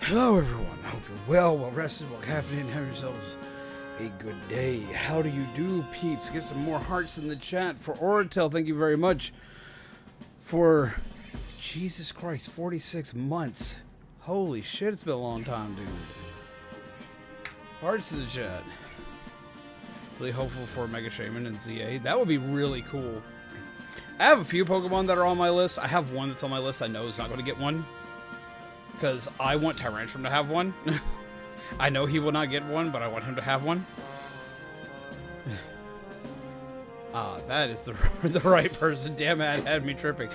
Hello everyone, I hope you're well rested, well caffeinated, and have yourselves a good day. How do you do, peeps? Get some more hearts in the chat for Oratel. Thank you very much for, Jesus Christ, 46 months. Holy shit, it's been a long time, dude. Hearts in the chat. Really hopeful for Mega Shaman and ZA. That would be really cool. I have a few Pokemon that are on my list. I have one that's on my list I know is not going to get one. Because I want Tyrantrum to have one. I know he will not get one, but I want him to have one. That is the right person. Damn it, had me tripping.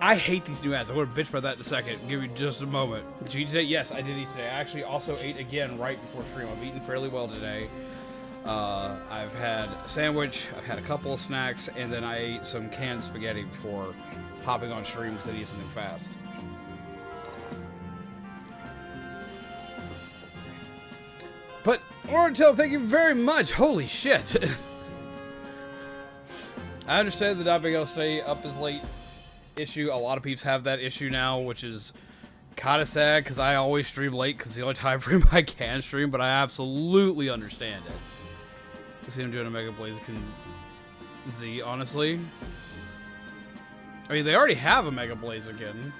I hate these new ads. I'm going to bitch about that in a second. Give me just a moment. Did you eat today? Yes, I did eat today. I actually also ate again right before stream. I've eaten fairly well today. I've had a sandwich, I've had a couple of snacks, and then I ate some canned spaghetti before hopping on stream because I need something fast. But, Oratel, thank you very much. Holy shit. I understand the not being able to stay up as late issue. A lot of peeps have that issue now, which is kind of sad because I always stream late because the only time frame I can stream, but I absolutely understand it. I see him doing a Mega Blaziken Z, honestly. I mean, they already have a Mega Blaziken.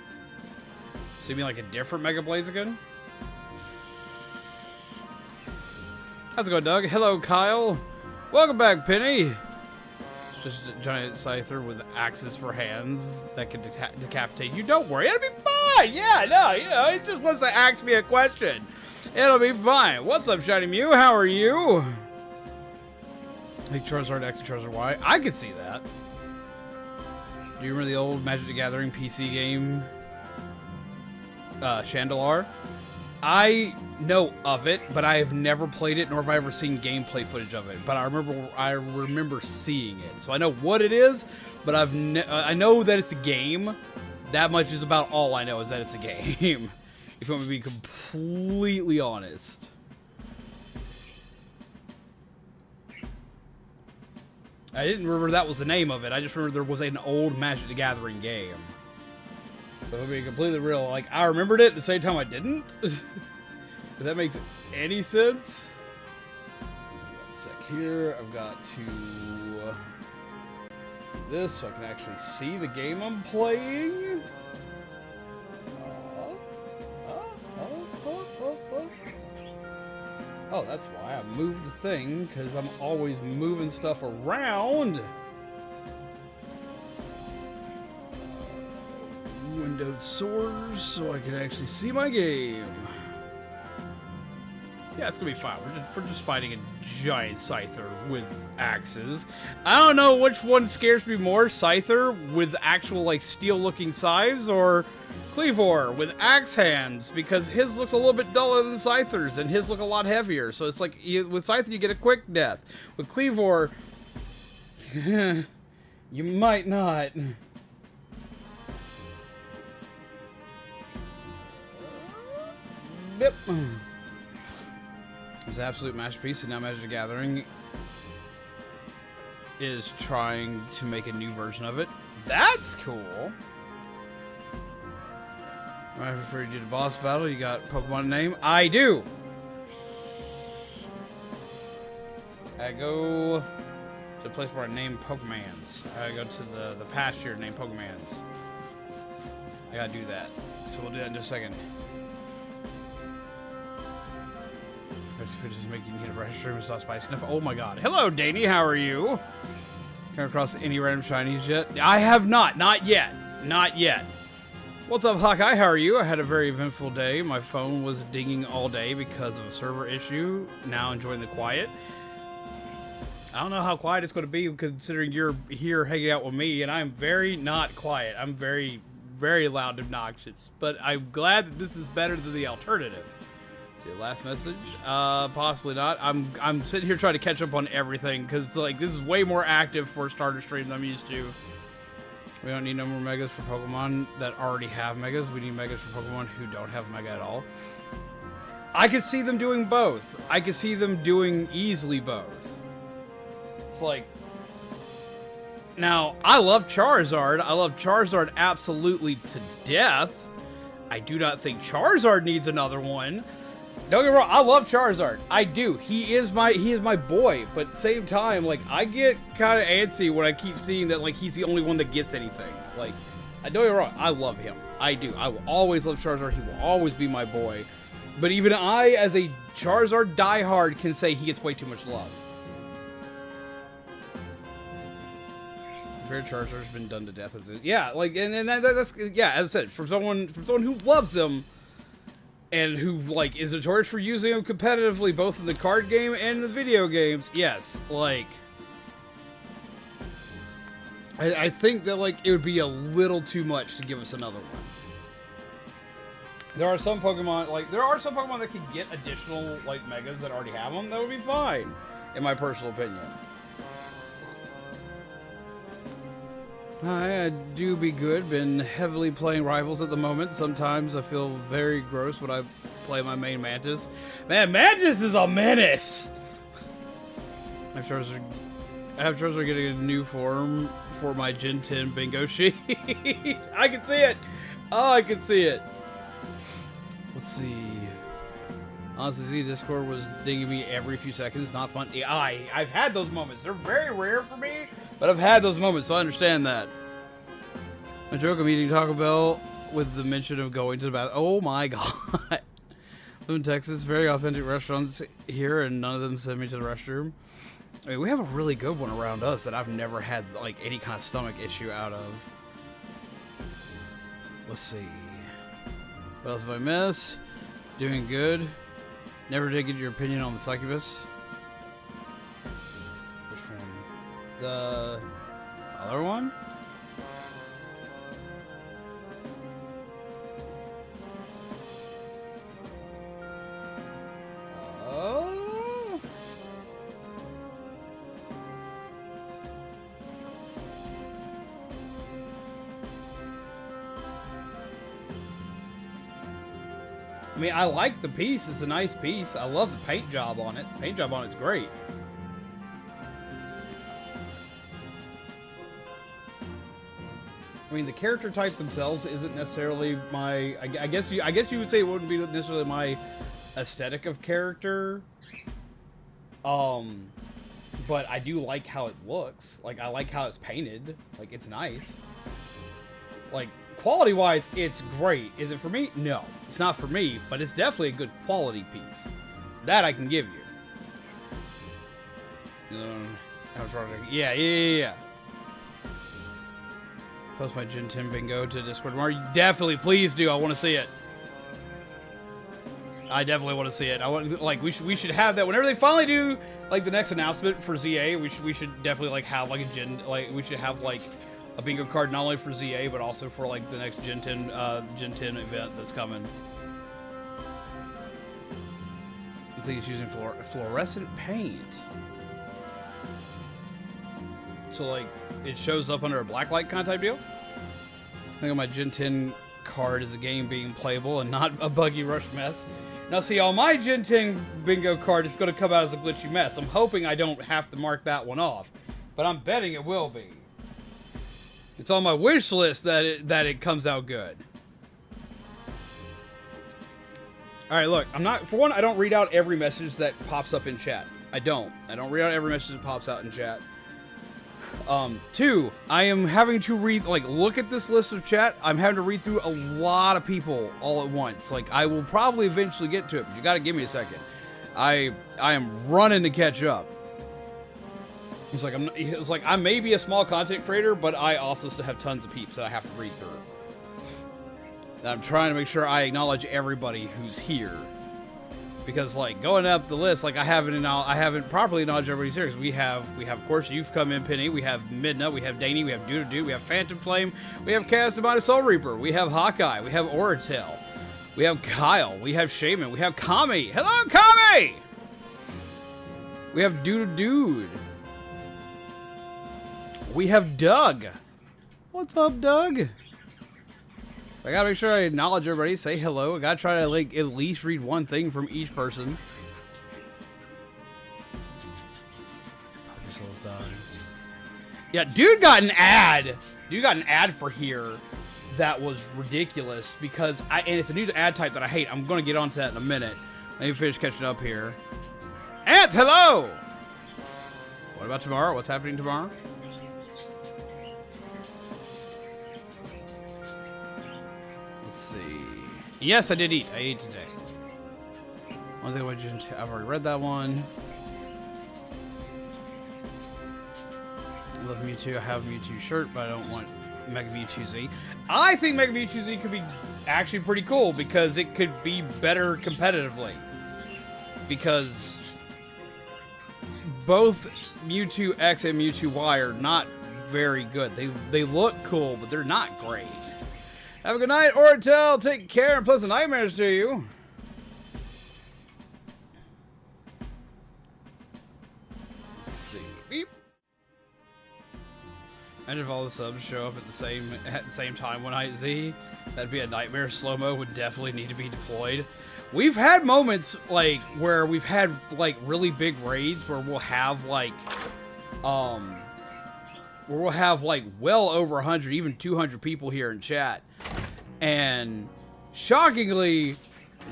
So you mean like a different Mega Blaziken? How's it going, Doug? Hello, Kyle. Welcome back, Penny. It's just a giant scyther with axes for hands that can decapitate you. Don't worry, it'll be fine. Yeah, no, you know, it just wants to ask me a question. It'll be fine. What's up, Shiny Mew? How are you? I think Charizard X and Charizard Y. I could see that. Do you remember the old Magic the Gathering PC game? Chandelar? I know of it, but I have never played it, nor have I ever seen gameplay footage of it. But I remember seeing it, so I know what it is. But I know that it's a game. That much is about all I know, is that it's a game. If you want me to be completely honest. I didn't remember that was the name of it. I just remember there was an old Magic the Gathering game. So to be completely real, like, I remembered it at the same time I didn't. If that makes any sense. One sec here. I've got to do this so I can actually see the game I'm playing. Oh, that's why I moved the thing, because I'm always moving stuff around. Windowed source so I can actually see my game. Yeah, it's gonna be fine. We're just fighting a giant Scyther with axes. I don't know which one scares me more, Scyther with actual like steel-looking scythes, or Kleavor with axe hands, because his looks a little bit duller than Scyther's, and his look a lot heavier. So it's like with Scyther you get a quick death. With Kleavor, you might not. Yep. It's an absolute masterpiece, and now Magic the Gathering is trying to make a new version of it. That's cool. Alright, before you do the boss battle, you got Pokemon name? I do! I go to a place where I name Pokemans. I go to the pasture to name Pokemans. I gotta do that. So we'll do that in just a second. If it is making you need a fresh stream of sauce spice sniff. Oh my god. Hello, Danny. How are you? Come across any random shinies yet? I have not. Not yet. Not yet. What's up, Hawkeye? How are you? I had a very eventful day. My phone was dinging all day because of a server issue. Now enjoying the quiet. I don't know how quiet it's going to be considering you're here hanging out with me, and I'm very not quiet. I'm very, very loud and obnoxious. But I'm glad that this is better than the alternative. See, last message? Possibly not. I'm sitting here trying to catch up on everything because like this is way more active for starter stream than I'm used to. We don't need no more megas for Pokemon that already have megas. We need megas for Pokemon who don't have mega at all. I could see them doing both. I could see them doing easily both. It's like, now I love Charizard. I love Charizard absolutely to death. I do not think Charizard needs another one. Don't get me wrong, I love Charizard. I do. He is my boy. But at the same time, like, I get kind of antsy when I keep seeing that, like, he's the only one that gets anything. Like, don't get me wrong, I love him. I do. I will always love Charizard. He will always be my boy. But even I, as a Charizard diehard, can say he gets way too much love. Fair Charizard's been done to death as it. Yeah, like, and that's yeah. As I said, from someone who loves him, and who like is notorious for using him competitively, both in the card game and in the video games. Yes, like, I think that like it would be a little too much to give us another one. There are some Pokemon that could get additional like megas that already have them. That would be fine, in my personal opinion. I do be good. Been heavily playing Rivals at the moment. Sometimes I feel very gross when I play my main Mantis. Man, Mantis is a menace! I have Charizard getting a new form for my Gen 10 bingo sheet. I can see it! Oh, I can see it. Let's see. Honestly, Discord was dinging me every few seconds. Not fun. Yeah, I've had those moments. They're very rare for me. But I've had those moments, so I understand that. A joke, I'm eating Taco Bell with the mention of going to the bathroom. Oh my god. I'm in Texas, very authentic restaurants here, and none of them send me to the restroom. I mean, we have a really good one around us that I've never had like any kind of stomach issue out of. Let's see. What else have I missed? Doing good. Never did get your opinion on the succubus. The other one? Oh. I mean, I like the piece. It's a nice piece. I love the paint job on it. The paint job on it's great. I mean, the character type themselves isn't necessarily my. I guess you would say it wouldn't be necessarily my aesthetic of character. But I do like how it looks. Like, I like how it's painted. Like, it's nice. Like, quality-wise, it's great. Is it for me? No, it's not for me. But it's definitely a good quality piece. That I can give you. Yeah. Post my Gen 10 bingo to Discord tomorrow. Definitely, please do. I want to see it. I definitely want to see it. I want, like, we should have that whenever they finally do like the next announcement for ZA. We should definitely like have like a we should have like a bingo card not only for ZA but also for like the next Gen 10 event that's coming. I think it's using fluorescent paint. So, like, it shows up under a blacklight kind of type deal. I think on my Gen 10 card is a game being playable and not a buggy rush mess. Now, see, on my Gen 10 bingo card, it's going to come out as a glitchy mess. I'm hoping I don't have to mark that one off, but I'm betting it will be. It's on my wish list that it comes out good. All right, look, for one, I don't read out every message that pops up in chat. I don't read out every message that pops out in chat. Two, I am having to read, like, look at this list of chat. I'm having to read through a lot of people all at once. Like, I will probably eventually get to it, but you gotta give me a second. I am running to catch up. It's like I may be a small content creator, but I also still have tons of peeps that I have to read through. And I'm trying to make sure I acknowledge everybody who's here. Because, like, going up the list, like, I haven't properly acknowledged everybody's here. We have, of course, you've come in, Penny. We have Midna. We have Danny. We have Doo-Doo. We have Phantom Flame. We have Castamina Soul Reaper. We have Hawkeye. We have Oratel. We have Kyle. We have Shaman. We have Kami. Hello, Kami! We have Dude. We have Doug. What's up, Doug? I gotta make sure I acknowledge everybody, say hello. I gotta try to, like, at least read one thing from each person. Yeah, dude got an ad. Dude got an ad for here that was ridiculous because and it's a new ad type that I hate. I'm going to get onto that in a minute. Let me finish catching up here. Ant, hello! What about tomorrow? What's happening tomorrow? Let's see. Yes, I did eat. I ate today. One thing I've already read that one. I love Mewtwo. I have a Mewtwo shirt, but I don't want Mega Mewtwo Z. I think Mega Mewtwo Z could be actually pretty cool because it could be better competitively. Because both Mewtwo X and Mewtwo Y are not very good. They look cool, but they're not great. Have a good night, Ortel. Take care and pleasant nightmares to you. Let's see. Beep. And if all the subs show up at the same time one night, Z, that'd be a nightmare. Slow-mo would definitely need to be deployed. We've had moments like where we've had like really big raids where we'll have like well over 100, even 200 people here in chat. And shockingly,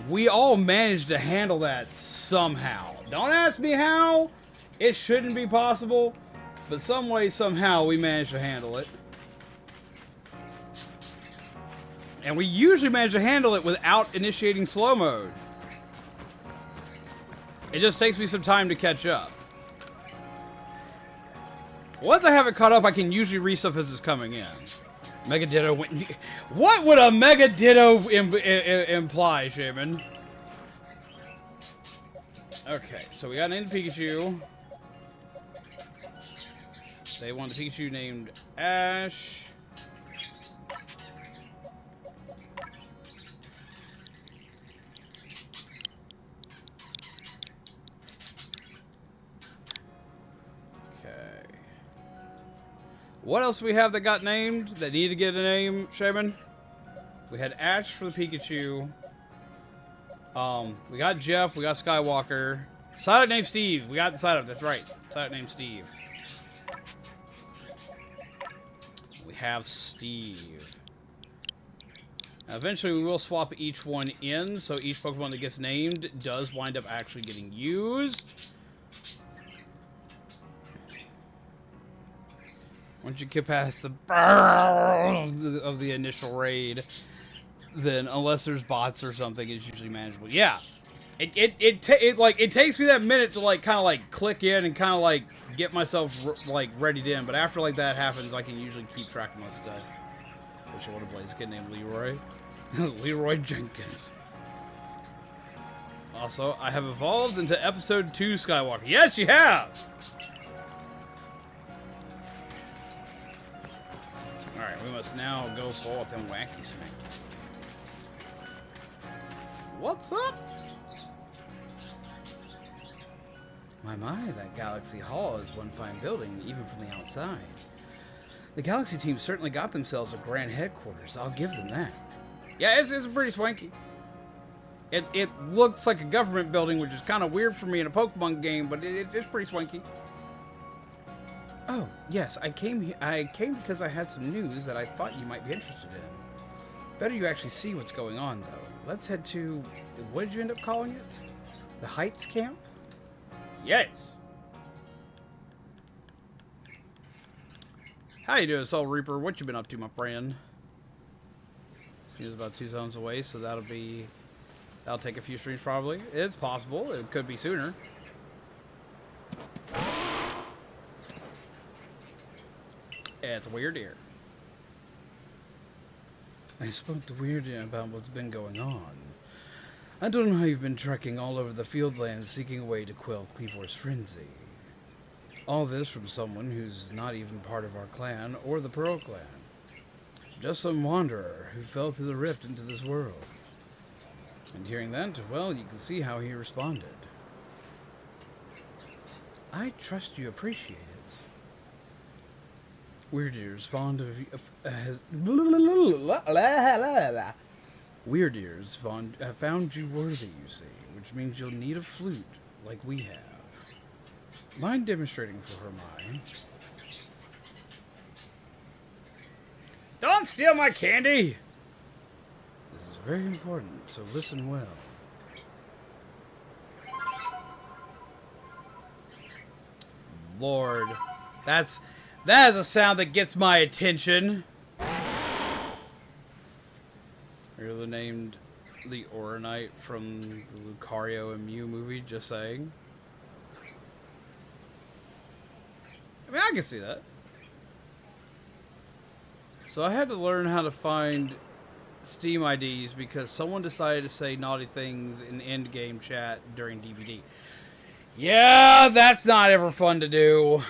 we all managed to handle that somehow. Don't ask me how. It shouldn't be possible, but some way, somehow, we managed to handle it. And we usually manage to handle it without initiating slow mode. It just takes me some time to catch up. Once I have it caught up, I can usually restuff as it's coming in. Mega Ditto went... What would a Mega Ditto imply, Shaman? Okay, so we got named Pikachu. They want the Pikachu named Ash. What else do we have that got named, that need to get a name, Shaman? We had Ash for the Pikachu. We got Jeff, we got Skywalker. Silent named Steve. We got the Silent, that's right. Silent named Steve. We have Steve. Now, eventually we will swap each one in, so each Pokemon that gets named does wind up actually getting used. Once you get past the of the initial raid, then unless there's bots or something, it's usually manageable. Yeah, it takes me that minute to like kind of like click in and kind of like get myself like readied in. But after like that happens, I can usually keep track of my stuff. Which I want to play this kid named Leroy, Leroy Jenkins. Also, I have evolved into Episode 2 Skywalker. Yes, you have. Alright, we must now go forth and wacky smack. What's up? My, that Galaxy Hall is one fine building, even from the outside. The Galaxy team certainly got themselves a grand headquarters, I'll give them that. Yeah, it's pretty swanky. It looks like a government building, which is kind of weird for me in a Pokemon game, but it's pretty swanky. Oh, yes, I came because I had some news that I thought you might be interested in. Better you actually see what's going on, though. Let's head to... What did you end up calling it? The Heights Camp? Yes! How you doing, Soul Reaper? What you been up to, my friend? Seems about 2 zones away, so that'll take a few streams, probably. It's possible. It could be sooner. It's Weird Ear. I spoke to Weird Ear about what's been going on. I don't know how you've been trekking all over the fieldlands seeking a way to quell Kleavor's frenzy. All this from someone who's not even part of our clan or the Pearl clan. Just some wanderer who fell through the rift into this world. And hearing that, well, you can see how he responded. I trust you appreciate it. Weird Ear's found you worthy, you see, which means you'll need a flute like we have. Mind demonstrating for her, mind? Don't steal my candy! This is very important, so listen well. Lord, that is a sound that gets my attention. Really named the Oronite from the Lucario and Mew movie, just saying. I mean, I can see that. So I had to learn how to find Steam IDs because someone decided to say naughty things in endgame chat during DVD. Yeah, that's not ever fun to do.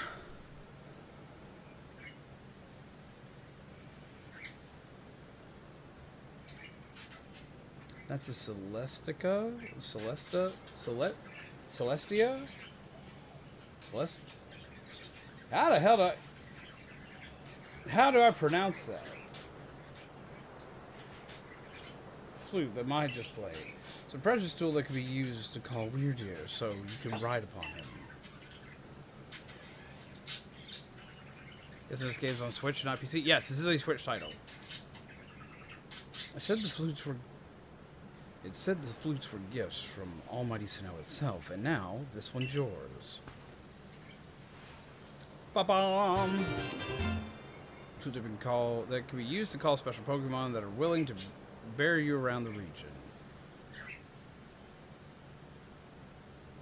That's a Celestica? Celestia? How do I pronounce that? Flute that Maya just played. It's a precious tool that can be used to call Weirdeer, so you can ride upon him. Guess this game's on Switch, not PC? Yes, this is a Switch title. It said the flutes were gifts from Almighty Snow itself, and now this one's yours. Ba-bam! Flutes have been called that can be used to call special Pokemon that are willing to bear you around the region.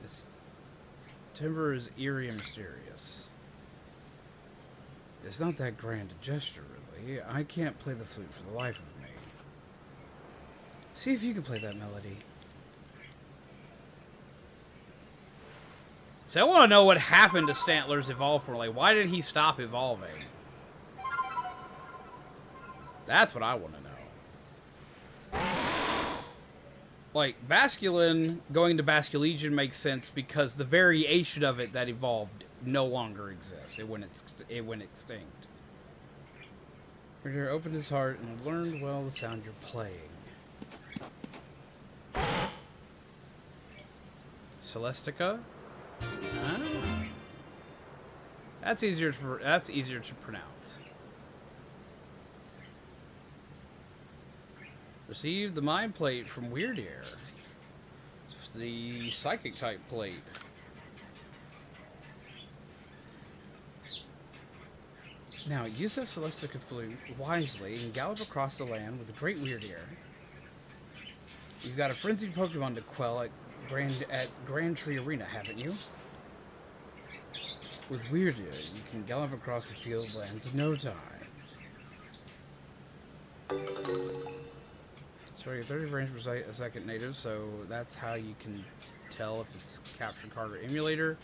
This timbre is eerie and mysterious. It's not that grand a gesture, really. I can't play the flute for the life of me. See if you can play that melody. So I want to know what happened to Stantler's Evolve for. Like, why did he stop evolving? That's what I want to know. Like, Basculin going to Basculegion makes sense because the variation of it that evolved no longer exists. It went extinct. Ritter opened his heart and learned well the sound you're playing. Celestica? Ah. That's easier to pronounce. Received the mind plate from Weirdeer. It's the psychic type plate. Now use that Celestica flute wisely and gallop across the land with the great Weirdeer. You've got a frenzied Pokemon to quell at Grand Tree Arena, haven't you? With Weirdeer, you can gallop across the field lands in no time. Sorry, 30 frames per second native, so that's how you can tell if it's capture card or emulator.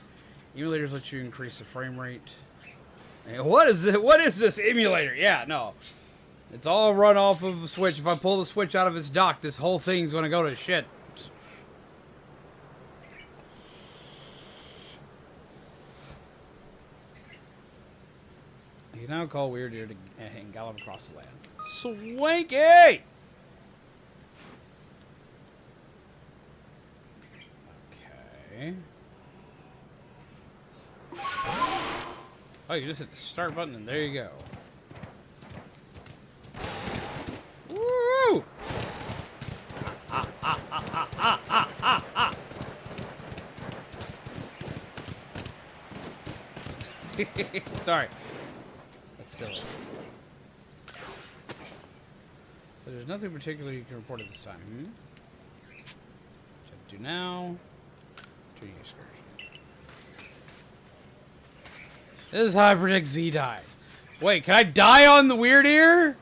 Emulators let you increase the frame rate. And what is it? What is this emulator? Yeah, no. It's all run off of the Switch. If I pull the Switch out of its dock, this whole thing's gonna go to shit. You can now call Weirdeer and gallop across the land. Swanky! Okay. Oh, you just hit the start button and there you go. Woo! Sorry. That's silly. But there's nothing particular you can report at this time. Check do now. To the excursion. This is how I predict Z dies. Wait, can I die on the Weirdeer?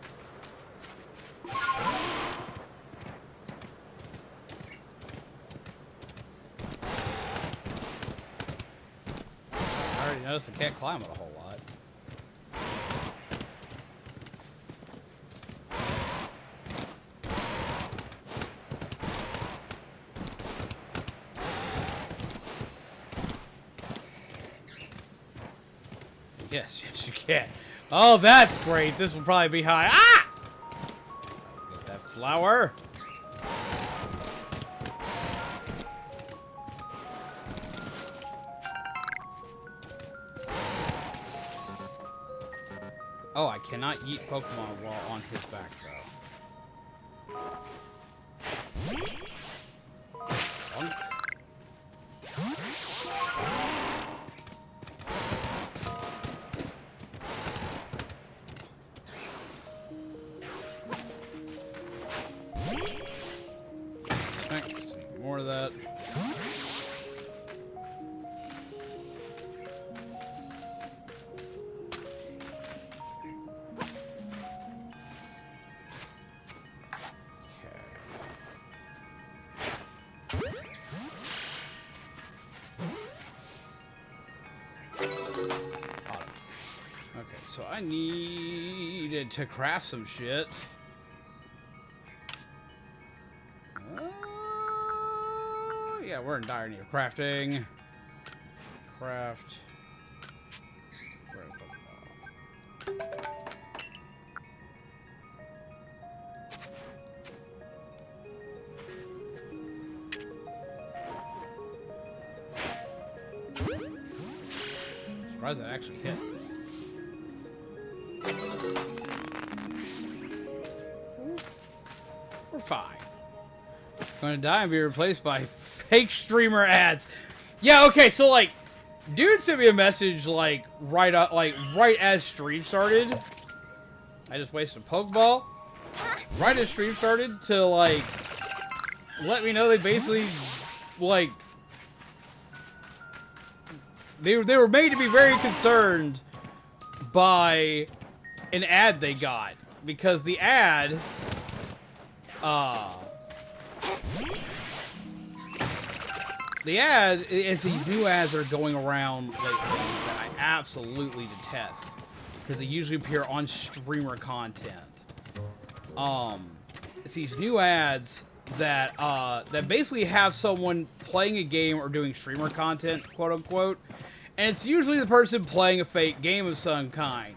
I already noticed I can't climb it a whole lot. Yes, yes, you can. Oh, that's great. This will probably be high. Ah! Get that flower. Oh, I cannot yeet Pokemon while on his back, though. Just need more of that. So I needed to craft some shit. Yeah, we're in dire need of crafting. Craft. Surprised that actually hit. We're fine. Gonna die and be replaced by fake streamer ads. Yeah, okay, so like, dude sent me a message like right as stream started. I just wasted a Pokeball. Right as stream started to like let me know they basically like they were made to be very concerned by an ad they got, because the ad is these new ads that are going around lately that I absolutely detest, because they usually appear on streamer content. It's these new ads that that basically have someone playing a game or doing streamer content, quote unquote, and it's usually the person playing a fake game of some kind.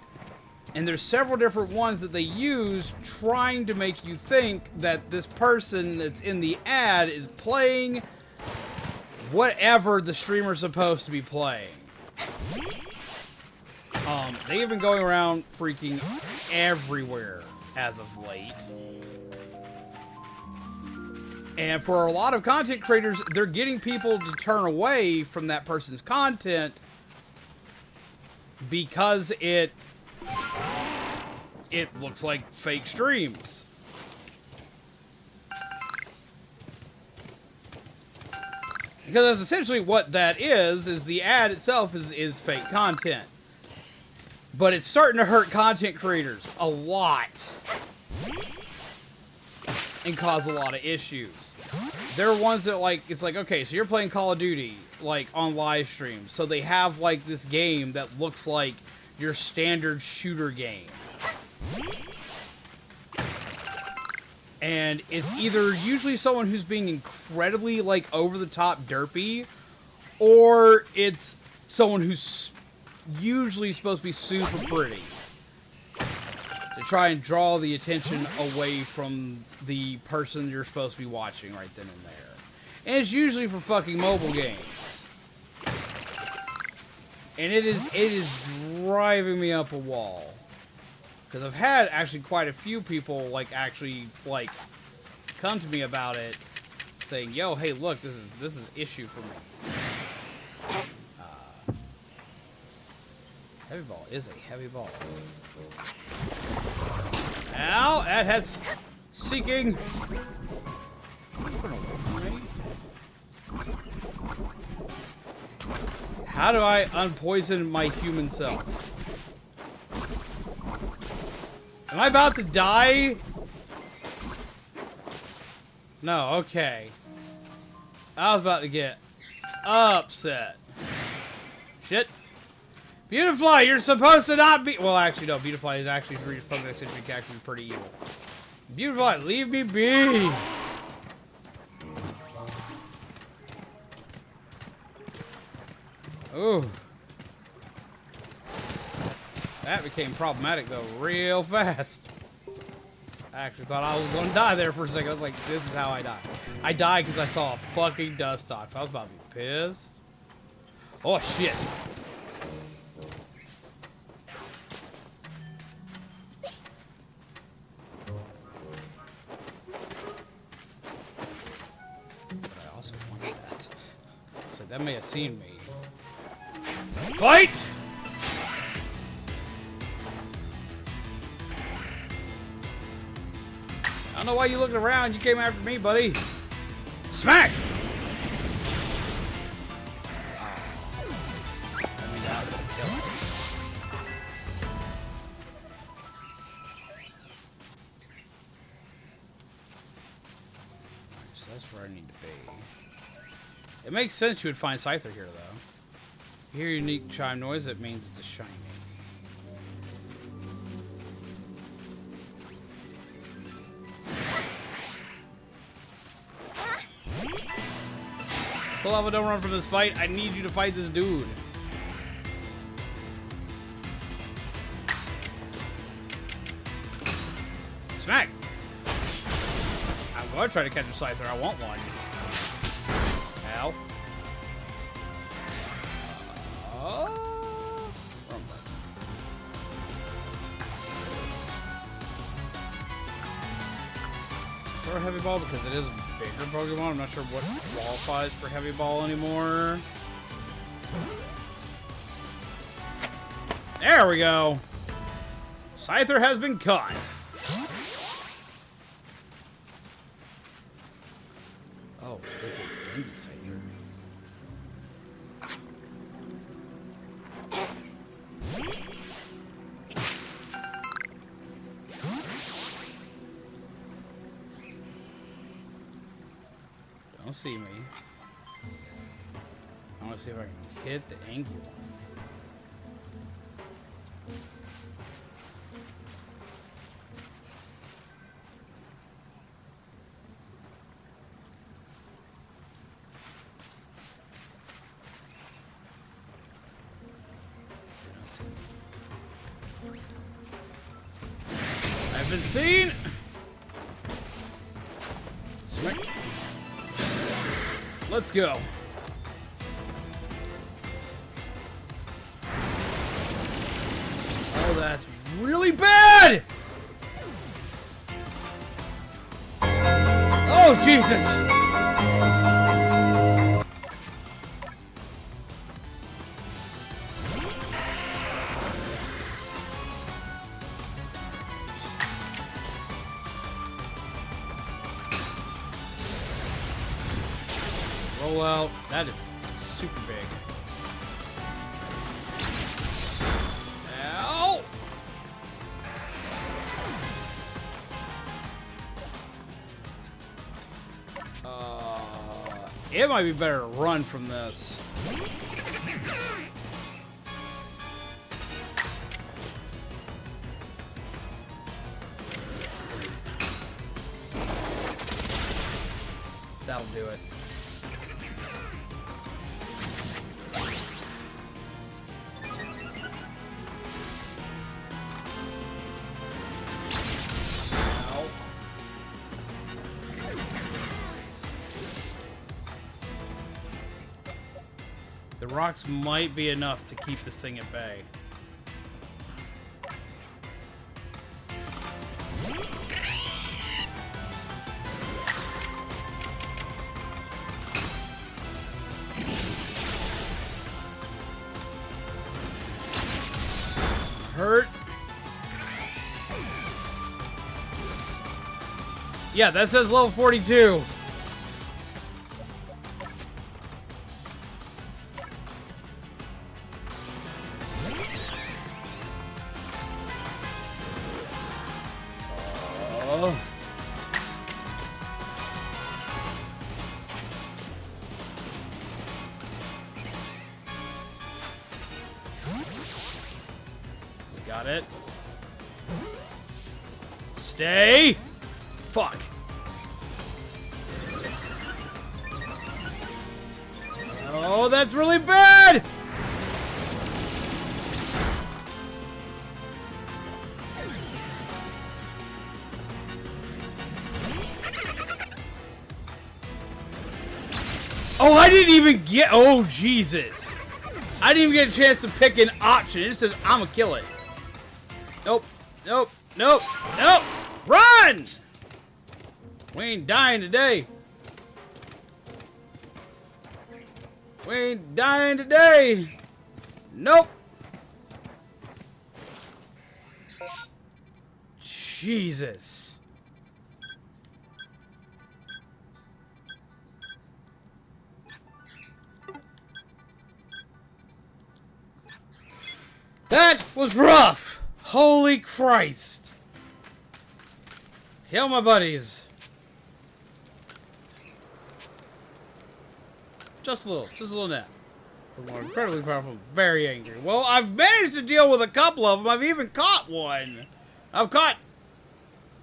And there's several different ones that they use trying to make you think that this person that's in the ad is playing whatever the streamer's supposed to be playing. They have been going around freaking everywhere as of late. And for a lot of content creators, they're getting people to turn away from that person's content because it looks like fake streams. Because that's essentially what that is the ad itself is fake content. But it's starting to hurt content creators a lot. And cause a lot of issues. There are ones that like, it's like, okay, so you're playing Call of Duty, like, on live streams. So they have, like, this game that looks like your standard shooter game. And it's either usually someone who's being incredibly, like, over-the-top derpy, or it's someone who's usually supposed to be super pretty. To try and draw the attention away from the person you're supposed to be watching right then and there. And it's usually for fucking mobile games. And it is driving me up a wall. Because I've had actually quite a few people actually come to me about it, saying, "Yo, hey, look, this is an issue for me." Heavy ball is a heavy ball. Ow! That has seeking. How do I unpoison my human self? Am I about to die? No, okay. I was about to get upset. Shit. Beautifly, you're supposed to not be... Well, actually, no. Beautifly is actually Pokedex Century character is pretty evil. Beautifly, leave me be. Ooh. That became problematic, though, real fast. I actually thought I was going to die there for a second. I was like, this is how I die. I died because I saw a fucking Dustox. I was about to be pissed. Oh, shit. That may have seen me. Fight! I don't know why you looking around. You came after me, buddy. Smack! So that's where I need to be. It makes sense you would find Scyther here, though. You hear unique chime noise, that means it's a shiny. Kleavor, don't run from this fight. I need you to fight this dude. Smack! I'm going to try to catch a Scyther. I want one. Ow. Wrong button. Throw a heavy ball because it is a bigger Pokemon. I'm not sure what qualifies for heavy ball anymore. There we go. Scyther has been caught. Oh, big Andy Scyther. Don't see me. I want to see if I can hit the angry one. I've been seen. Smack. Let's go. Oh, that's really bad. Oh, Jesus. Roll out. That is super big. Ow! It might be better to run from this. That'll do it. The rocks might be enough to keep this thing at bay. Hurt. Yeah, that says level 42. Got it. Stay. Fuck. Oh, that's really bad. Oh, I didn't even get... Oh, Jesus. I didn't even get a chance to pick an option. It says, I'm gonna kill it. Nope. Nope. Nope. Nope. Run! We ain't dying today. We ain't dying today. Nope. Jesus. That was rough. Holy Christ. Heal my buddies. Just a little net. More incredibly powerful, very angry. Well, I've managed to deal with a couple of them. I've even caught one. I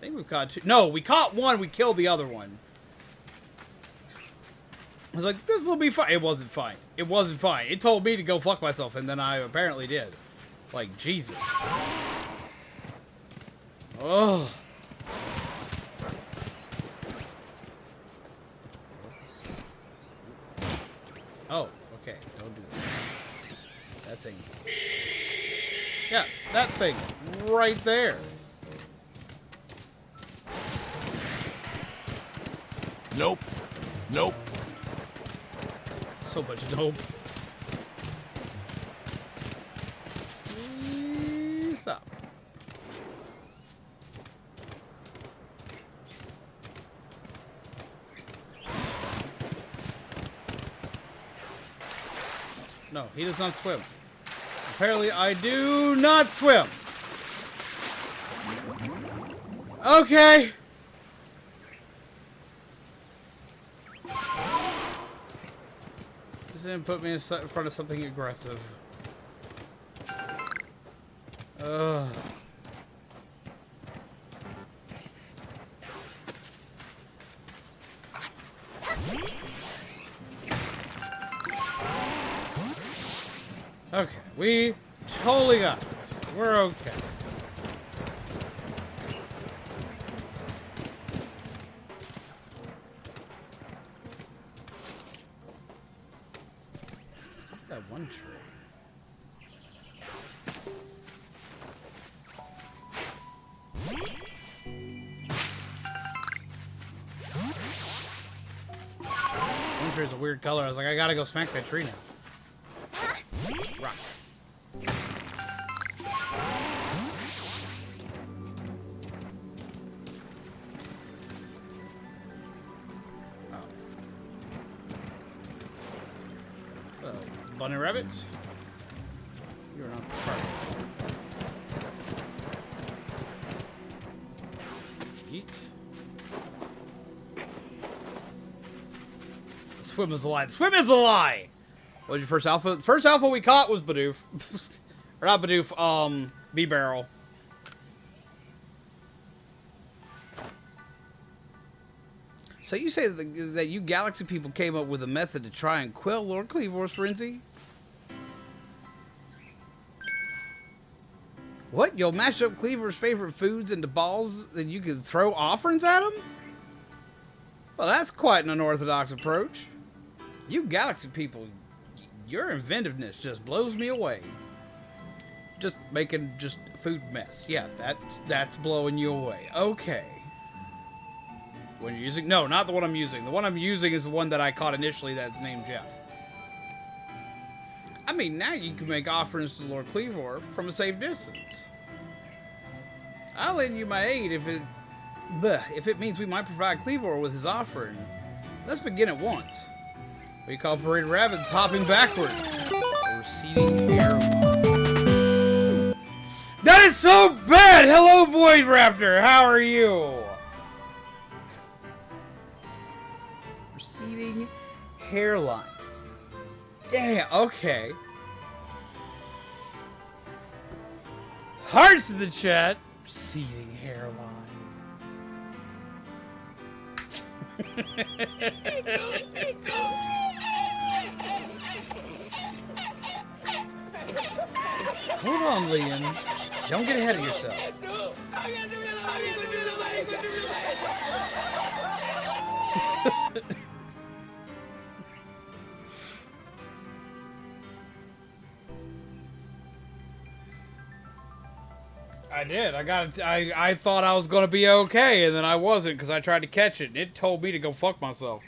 think we've caught two. No, we caught one. We killed the other one. I was like, this will be fine. It wasn't fine. It wasn't fine. It told me to go fuck myself, and then I apparently did. Like, Jesus. Oh. Oh, okay. Don't do that. That thing. Yeah, that thing. Right there. Nope. Nope. So much nope. Stop. No, he does not swim. Apparently, I do not swim. Okay. This didn't put me in front of something aggressive. Ugh. Okay, we totally got this. We're okay. Take that one tree. One tree is a weird color. I was like, I gotta go smack that tree now. Rock. Oh. Bunny rabbit? You're not the target. Eat. Swim is a lie. Swim is a lie! What was your first alpha? The first alpha we caught was Bidoof. Or not Bidoof, B-Barrel. So you say that you Galaxy people came up with a method to try and quell Lord Kleavor's frenzy? What? You'll mash up Kleavor's favorite foods into balls that you can throw offerings at him? Well, that's quite an unorthodox approach. You Galaxy people, your inventiveness just blows me away. Just making just food mess. Yeah, that's blowing you away. Okay. When you're using... No, not the one I'm using. The one I'm using is the one that I caught initially that's named Jeff. I mean, now you can make offerings to Lord Kleavor from a safe distance. I'll lend you my aid if it means we might provide Kleavor with his offering. Let's begin at once. We call Parade Rabbits hopping backwards. A receding hairline. That is so bad! Hello, Void Raptor! How are you? Receding hairline. Damn, okay. Hearts in the chat. Receding hairline. Hold on, Liam. Don't get ahead of yourself. I did. I thought I was gonna be okay, and then I wasn't because I tried to catch it, and it told me to go fuck myself.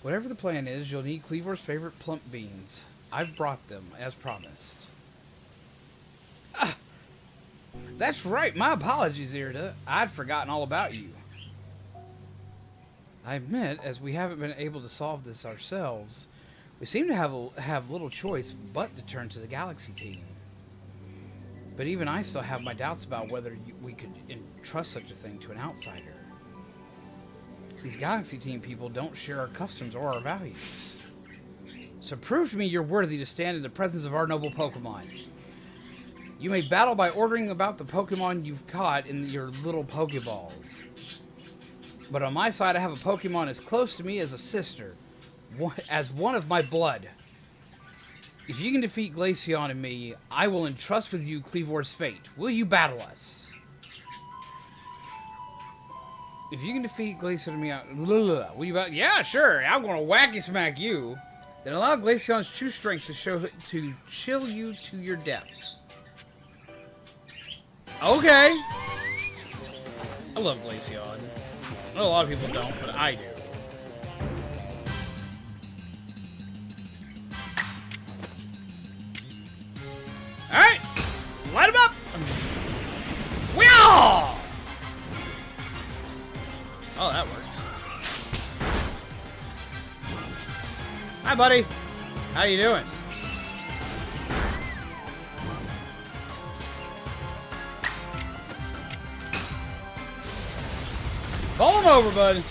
Whatever the plan is, you'll need Kleavor's favorite plump beans. I've brought them, as promised. Ah, that's right, my apologies, Irida. I'd forgotten all about you. I admit, as we haven't been able to solve this ourselves, we seem to have little choice but to turn to the Galaxy team. But even I still have my doubts about whether we could entrust such a thing to an outsider. These Galaxy team people don't share our customs or our values. So prove to me you're worthy to stand in the presence of our noble Pokemon. You may battle by ordering about the Pokemon you've caught in your little Pokeballs. But on my side, I have a Pokemon as close to me as a sister, as one of my blood. If you can defeat Glaceon and me, I will entrust with you Kleavor's fate. Will you battle us? If you can defeat Glaceon and me, will you battle? Yeah, sure. I'm gonna wacky smack you. Then allow Glaceon's true strength to chill you to your depths. Okay. I love Glaceon. I know a lot of people don't, but I do. Alright! Light him up! Wheew! Oh, that works. Hi, buddy. How you doing? Pull him over, bud.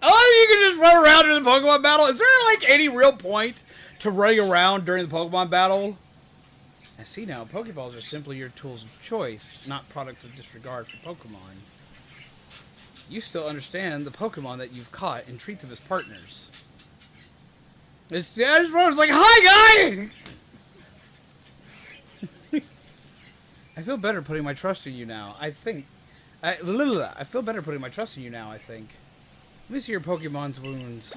Oh, you can just run around in the Pokemon battle. Is there like any real point to running around during the Pokemon battle? I see now, Pokeballs are simply your tools of choice, not products of disregard for Pokemon. You still understand the Pokemon that you've caught and treat them as partners. I just was like, hi, guy! I feel better putting my trust in you now, I think. I feel better putting my trust in you now, I think. Let me see your Pokemon's wounds.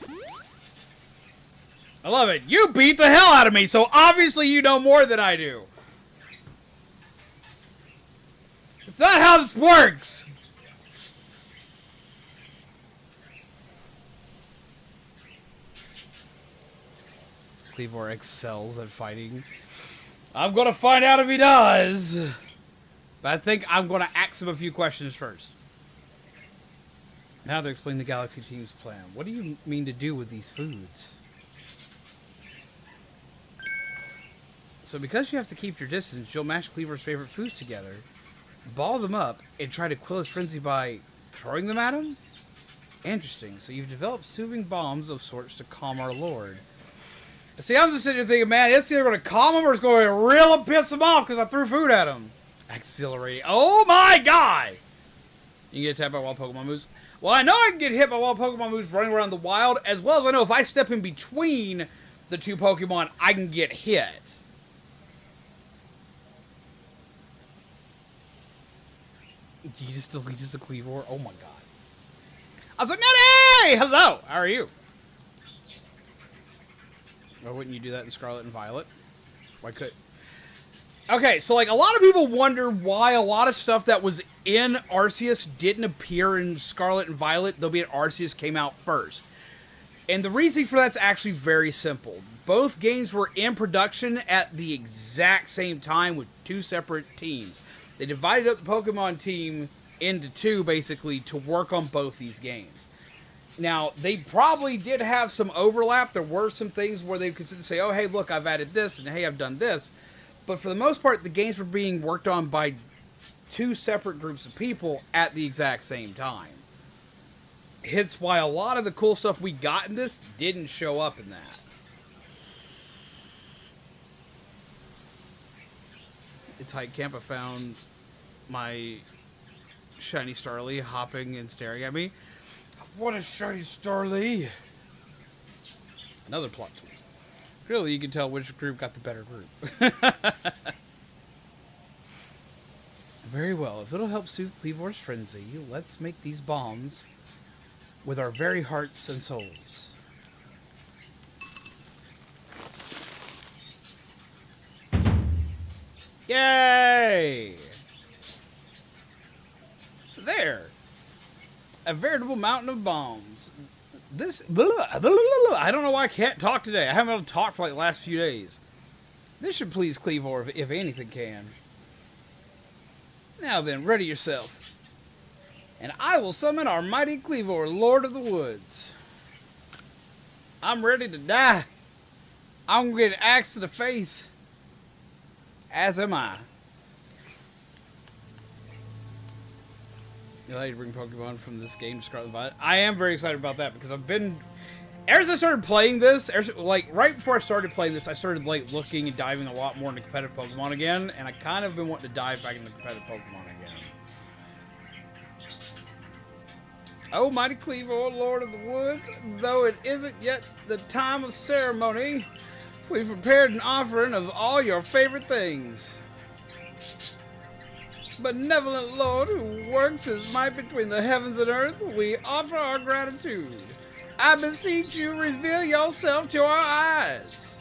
I love it. You beat the hell out of me, so obviously you know more than I do. It's not how this works! Kleavor excels at fighting. I'm gonna find out if he does. But I think I'm gonna ask him a few questions first. Now to explain the Galaxy team's plan. What do you mean to do with these foods? So because you have to keep your distance, you'll mash Kleavor's favorite foods together, ball them up, and try to quell his frenzy by throwing them at him? Interesting. So you've developed soothing bombs of sorts to calm our lord. See, I'm just sitting here thinking, man, it's either going to calm him or it's going to really piss him off because I threw food at him. Exhilarating. Oh my god! You can get attacked by wild Pokemon moves. Well, I know I can get hit by wild Pokemon moves running around the wild, as well as I know if I step in between the two Pokemon, I can get hit. You just deleted the Kleavor? Oh my god. I was like, Nettie! Hello! How are you? Why wouldn't you do that in Scarlet and Violet? Why could... Okay, so like a lot of people wonder why a lot of stuff that was in Arceus didn't appear in Scarlet and Violet, though being Arceus came out first. And the reason for that's actually very simple. Both games were in production at the exact same time with two separate teams. They divided up the Pokemon team into two, basically, to work on both these games. Now, they probably did have some overlap. There were some things where they could say, oh, hey, look, I've added this, and hey, I've done this. But for the most part, the games were being worked on by two separate groups of people at the exact same time. Hence why a lot of the cool stuff we got in this didn't show up in that. It's Hike Camp. I found my shiny Starly hopping and staring at me. What a shiny Starly! Another plot twist. Clearly, you can tell which group got the better group. Very well. If it'll help soothe Kleavor's frenzy, let's make these bombs with our very hearts and souls. Yay! There. A veritable mountain of bombs. This... I don't know why I can't talk today. I haven't been able to talk for like the last few days. This should please Kleavor if anything can. Now then, ready yourself. And I will summon our mighty Kleavor, Lord of the Woods. I'm ready to die. I'm going to get an axe to the face. As am I. You like to bring Pokemon from this game to Scarlet Violet? I am very excited about that because I've been... Ever since I started playing this, like right before I started playing this, I started like looking and diving a lot more into competitive Pokemon again, and I kind of been wanting to dive back into competitive Pokemon again. Oh, mighty Kleavor, Lord of the Woods, though it isn't yet the time of ceremony, we've prepared an offering of all your favorite things. Benevolent Lord who works his might between the heavens and earth, we offer our gratitude. I beseech you, reveal yourself to our eyes.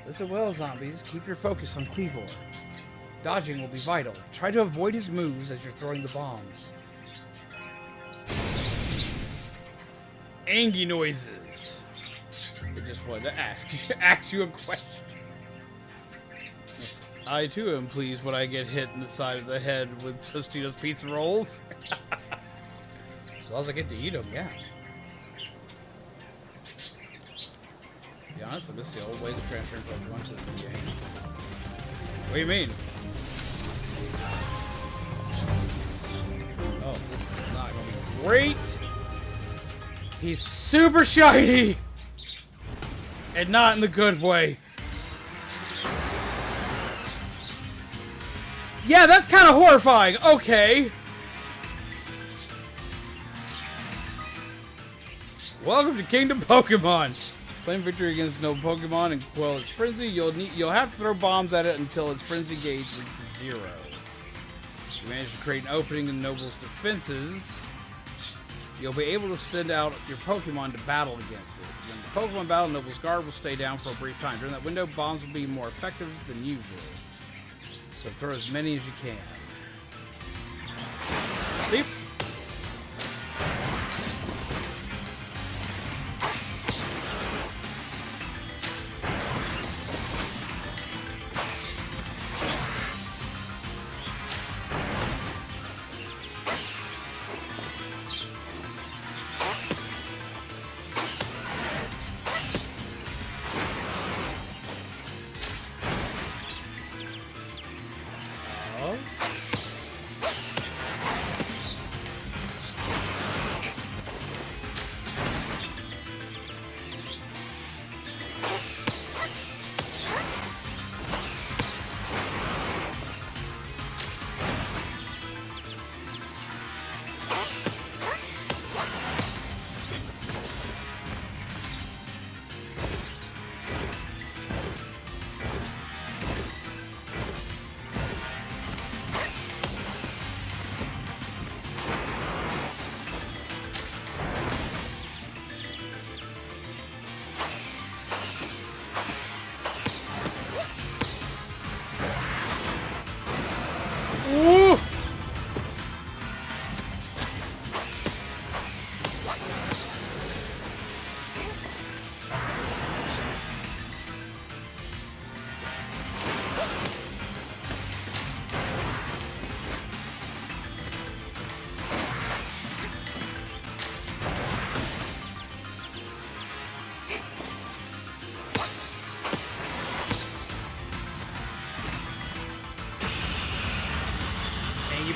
Listen well, zombies. Keep your focus on Kleavor. Dodging will be vital. Try to avoid his moves as you're throwing the bombs. Angy noises. I just wanted to ask you a question. I too am pleased when I get hit in the side of the head with Tostitos pizza rolls. As long as I get to eat them, yeah. To be honest, I miss the old ways of transferring Pokemon to the new game. What do you mean? Oh, this is not going to be great. He's super shiny! And not in the good way. Yeah, that's kind of horrifying. Okay. Welcome to Kingdom Pokemon. Claim victory against no Pokemon and quell its frenzy. You'll have to throw bombs at it until its frenzy gauge is 0. If you manage to create an opening in Noble's defenses, you'll be able to send out your Pokemon to battle against it. When the Pokemon battle, Noble's guard will stay down for a brief time. During that window, bombs will be more effective than usual. So throw as many as you can. Sleep.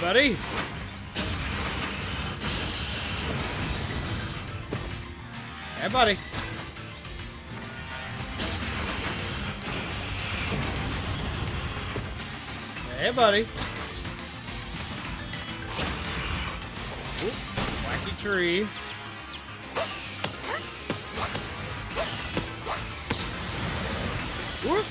Buddy. Hey, buddy. Hey, buddy. Oop, wacky tree. Whoop.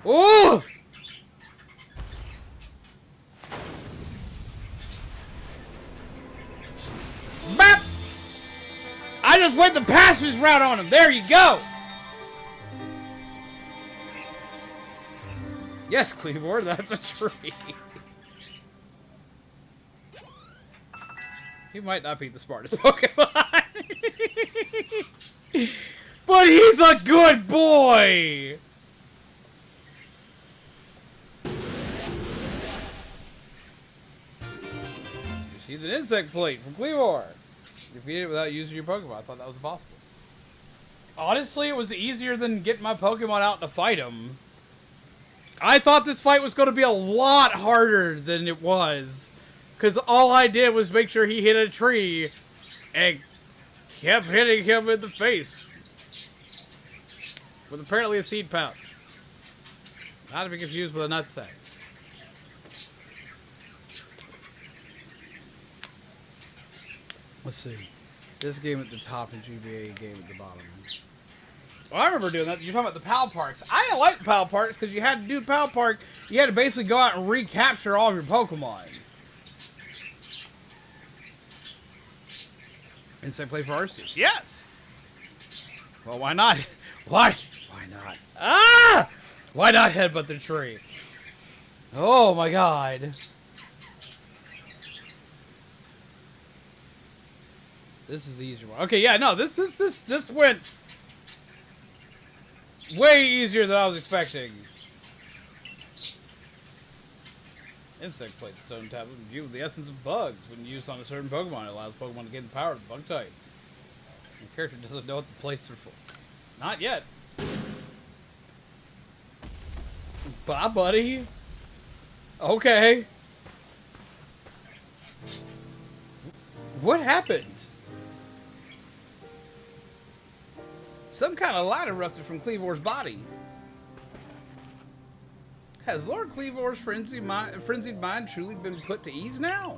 Oh! Bap! I just went the pacifist route on him. There you go. Yes, Kleavor, that's a tree. He might not be the smartest Pokemon. But he's a good boy! You see the insect plate from Kleavor. Defeat it without using your Pokemon. I thought that was possible. Honestly, it was easier than getting my Pokemon out to fight him. I thought this fight was going to be a lot harder than it was. Because all I did was make sure he hit a tree and kept hitting him in the face. With apparently a seed pouch. Not to be confused with a nutsack. Let's see. This game at the top and GBA game at the bottom. Well, I remember doing that. You're talking about the PAL Parks. I didn't like the PAL Parks because you had to do the PAL Park. You had to basically go out and recapture all of your Pokemon. Inside play for Arceus. Yes! Well, why not? Why not? Ah! Why not headbutt the tree? Oh my god. This is the easier one. Okay, yeah, no, this went way easier than I was expecting. Insect plate, the stone tablet, view the essence of bugs. When used on a certain Pokemon, it allows Pokemon to gain the power of the bug type. The character doesn't know what the plates are for. Not yet. Bye, buddy. Okay. What happened? Some kind of light erupted from Kleavor's body. Has Lord Kleavor's frenzied mind truly been put to ease now?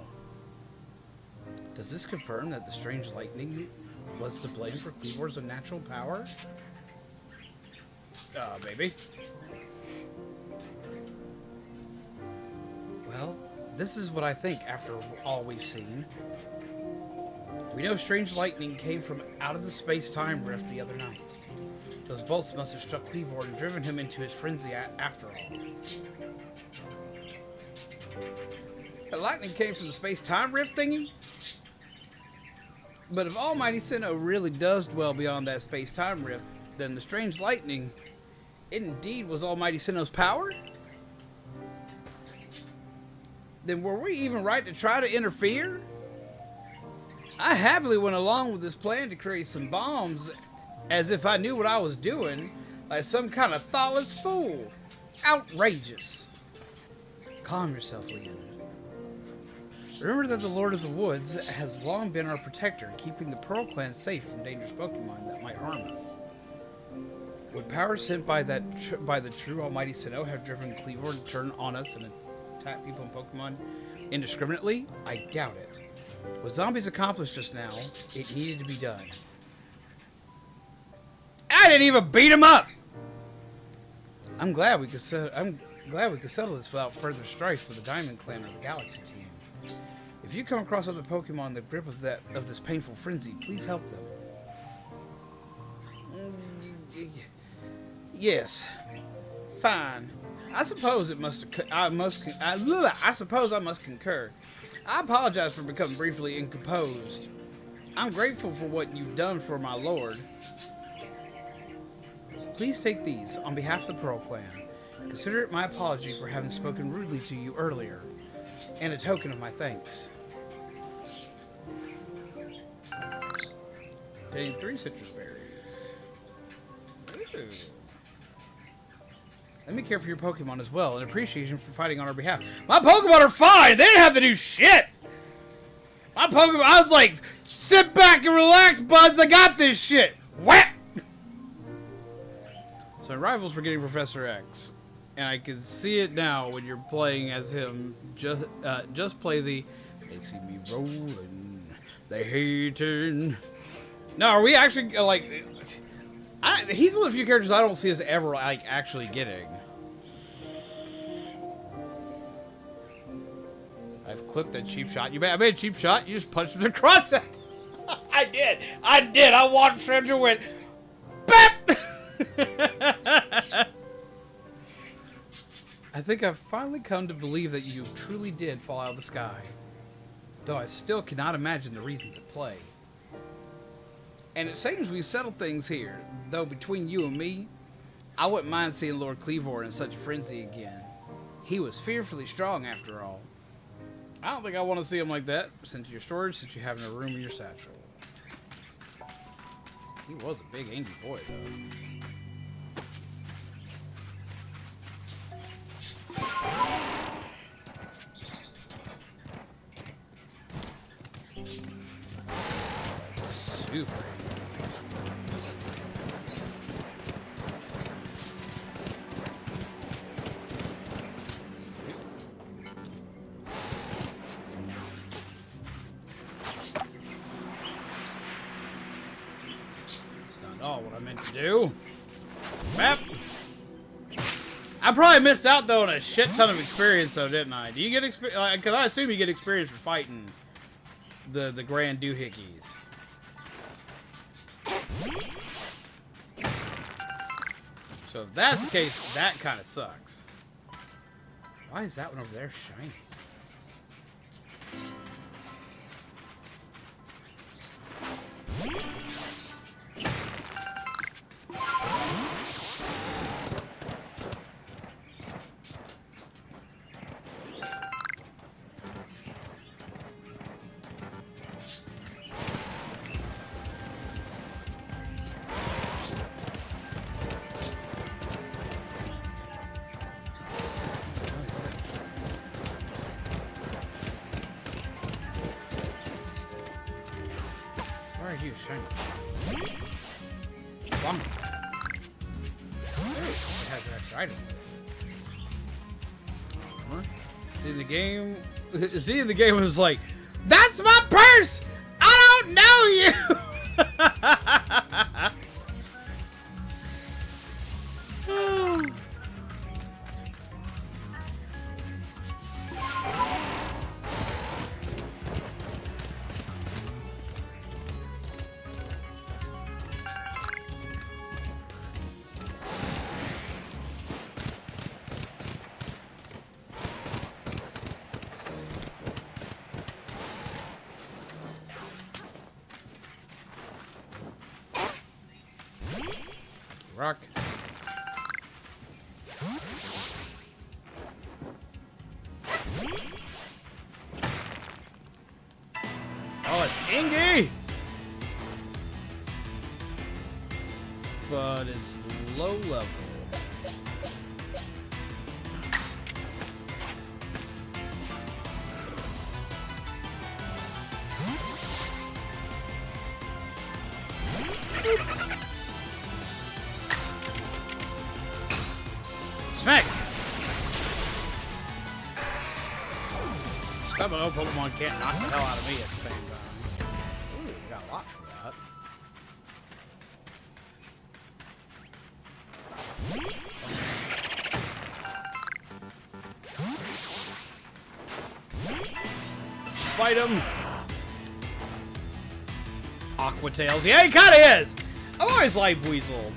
Does this confirm that the strange lightning was to blame for Kleavor's unnatural power? Maybe. Well, this is what I think after all we've seen. We know strange lightning came from out of the space-time rift the other night. Those bolts must have struck Kleavor and driven him into his frenzy after all. The lightning came from the space-time rift thingy? But if Almighty Sinnoh really does dwell beyond that space-time rift, then the strange lightning, it indeed was Almighty Sinnoh's power? Then were we even right to try to interfere? I happily went along with this plan to create some bombs as if I knew what I was doing, like some kind of thoughtless fool. Outrageous. Calm yourself, Leon. Remember that the Lord of the Woods has long been our protector, keeping the Pearl Clan safe from dangerous Pokemon that might harm us. Would power sent by the true Almighty Sinnoh have driven Kleavor to turn on us and attack people and Pokemon indiscriminately? I doubt it. What zombies accomplished just now, it needed to be done. I didn't even beat him up. I'm glad we could settle this without further strife with the Diamond Clan or the Galaxy team. If you come across other Pokemon in the grip of this painful frenzy, please help them. Yes. Fine. I suppose I must concur. I apologize for becoming briefly incomposed. I'm grateful for what you've done for my lord. Please take these on behalf of the Pearl Clan. Consider it my apology for having spoken rudely to you earlier, and a token of my thanks. Take 3 citrus berries. Ooh. Let me care for your Pokemon as well, and appreciation for fighting on our behalf. My Pokemon are fine! They didn't have to do shit! My Pokemon, I was like, sit back and relax, buds, I got this shit! Whap! So in Rivals, we're getting Professor X. And I can see it now when you're playing as him. Just play the, they see me rolling, they hating. No, are we actually, like, he's one of the few characters I don't see us ever, like, actually getting. I've clipped that cheap shot. I made a cheap shot. You just punched him across it. I did. I walked straight to win. BAP! I think I've finally come to believe that you truly did fall out of the sky. Though I still cannot imagine the reasons at play. And it seems we've settled things here. Though between you and me, I wouldn't mind seeing Lord Kleavor in such a frenzy again. He was fearfully strong after all. I don't think I want to see him like that. Sent to your storage since you have no room in your satchel. He was a big angry boy though. Super. What I meant to do. Map. I probably missed out though on a shit ton of experience though, didn't I? Do you get experience? Because I assume you get experience for fighting the grand doohickeys. So if that's the case, that kind of sucks. Why is that one over there shiny? Shiny. Bump. It has an extra item. See the game. See the game was like, that's my purse. I don't know you. Rock. Oh, it's Ingy! But it's low level. Smack! Some of those Pokemon can't knock the hell out of me at the same time. Ooh, we got a lot for that. Fight him! Aqua Tails. Yeah, he kinda is! I've always liked Weasel.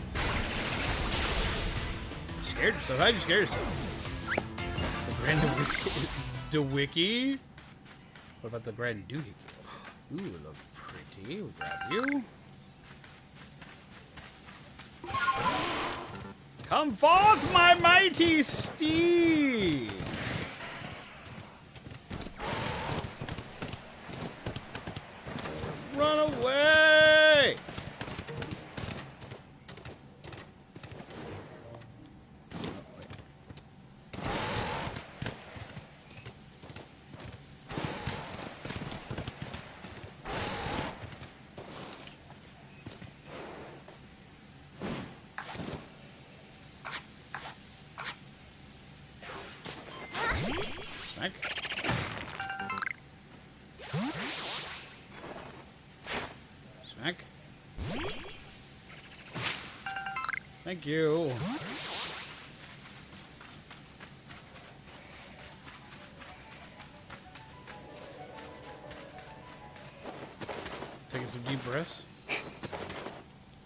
Scared yourself? How'd you scare yourself? The Grand Dewicki? What about the Grand Doohickey? Ooh, look pretty. We'll grab you. Come forth, my mighty steed! Run away! Smack. Smack. Thank you. some deep breaths.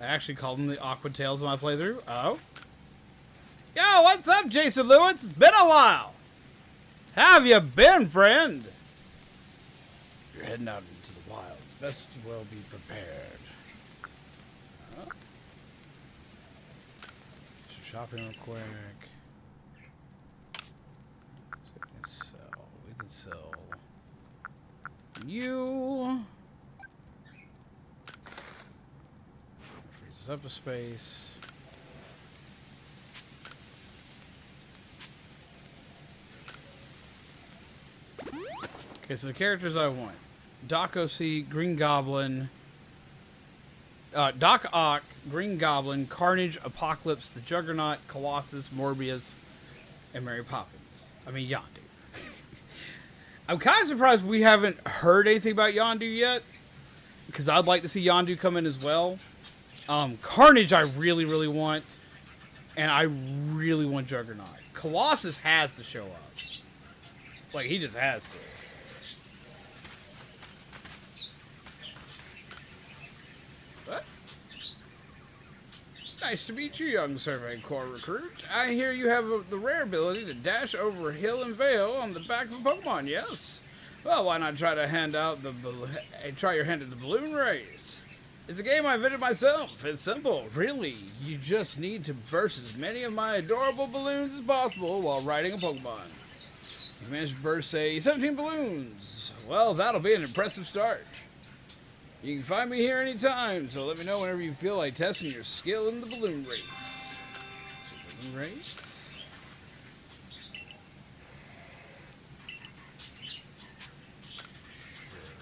I actually called them the awkward tales of my playthrough. Oh. Yo, what's up, Jason Lewis? It's been a while. How have you been, friend? You're heading out into the wilds. Best well be prepared. Huh? Just shopping real quick. So we can sell you. Freeze us up a space. Okay, so the characters I want. Doc OC, Green Goblin, Doc Ock, Green Goblin, Carnage, Apocalypse, the Juggernaut, Colossus, Morbius, and Mary Poppins. I mean, Yondu. I'm kind of surprised we haven't heard anything about Yondu yet, because I'd like to see Yondu come in as well. Carnage I really, really want, and I really want Juggernaut. Colossus has to show up. Like, he just has to. What? Nice to meet you, young Survey Corps recruit. I hear you have the rare ability to dash over hill and vale on the back of a Pokemon, yes? Well, why not try to try your hand at the balloon race? It's a game I invented myself. It's simple, really. You just need to burst as many of my adorable balloons as possible while riding a Pokemon. You managed to burst, say, 17 balloons. Well, that'll be an impressive start. You can find me here anytime, so let me know whenever you feel like testing your skill in the balloon race. Balloon race?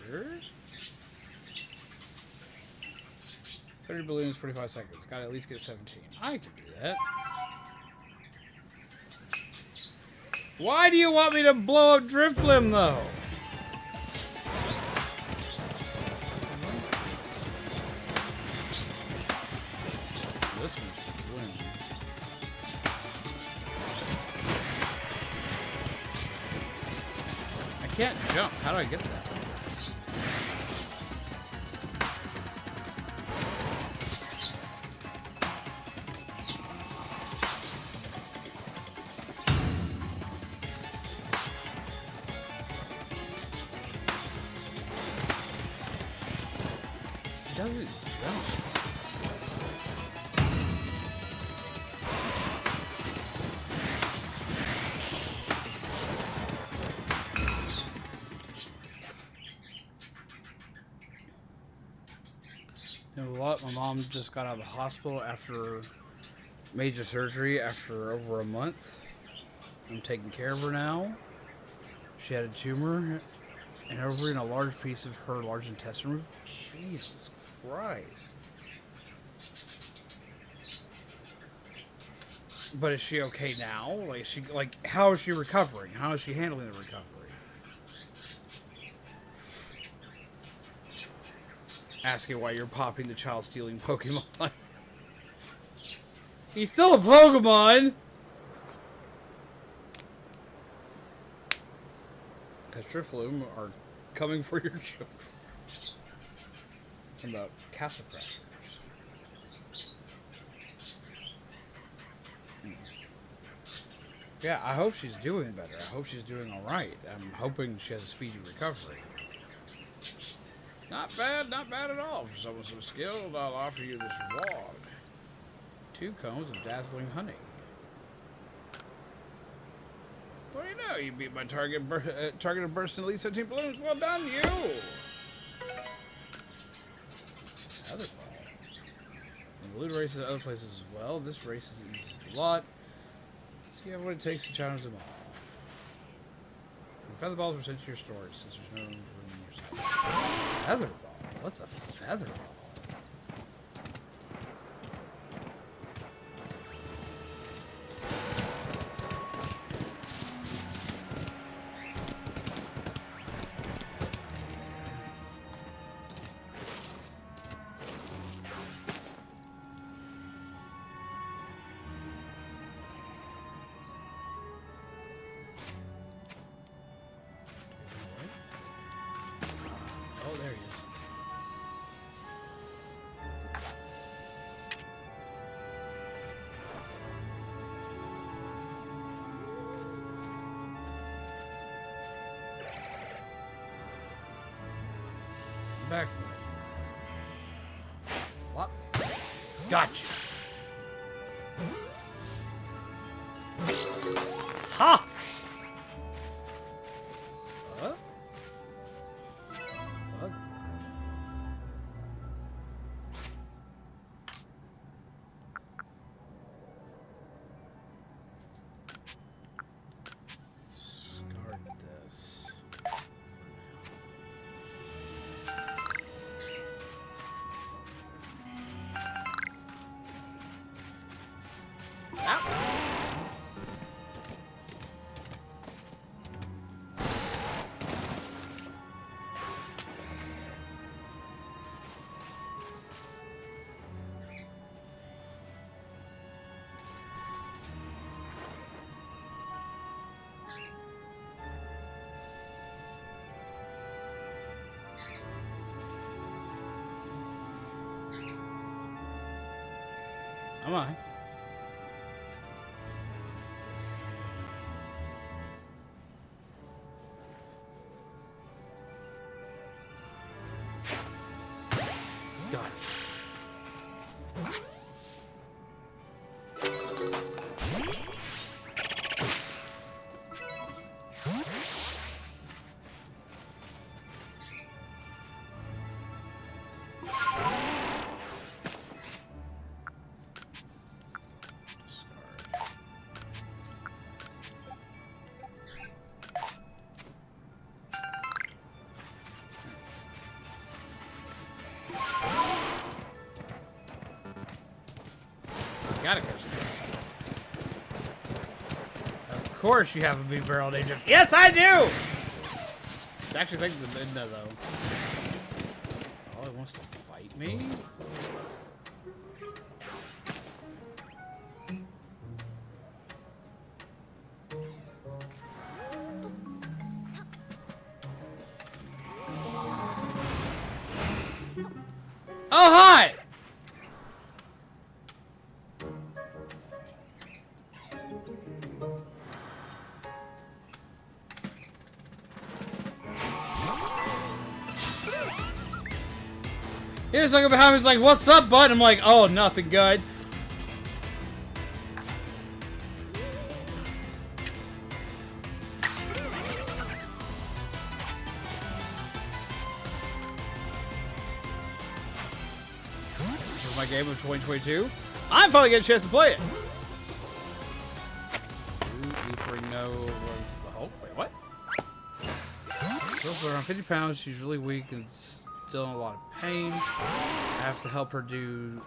Sure. 30 balloons, 45 seconds. Gotta at least get 17. I can do that. Why do you want me to blow up Drifblim, though? This one's win. I can't jump. How do I get that? It doesn't jump. You know what? My mom just got out of the hospital after major surgery after over a month. I'm taking care of her now. She had a tumor and over in a large piece of her large intestine. Jesus Christ. But is she okay now? Like how is she recovering? How is she handling the recovery? Asking why you're popping the child stealing Pokemon. He's still a Pokemon! Petriflume are coming for your children. And the Castle Crashers. Yeah, I hope she's doing better. I hope she's doing alright. I'm hoping she has a speedy recovery. Not bad at all. For someone so skilled, I'll offer you this reward. 2 cones of dazzling honey. What do you know? You beat my target of bursting at least 17 balloons. Well done, you! Other ball. And balloon races at other places as well. This race is easy a lot. So you have what it takes to challenge them all. Feather balls were sent to your storage since there's no room in your side. Feather ball? What's a feather ball? back. What? Gotcha. Ha! What? What? Discard this. Am I? Got it. Gotta catch it. Of course you have a big barrel danger. Yes, I do! I actually think the Midna, though. Oh, he wants to fight me? Oh, hi! Here's someone behind me. He's like, "What's up, bud?" I'm like, "Oh, nothing good." This is my game of 2022. I'm finally getting a chance to play it. No was the Hulk. Wait, what? Girls are around 50 pounds. She's really weak and still in a lot of pain. I have to help her do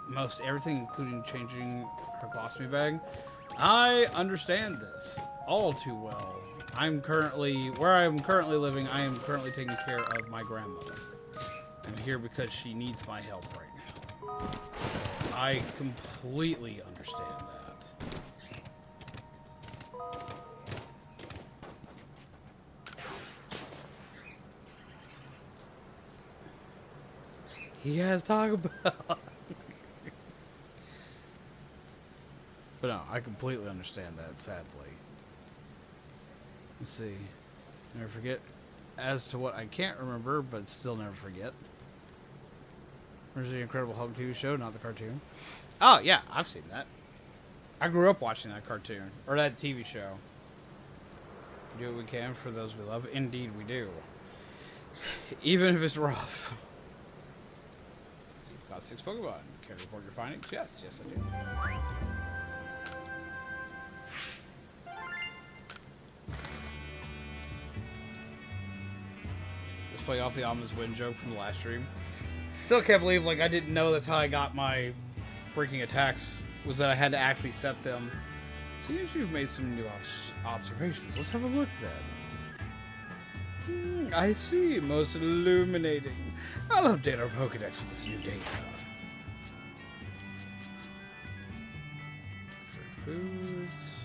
most everything, including changing her colostomy bag. I understand this all too well. Where I'm currently living, I am currently taking care of my grandmother. I'm here because she needs my help right now. I completely understand that. He has Taco Bell. But no, I completely understand that, sadly. Let's see. Never forget. As to what I can't remember, but still never forget. Where's the Incredible Hulk TV show, not the cartoon? Oh, yeah, I've seen that. I grew up watching that cartoon, or that TV show. We do what we can for those we love. Indeed, we do. Even if it's rough. Got 6 Pokemon. Can I report your findings? Yes, yes, I do. Just play off the ominous wind joke from the last stream. Still can't believe, like, I didn't know that's how I got my freaking attacks, was that I had to actually set them. Seems you've made some new observations. Let's have a look then. I see. Most illuminating. I'll update our Pokedex with this new data. For foods.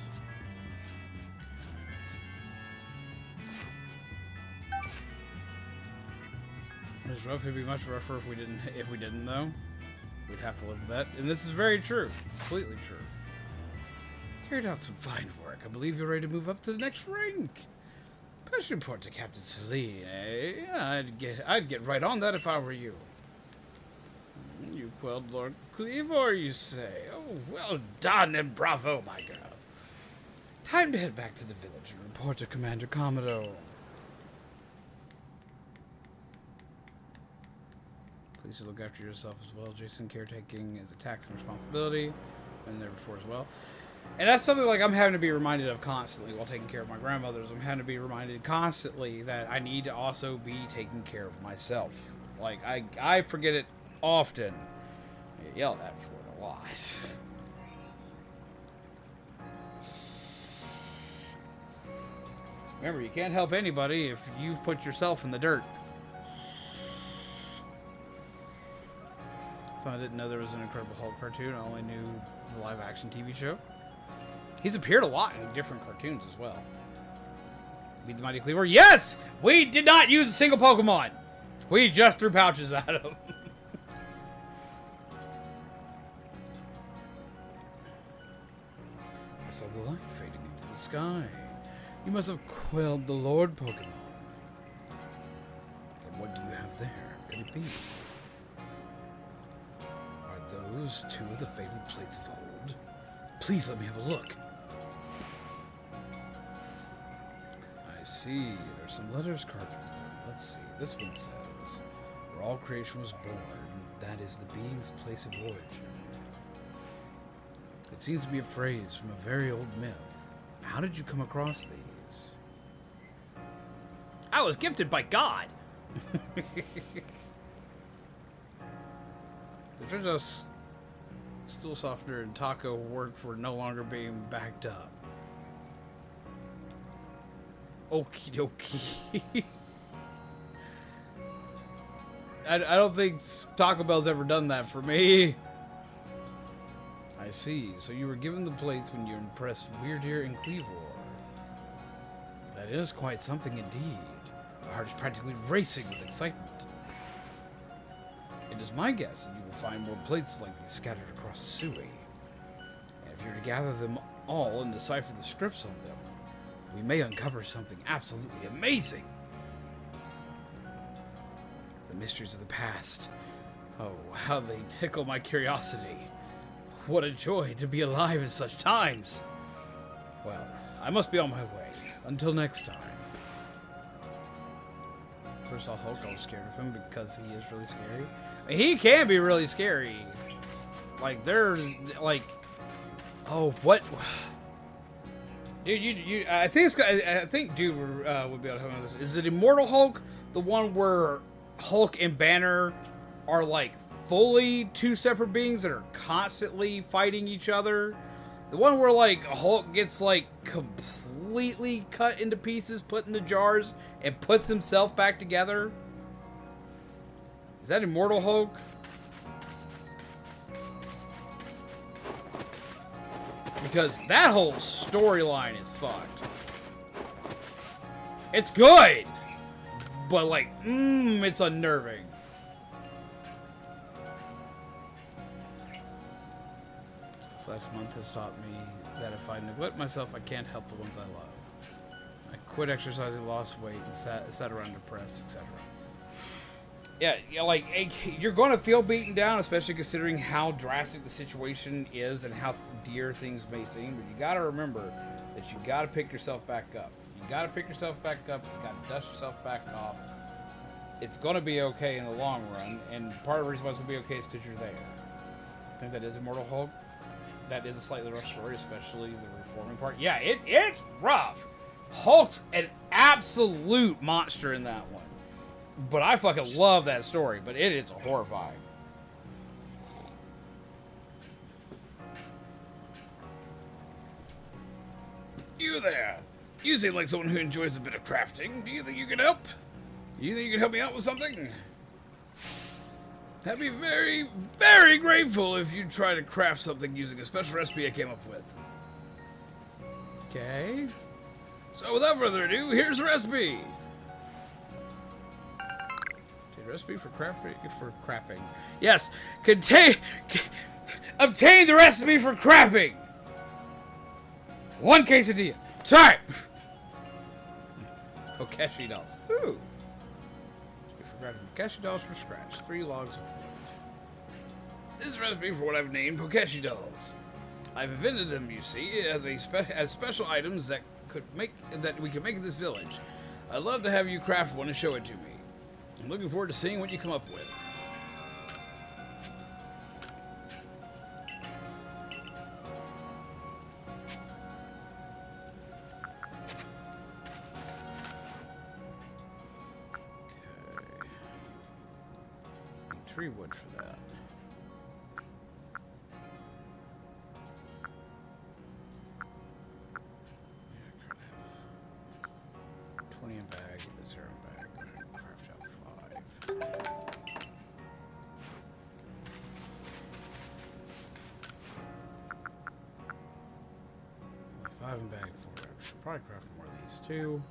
It's rough. It'd be much rougher if we didn't though. We'd have to live with that. And this is very true. Completely true. Carried out some fine work. I believe you're ready to move up to the next rank. Best report to Captain Celine, eh? Yeah, I'd get right on that if I were you. You quelled Lord Kleavor, you say? Oh, well done and bravo, my girl. Time to head back to the village and report to Commander Commodore. Please look after yourself as well. Jason, caretaking is a tax and responsibility. Been there before as well. And that's something like I'm having to be reminded of constantly while taking care of my grandmothers. I'm having to be reminded constantly that I need to also be taking care of myself. Like, I forget it often. I get yelled at for it a lot. Remember, you can't help anybody if you've put yourself in the dirt. So I didn't know there was an Incredible Hulk cartoon. I only knew the live-action TV show. He's appeared a lot in different cartoons as well. Beat the Mighty Kleavor. Yes! We did not use a single Pokemon. We just threw pouches at him. I saw the light fading into the sky. You must have quelled the Lord Pokemon. And what do you have there? Could it be? Are those two of the fabled plates of hold? Please let me have a look. I see. There's some letters carved into them. Let's see. This one says, where all creation was born, that is the being's place of origin. It seems to be a phrase from a very old myth. How did you come across these? I was gifted by God. It turns out Still Softener and Taco work for no longer being backed up. Okie dokie. I don't think Taco Bell's ever done that for me. I see. So you were given the plates when you impressed Weirdeer and Kleavor. That is quite something indeed. My heart is practically racing with excitement. It is my guess that you will find more plates like these scattered across the Sui. And if you're to gather them all and decipher the scripts on them, we may uncover something absolutely amazing. The mysteries of the past. Oh, how they tickle my curiosity. What a joy to be alive in such times. Well, I must be on my way. Until next time. First saw Hulk, I was scared of him because he is really scary. He can be really scary. Like, they're, like... Oh, what... Dude, I think dude would be able to help me with this. Is it Immortal Hulk, the one where Hulk and Banner are like fully two separate beings that are constantly fighting each other? The one where like Hulk gets like completely cut into pieces, put into jars, and puts himself back together? Is that Immortal Hulk? Because that whole storyline is fucked. It's good, but like, it's unnerving. So last month has taught me that if I neglect myself, I can't help the ones I love. I quit exercising, lost weight, and sat around depressed, etc. Yeah, like, you're going to feel beaten down, especially considering how drastic the situation is and how dear things may seem. But you got to remember that you got to pick yourself back up. You got to pick yourself back up. You got to dust yourself back off. It's going to be okay in the long run. And part of the reason why it's going to be okay is because you're there. I think that is Immortal Hulk. That is a slightly rough story, especially the reforming part. Yeah, it's rough. Hulk's an absolute monster in that one. But I fucking love that story, but it is horrifying. You there. You seem like someone who enjoys a bit of crafting. Do you think you can help? Do you think you can help me out with something? I'd be very, very grateful if you'd try to craft something using a special recipe I came up with. Okay. So without further ado, here's the recipe. Recipe for crapping. Yes, obtain the recipe for crapping. 1 quesadilla. Sorry. Bokeshi dolls. Ooh. Recipe for crafting Bokeshi dolls from scratch. 3 logs of wood. This is a recipe for what I've named Bokeshi dolls. I've invented them, you see, as special items that we could make in this village. I'd love to have you craft one and show it to me. I'm looking forward to seeing what you come up with. Okay. Need 3 wood for that. In bag, the 0 bag. Go ahead and craft out 5. 5 in bag 4. I should probably craft more of these too.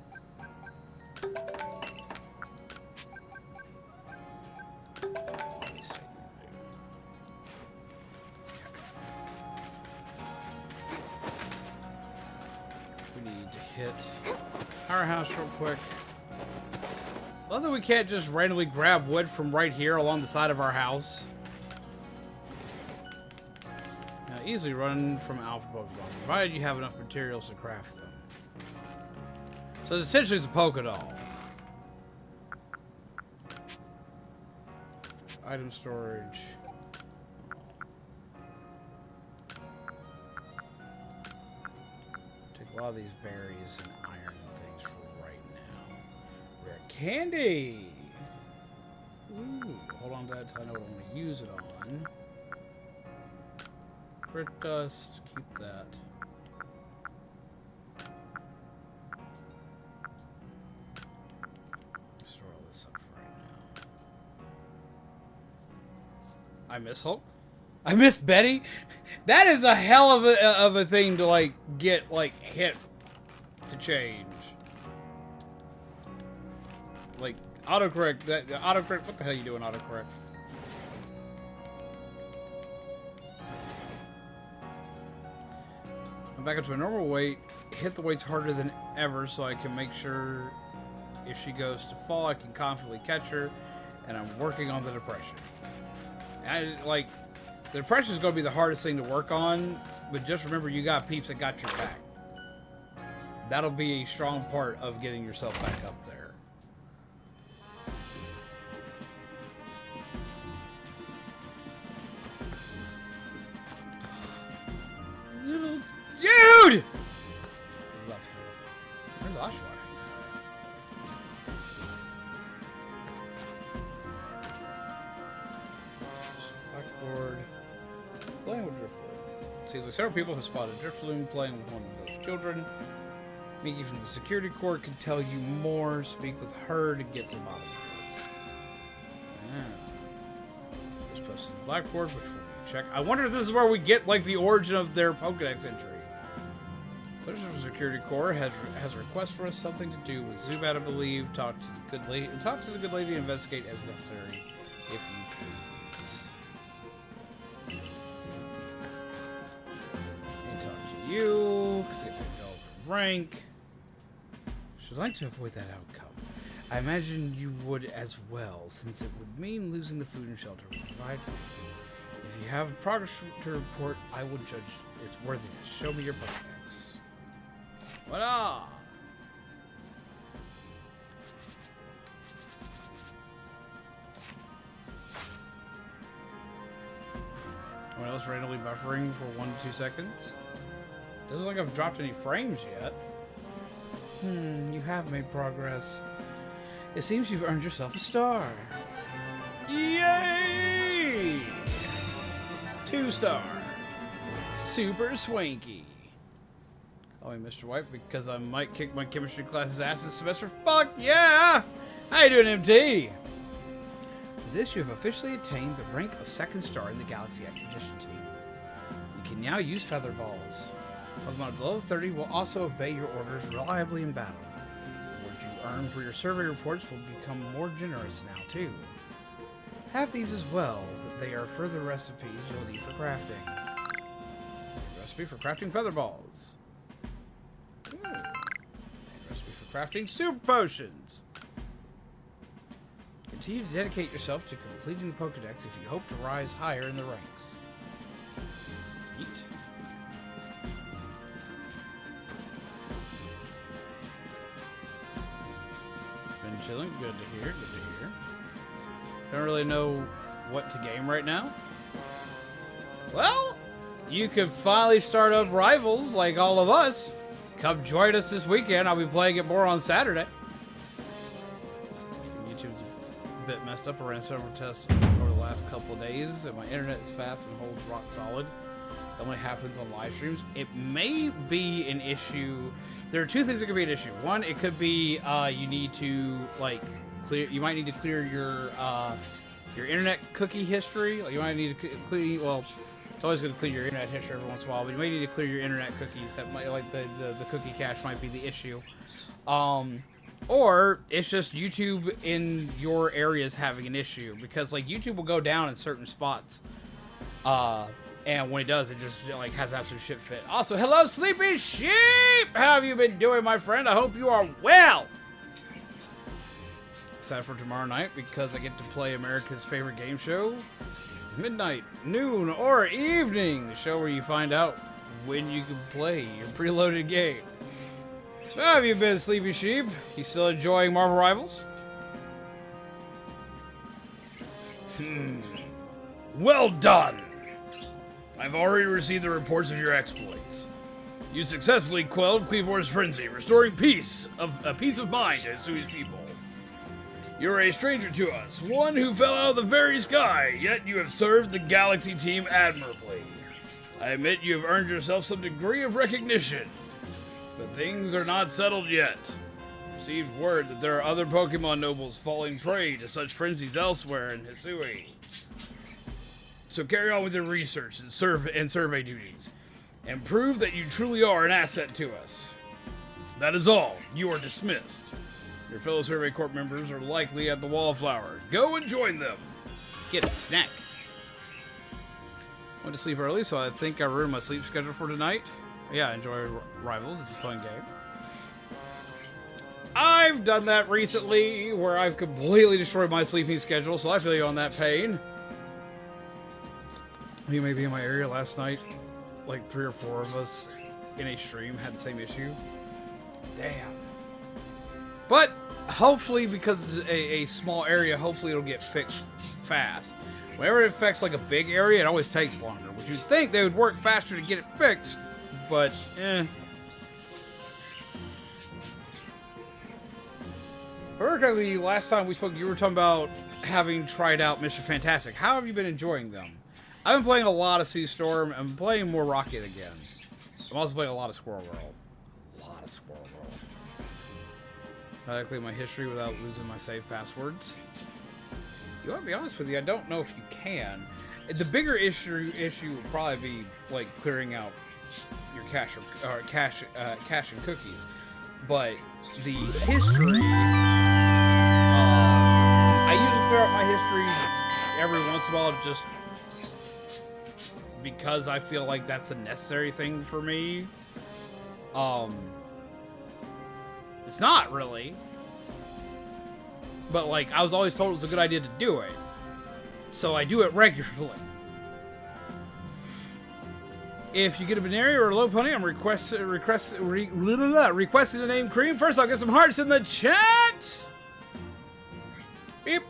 We need to hit our house real quick. Love that we can't just randomly grab wood from right here along the side of our house. Now, easily run from alpha Pokemon, provided you have enough materials to craft them. So essentially it's a Pokédoll. Item storage. Take a lot of these berries and iron and things for right now. Rare candy! Ooh, hold on to that until I know what I'm going to use it on. Crit dust, keep that. Store all this up for right now. I miss Hulk. I miss Betty. That is a hell of a thing to like get like hit to change. Like autocorrect. That autocorrect. What the hell are you doing, autocorrect? I'm back up to a normal weight. Hit the weights harder than ever, so I can make sure if she goes to fall, I can confidently catch her. And I'm working on the depression. Like. The depression is going to be the hardest thing to work on, but just remember you got peeps that got your back. That'll be a strong part of getting yourself back up there. Little dude! Love him. Where's Oshawott? Blackboard. Playing with Drifloon. Seems like several people have spotted Drifloon playing with one of those children. Miki from the security corps can tell you more. Speak with her to get to the bottom of this. Just posted the Blackboard, which we'll check. I wonder if this is where we get like the origin of their Pokedex entry. Players from the security corps has a request for us, something to do with Zubat, I believe. Talk to the good lady. And investigate as necessary, if you please. You, because it can go rank. Should like to avoid that outcome. I imagine you would as well, since it would mean losing the food and shelter we provide for you. If you have progress to report, I will judge its worthiness. Show me your Pokedex. Voila! What else randomly buffering for 1 to 2 seconds? Doesn't look like I've dropped any frames yet. You have made progress. It seems you've earned yourself a star. Yay! 2-star. Super swanky. Call me Mr. White because I might kick my chemistry class's ass this semester. Fuck yeah! How you doing, MT? With this, you have officially attained the rank of 2nd star in the Galaxy Expedition team. You can now use feather balls. Pokemon below 30 will also obey your orders reliably in battle. The rewards you earn for your survey reports will become more generous now, too. Have these as well. They are further recipes you'll need for crafting. Recipe for crafting feather balls. Recipe for crafting super potions. Continue to dedicate yourself to completing the Pokedex if you hope to rise higher in the ranks. Neat. Been chilling. Good to hear. Good to hear. Don't really know what to game right now. Well, you could finally start up Rivals like all of us. Come join us this weekend. I'll be playing it more on Saturday. YouTube's a bit messed up. I ran several tests over the last couple of days, and my internet is fast and holds rock solid. It only happens on live streams. It may be an issue. There are two things that could be an issue. One, it could be you need to like clear. You might need to clear your internet cookie history. Like, you might need to clear. Well, it's always going to clear your internet history every once in a while, but you may need to clear your internet cookies. That might like the cookie cache might be the issue. Or it's just YouTube in your area is having an issue, because like YouTube will go down in certain spots. And when it does, it just like has absolute shit fit. Also, hello, Sleepy Sheep! How have you been doing, my friend? I hope you are well! Excited for tomorrow night because I get to play America's favorite game show. Midnight, noon, or evening. The show where you find out when you can play your preloaded game. How have you been, Sleepy Sheep? You still enjoying Marvel Rivals? Well done! I've already received the reports of your exploits. You successfully quelled Kleavor's frenzy, restoring peace of mind to Sui's people. You're a stranger to us, one who fell out of the very sky, yet you have served the Galaxy team admirably. I admit you have earned yourself some degree of recognition, but things are not settled yet. Received word that there are other Pokemon nobles falling prey to such frenzies elsewhere in Hisui. So carry on with your research and survey duties, and prove that you truly are an asset to us. That is all. You are dismissed. Your fellow Survey Corps members are likely at the Wallflower. Go and join them. Get a snack. Went to sleep early, so I think I ruined my sleep schedule for tonight. Yeah, enjoy Rivals. It's a fun game. I've done that recently, where I've completely destroyed my sleeping schedule, so I feel you on that pain. You may be in my area last night. Like 3 or 4 of us in a stream had the same issue. Damn. But hopefully, because it's a small area, hopefully it'll get fixed fast. Whenever it affects like a big area, it always takes longer. Which you'd think they would work faster to get it fixed, but If I remember correctly, last time we spoke, you were talking about having tried out Mr. Fantastic. How have you been enjoying them? I've been playing a lot of Sea Storm. I'm playing more Rocket again. I'm also playing a lot of Squirrel World. How to clear my history without losing my save passwords? You want to be honest with you, I don't know if you can. The bigger issue would probably be like clearing out your cache and cookies. But the history, I usually clear out my history every once in a while, just because I feel like that's a necessary thing for me. It's not really. But like, I was always told it was a good idea to do it. So I do it regularly. If you get a Veneria or a low pony, I'm requesting the name Cream. First, I'll get some hearts in the chat. Beep.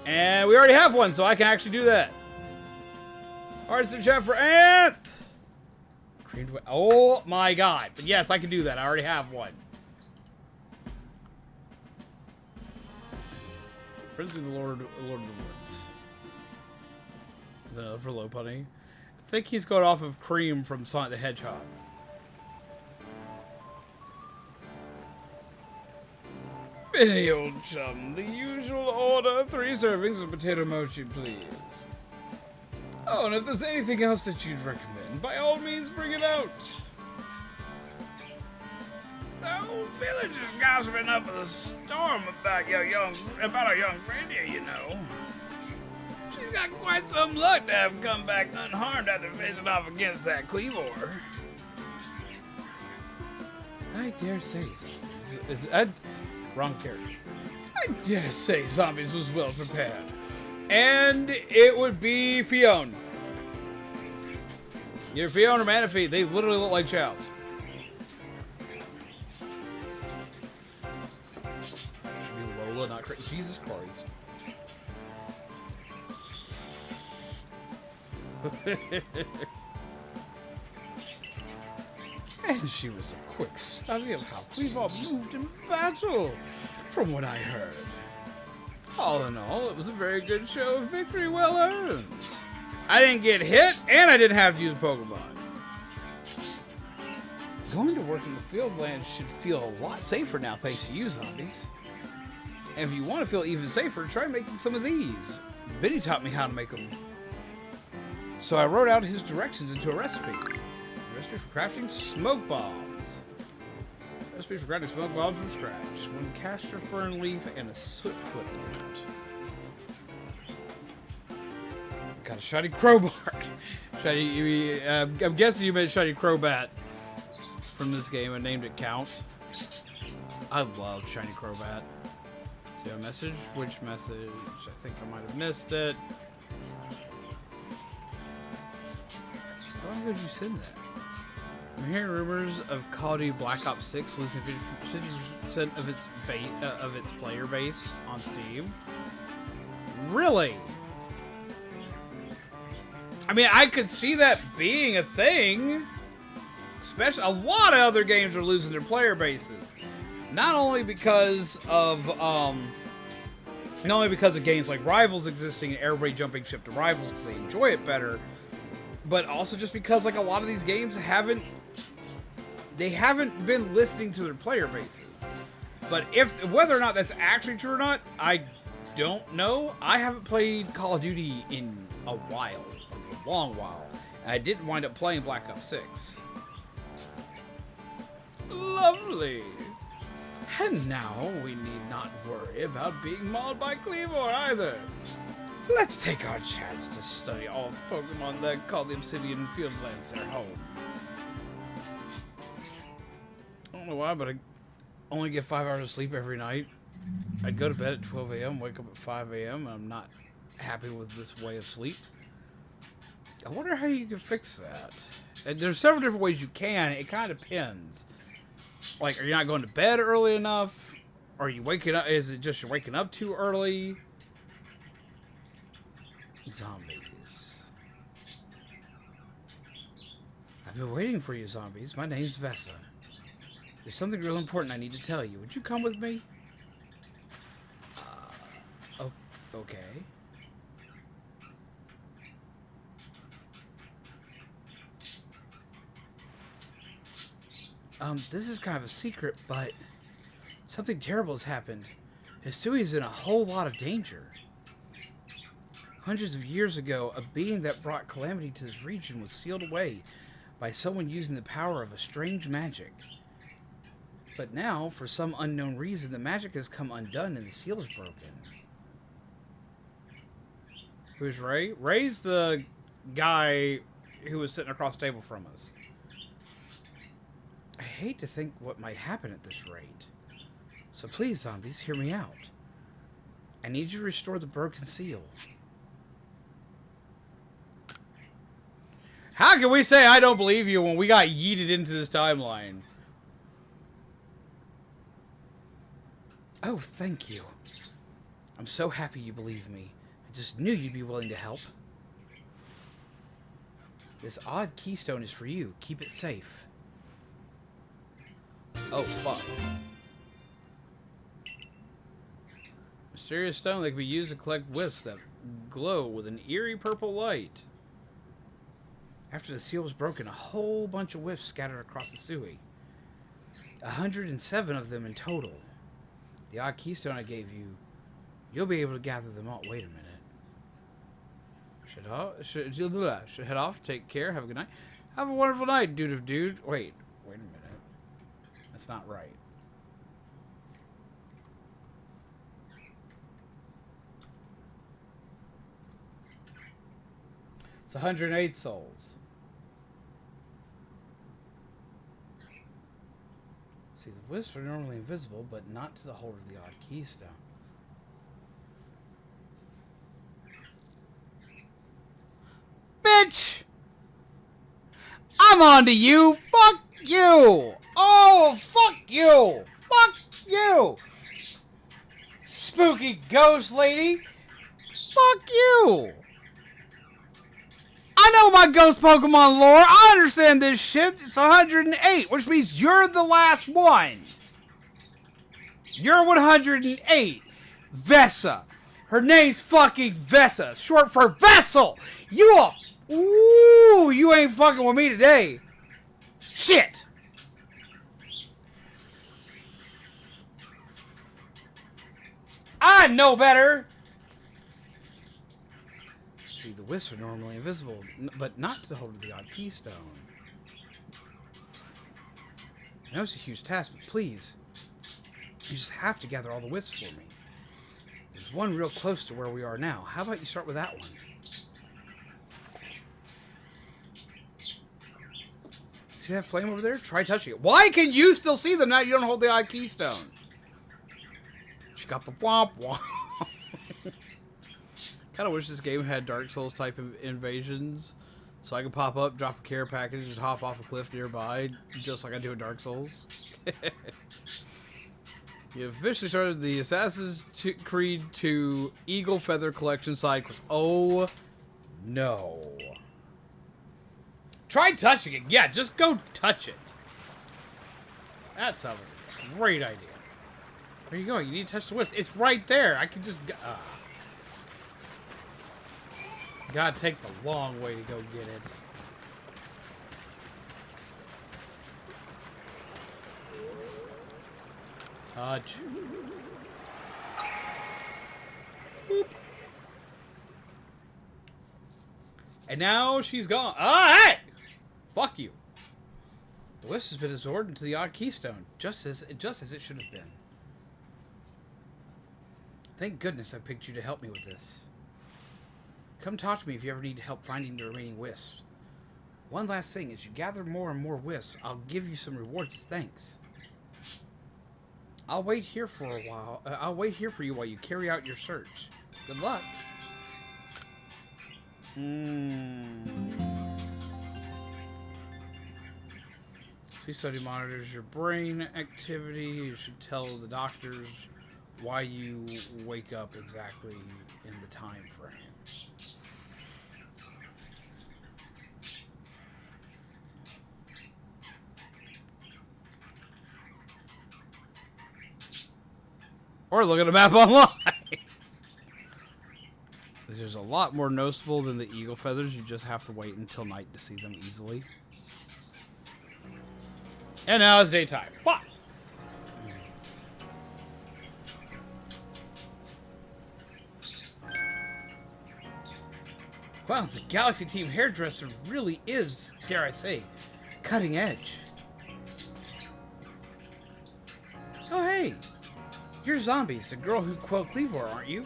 And we already have one, so I can actually do that. Hearts in chat for Ant. Creamed. Oh my god. But yes, I can do that. I already have one. Friends with the Lord of the Woods. For low pony. I think he's going off of Cream from Sonic the Hedgehog. Benny, old chum, the usual order. 3 servings of potato mochi, please. Oh, and if there's anything else that you'd recommend, by all means, bring it out. The whole village is gossiping up a storm about our young friend here, you know. She's got quite some luck to have come back unharmed after facing off against that Kleavor. I dare say wrong character. I dare say Zombies was well prepared. And it would be Fiona. Either Fiona or Manaphy. They literally look like chows. Should be Lola, not crazy. Jesus Christ. And she was a quick study of how Kleavor moved in battle, from what I heard. All in all, it was a very good show of victory, well earned. I didn't get hit, and I didn't have to use a Pokemon. Going to work in the field lands should feel a lot safer now thanks to you, Zombies. And if you want to feel even safer, try making some of these. Benny taught me how to make them. So I wrote out his directions into a recipe. Recipe for crafting smoke bombs. Recipe for crafting smoke bombs from scratch. One castor fern leaf and a sootfoot root. Got a shiny crowbar. Shiny. I'm guessing you made shiny crowbat from this game and named it Count. I love shiny crowbat. See a message? Which message? I think I might have missed it. How long ago did you send that? I'm hearing rumors of Call of Duty Black Ops 6 losing 50% of its player base on Steam. Really? I mean, I could see that being a thing. Especially, a lot of other games are losing their player bases. Not only because of games like Rivals existing and everybody jumping ship to Rivals because they enjoy it better, but also just because like a lot of these games haven't been listening to their player bases. But whether or not that's actually true or not, I don't know. I haven't played Call of Duty in a while, a long while. And I didn't wind up playing Black Ops 6. Lovely. And now we need not worry about being mauled by Kleavor either. Let's take our chance to study all the Pokemon that call the Obsidian Fieldlands their home. I don't know why, but I only get 5 hours of sleep every night. I'd go to bed at 12 a.m., wake up at 5 a.m., and I'm not happy with this way of sleep. I wonder how you can fix that. And there's several different ways you can. It kind of depends. Like, are you not going to bed early enough? Are you waking up? Is it just you're waking up too early? Zombies. I've been waiting for you, Zombies. My name's Vesa. There's something real important I need to tell you. Would you come with me? Oh, okay. This is kind of a secret, but something terrible has happened. Hisui is in a whole lot of danger. Hundreds of years ago, a being that brought calamity to this region was sealed away by someone using the power of a strange magic. But now, for some unknown reason, the magic has come undone and the seal is broken. Who's Ray? Ray's the guy who was sitting across the table from us. I hate to think what might happen at this rate. So please, Zombies, hear me out. I need you to restore the broken seal. How can we say I don't believe you when we got yeeted into this timeline? Oh, thank you. I'm so happy you believe me. I just knew you'd be willing to help. This odd keystone is for you. Keep it safe. Oh, fuck. Mysterious stone that can be used to collect wisps that glow with an eerie purple light. After the seal was broken, a whole bunch of wisps scattered across the Sui. 107 of them in total. The odd keystone I gave you, you'll be able to gather them all. Wait a minute. Should head off. Take care. Have a good night. Have a wonderful night, dude of dude. Wait a minute. That's not right. It's 108 souls. See, the wisps are normally invisible, but not to the holder of the odd keystone. Bitch! I'm on to you! Fuck you! Oh, fuck you! Fuck you! Spooky ghost lady! Fuck you! I know my ghost Pokemon lore! I understand this shit! It's 108, which means you're the last one! You're 108! Vessa! Her name's fucking Vessa, short for Vessel! You are... Ooh, you ain't fucking with me today! Shit! I know better! See, the wisps are normally invisible, but not to the holder of the odd keystone. I know it's a huge task, but please, you just have to gather all the wisps for me. There's one real close to where we are now. How about you start with that one? See that flame over there? Try touching it. Why can you still see them now you don't hold the odd keystone? She got the womp womp. Kind of wish this game had Dark Souls type of invasions, so I could pop up, drop a care package, and hop off a cliff nearby, just like I do in Dark Souls. You officially started the Assassin's Creed 2 Eagle Feather Collection side quest. Oh no! Try touching it. Yeah, just go touch it. That sounds like a great idea. Where are you going? You need to touch the wisp. It's right there. I can just. Gotta take the long way to go get it. Touch. Boop. And now she's gone. Ah, hey! Fuck you. The wisp has been absorbed into the odd keystone, just as it should have been. Thank goodness I picked you to help me with this. Come talk to me if you ever need help finding the remaining wisps. One last thing, as you gather more and more wisps, I'll give you some rewards as thanks. I'll wait here for a while. I'll wait here for you while you carry out your search. Good luck. Sleep study monitors your brain activity. You should tell the doctors why you wake up exactly in the time frame. Or look at a map online. There's a lot more noticeable than the eagle feathers. You just have to wait until night to see them easily. And now it's daytime. What? Wow, the Galaxy Team hairdresser really is, dare I say, cutting edge. Oh, hey. You're Zombies, the girl who quelled Kleavor, aren't you?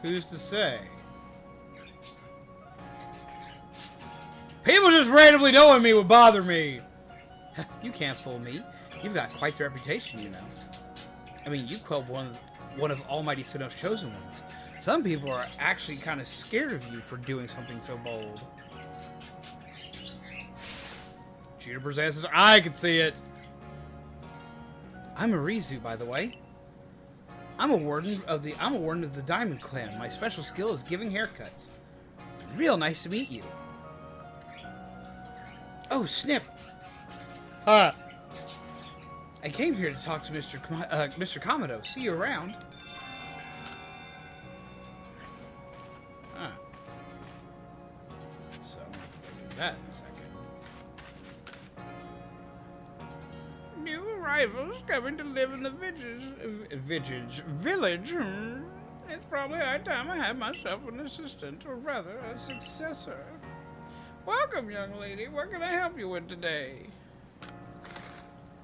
Who's to say? People just randomly knowing me would bother me. You can't fool me. You've got quite the reputation, you know. I mean, you quelled one of Almighty Sinnoh's chosen ones. Some people are actually kind of scared of you for doing something so bold. Juniper's ancestor. I can see it. I'm a Rizu, by the way. I'm a warden of the Diamond Clan. My special skill is giving haircuts. Real nice to meet you. Oh, snip. I came here to talk to Mr. Komodo. See you around. So, we'll do that in a second. New arrivals coming to live in the village. It's probably high time I have myself an assistant, or rather, a successor. Welcome, young lady. What can I help you with today?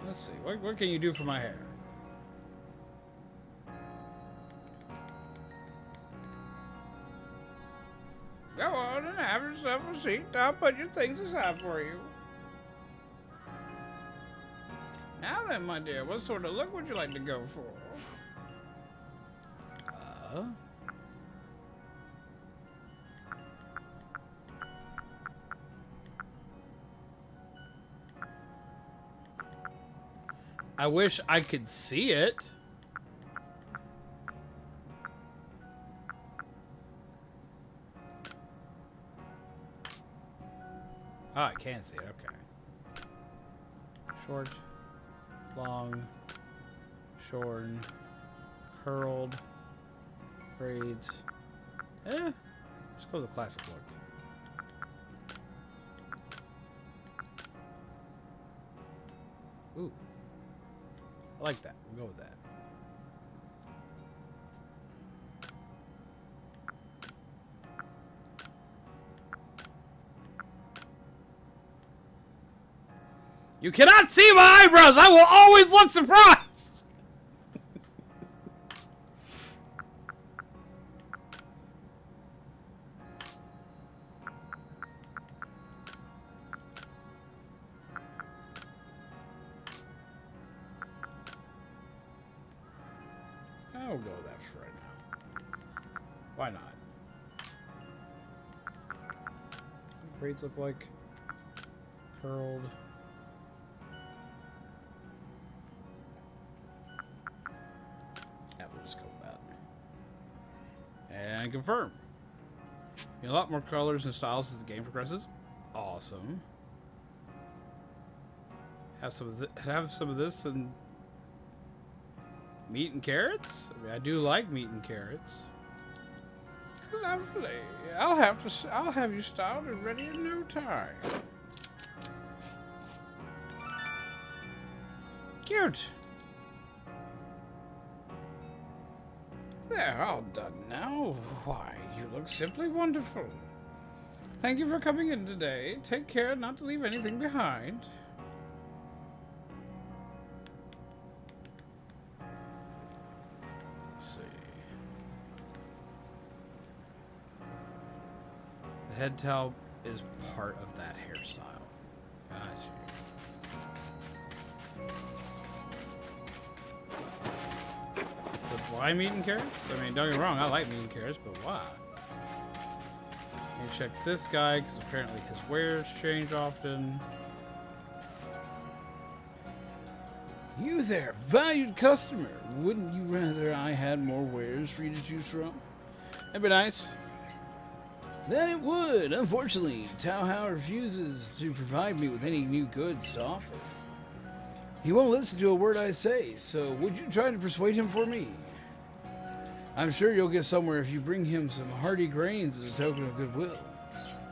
Let's see. What can you do for my hair? Go on and have yourself a seat. I'll put your things aside for you. Now then, my dear, what sort of look would you like to go for? I wish I could see it. Oh, I can see it. Okay. Short, long, shorn, curled, braids. Let's go with the classic look. Ooh. I like that. We'll go with that. You cannot see my eyebrows! I will always look surprised! I'll go with that for right now. Why not? What braids look like? Curled. And confirm. You know, a lot more colors and styles as the game progresses. Awesome. Have some of this and meat and carrots. I mean, I do like meat and carrots. Lovely. I'll have you styled and ready in no time. Cute. They're all done now. Why, you look simply wonderful. Thank you for coming in today. Take care not to leave anything behind. Let's see. The head towel is part of that hairstyle. Gotcha. Why meat and carrots? I mean, don't get me wrong, I like meat and carrots, but why? Let me check this guy, because apparently his wares change often. You there, valued customer. Wouldn't you rather I had more wares for you to choose from? That'd be nice. Then it would. Unfortunately, Tauhao refuses to provide me with any new goods to offer. He won't listen to a word I say, so would you try to persuade him for me? I'm sure you'll get somewhere if you bring him some hearty grains as a token of goodwill.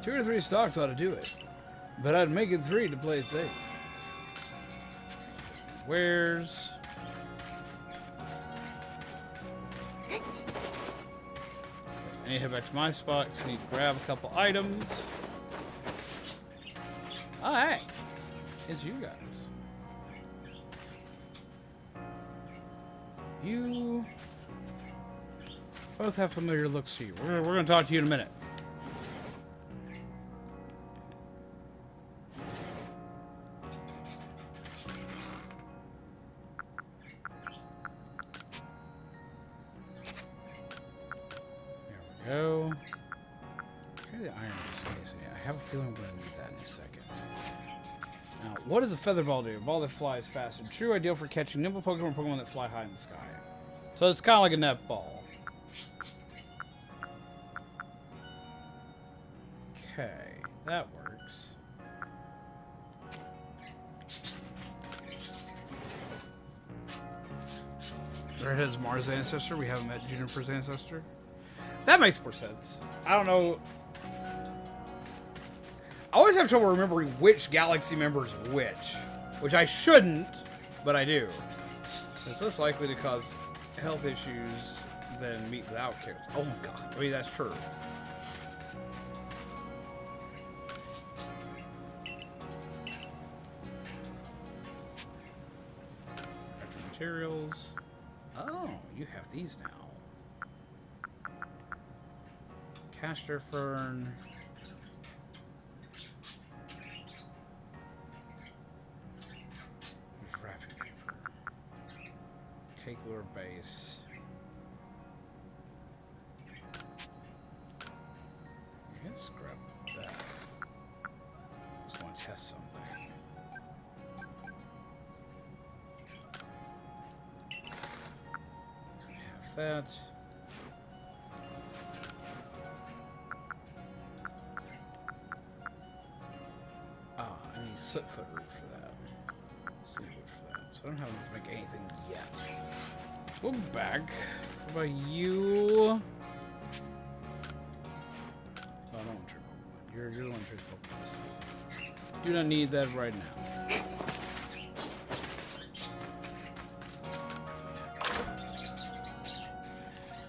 2 or 3 stocks ought to do it, but I'd make it 3 to play it safe. Wares. I need to head back to my spot because I need to grab a couple items. Alright. It's you guys. You both have familiar looks to you. We're going to talk to you in a minute. There we go. Okay, the iron is amazing. I have a feeling we're going to need that in a second. Now, what does a feather ball do? A ball that flies fast and true, ideal for catching nimble Pokemon or Pokemon that fly high in the sky. So it's kind of like a netball. Okay, that works. Redhead's Mars' ancestor. We haven't met Juniper's ancestor. That makes more sense. I don't know. I always have trouble remembering which galaxy member is which I shouldn't, but I do. It's less likely to cause health issues than meat without carrots. Oh my god. I mean, that's true. Materials. Oh, you have these now. Castor fern. Take lure base. Yes, grab that. Just want to test something. Have that. I need sootfoot root for that. Seedwood for that. So I don't have enough to make anything yet. We'll be back. What about you? Oh, I don't want to trade Pokemon. You're the one to trade Pokemon. Do not need that right now.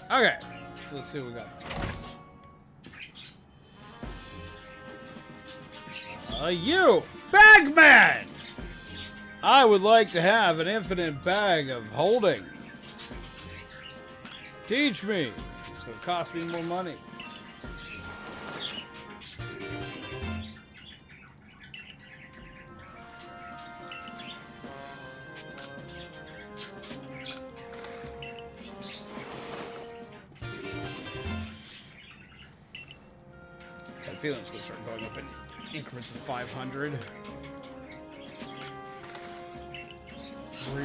Okay, so let's see what we got. You! Bagman! I would like to have an infinite bag of holding. Teach me. It's going to cost me more money. I feel it's going to start going up in increments of 500. 3.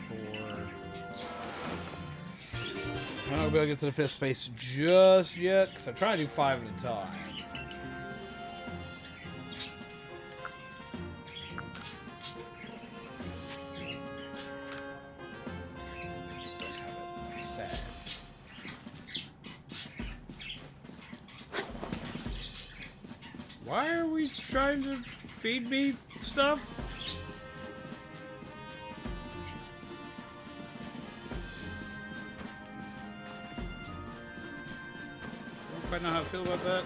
4. I'm not going to get to the 5th space just yet, because I'm trying to do 5 at a time. Why are we trying to feed me stuff? I don't quite know how I feel about that.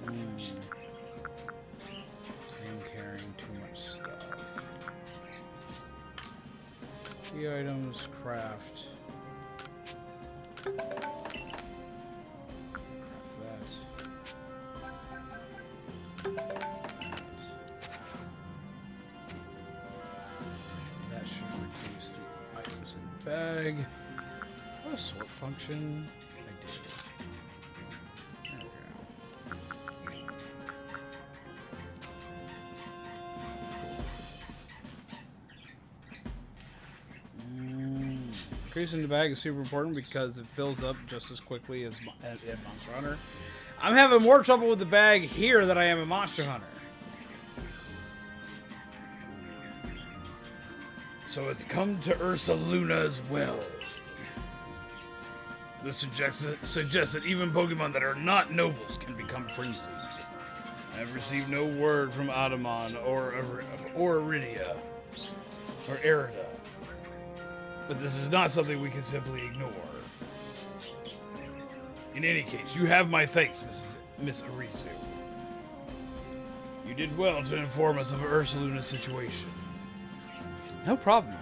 I'm carrying too much stuff. The items, craft. Craft that should reduce the items in the bag. What a sort function. I did. There we go. Increasing the bag is super important because it fills up just as quickly as Monster Hunter. I'm having more trouble with the bag here than I am in Monster Hunter. So it's come to Ursaluna's well. This suggests that even Pokemon that are not nobles can become frenzied. I've received no word from Aderan or Iridia or Erida. But this is not something we can simply ignore. In any case, you have my thanks, Miss Arizu. You did well to inform us of Ursaluna's situation. No problem.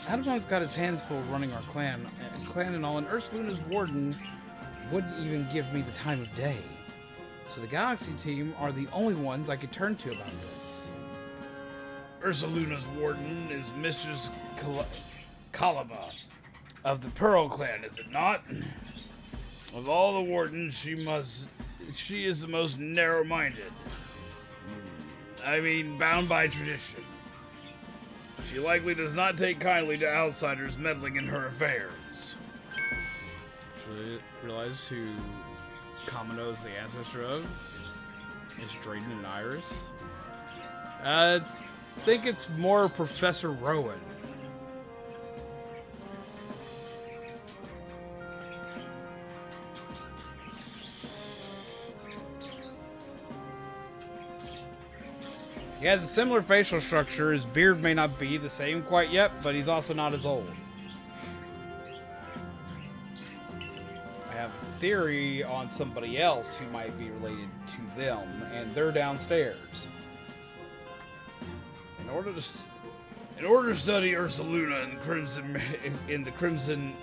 Aderan's got his hands full running our clan and all, and Ursaluna's warden wouldn't even give me the time of day. So the Galaxy team are the only ones I could turn to about this. Ursaluna's warden is Mistress Kalaba of the Pearl clan, is it not? Of all the wardens, she is the most narrow-minded. I mean, bound by tradition. She likely does not take kindly to outsiders meddling in her affairs. Should I realize who Kamino is the ancestor of? Is Drayden and Iris? I think it's more Professor Rowan. He has a similar facial structure. His beard may not be the same quite yet, but he's also not as old. I have a theory on somebody else who might be related to them, and they're downstairs. And In order to study Ursaluna in the Crimson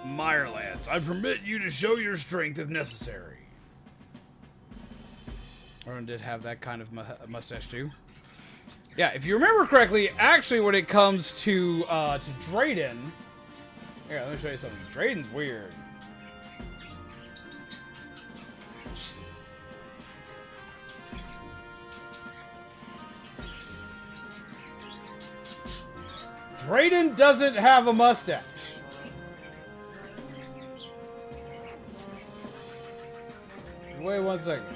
Mirelands, I permit you to show your strength if necessary. Artemis did have that kind of mustache too. Yeah, if you remember correctly, actually, when it comes to Drayden, here, let me show you something. Drayden's weird. Drayden doesn't have a mustache. Wait 1 second.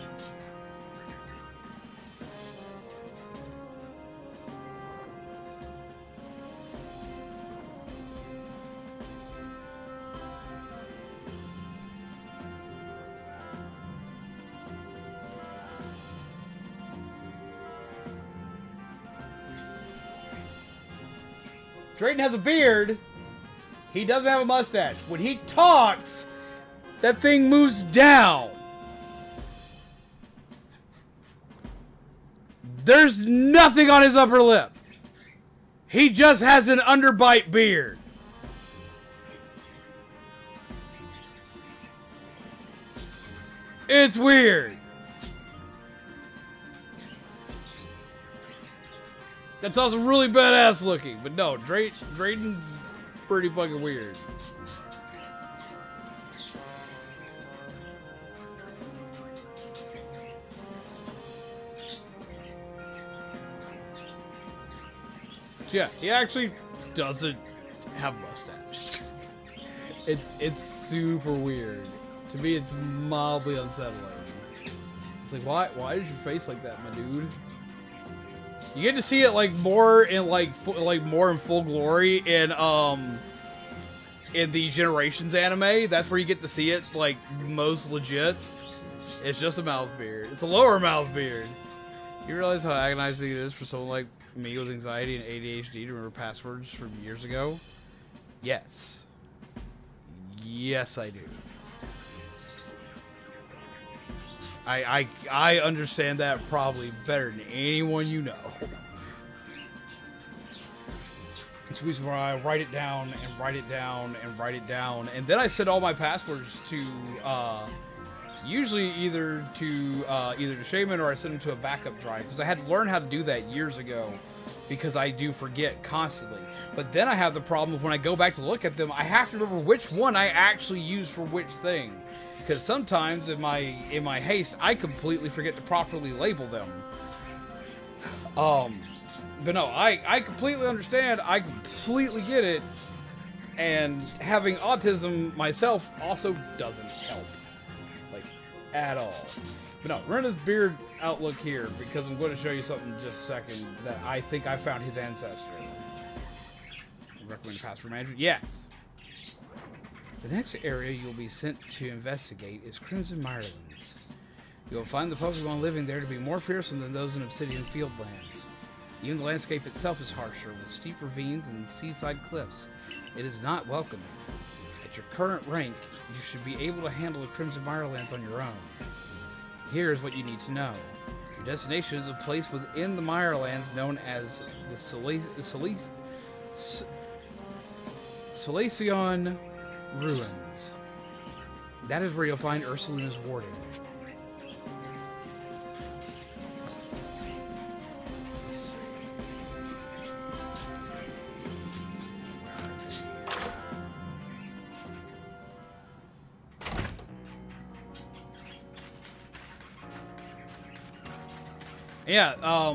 Drayden has a beard. He doesn't have a mustache. When he talks, that thing moves down. There's nothing on his upper lip. He just has an underbite beard. It's weird. That's also really badass looking, but no, Drayden's pretty fucking weird. So yeah, he actually doesn't have a mustache. It's super weird. To me, it's mildly unsettling. It's like, why is your face like that, my dude? You get to see it like more in more in full glory in the Generations anime. That's where you get to see it like most legit. It's just a mouth beard. It's a lower mouth beard. You realize how agonizing it is for someone like me with anxiety and ADHD to remember passwords from years ago? Yes. Yes, I do. I understand that probably better than anyone you know. It's reason where I write it down and write it down and write it down, and then I set all my passwords to usually either to Shaman, or I send them to a backup drive, because I had to learn how to do that years ago because I do forget constantly. But then I have the problem of when I go back to look at them, I have to remember which one I actually use for which thing. Because sometimes in my haste, I completely forget to properly label them. But no, I completely understand. I completely get it. And having autism myself also doesn't help. Like, at all. But no, Rena's beard outlook here, because I'm going to show you something in just a second that I think I found his ancestor. Recommend password manager? Yes. The next area you'll be sent to investigate is Crimson Mirelands. You'll find the Pokemon living there to be more fearsome than those in Obsidian Fieldlands. Even the landscape itself is harsher, with steep ravines and seaside cliffs. It is not welcoming. At your current rank, you should be able to handle the Crimson Mirelands on your own. Here's what you need to know. Your destination is a place within the Mirelands known as the Solaceon Ruins. That is where you'll find Ursaluna's warden. Let's see. Yeah,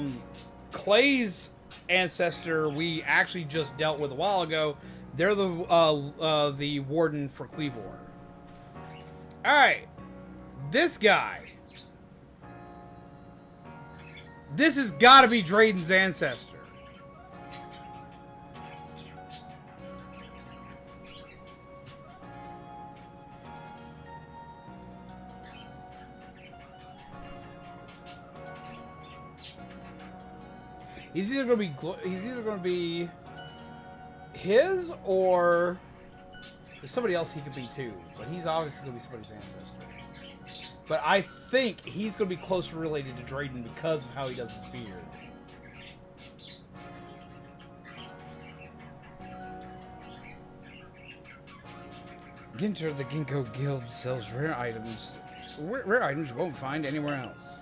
Clay's ancestor we actually just dealt with a while ago. They're the warden for Kleavor. Alright. This guy. This has got to be Drayden's ancestor. He's either going to be his, or there's somebody else he could be too, but he's obviously going to be somebody's ancestor. But I think he's going to be closely related to Drayden because of how he does his beard. Ginter, the Ginkgo Guild sells rare items. Rare items you won't find anywhere else.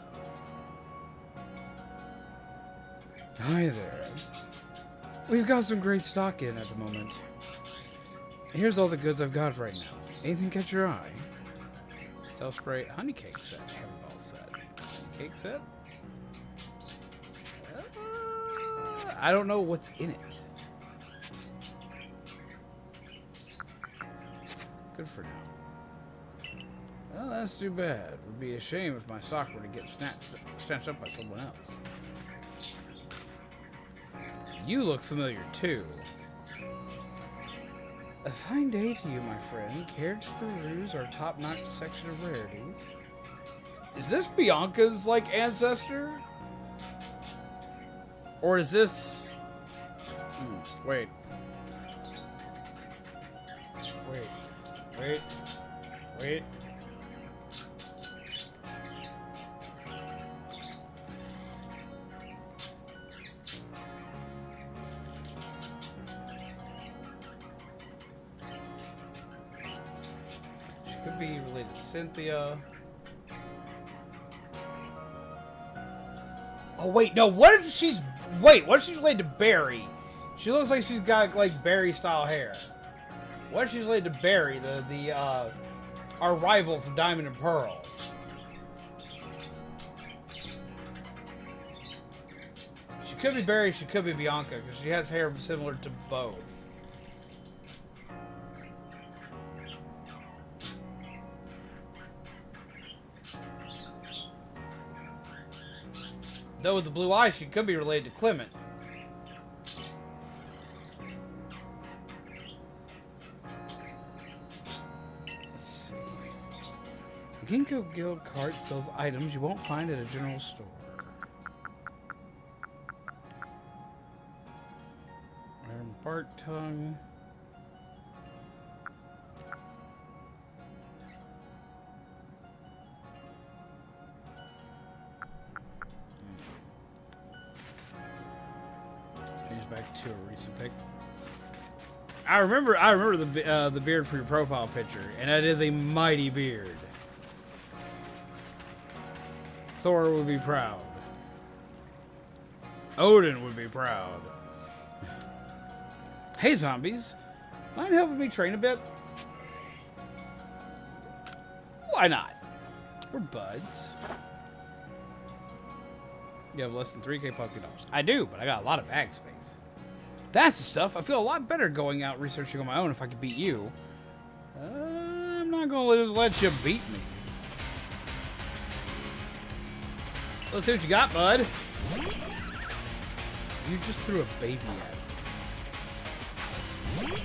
Hi there. We've got some great stock in at the moment. Here's all the goods I've got right now. Anything catch your eye? Stealth spray, honey cake set, heavy ball set, honey cake set. I don't know what's in it. Good for now. Well, that's too bad. It would be a shame if my stock were to get snatched up by someone else. You look familiar too. A fine day to you, my friend. Care to peruse our top-notch section of rarities? Is this Bianca's, like, ancestor? Or is this... Wait. She could be related to Cynthia. Oh, wait, no, what if she's... Wait, what if she's related to Barry? She looks like she's got, like, Barry-style hair. What if she's related to Barry, our rival from Diamond and Pearl? She could be Barry, she could be Bianca, because she has hair similar to both. Though with the blue eyes, she could be related to Clement. Let's see. Ginkgo Guild cart sells items you won't find at a general store. Iron bark tongue. Back to a recent pic. I remember the beard for your profile picture, and that is a mighty beard. Thor would be proud. Odin would be proud. Hey zombies, mind helping me train a bit? Why not? We're buds. You have less than 3K $. I do, but I got a lot of bag space. That's the stuff. I feel a lot better going out researching on my own if I could beat you. I'm not going to just let you beat me. Let's see what you got, bud. You just threw a baby at me.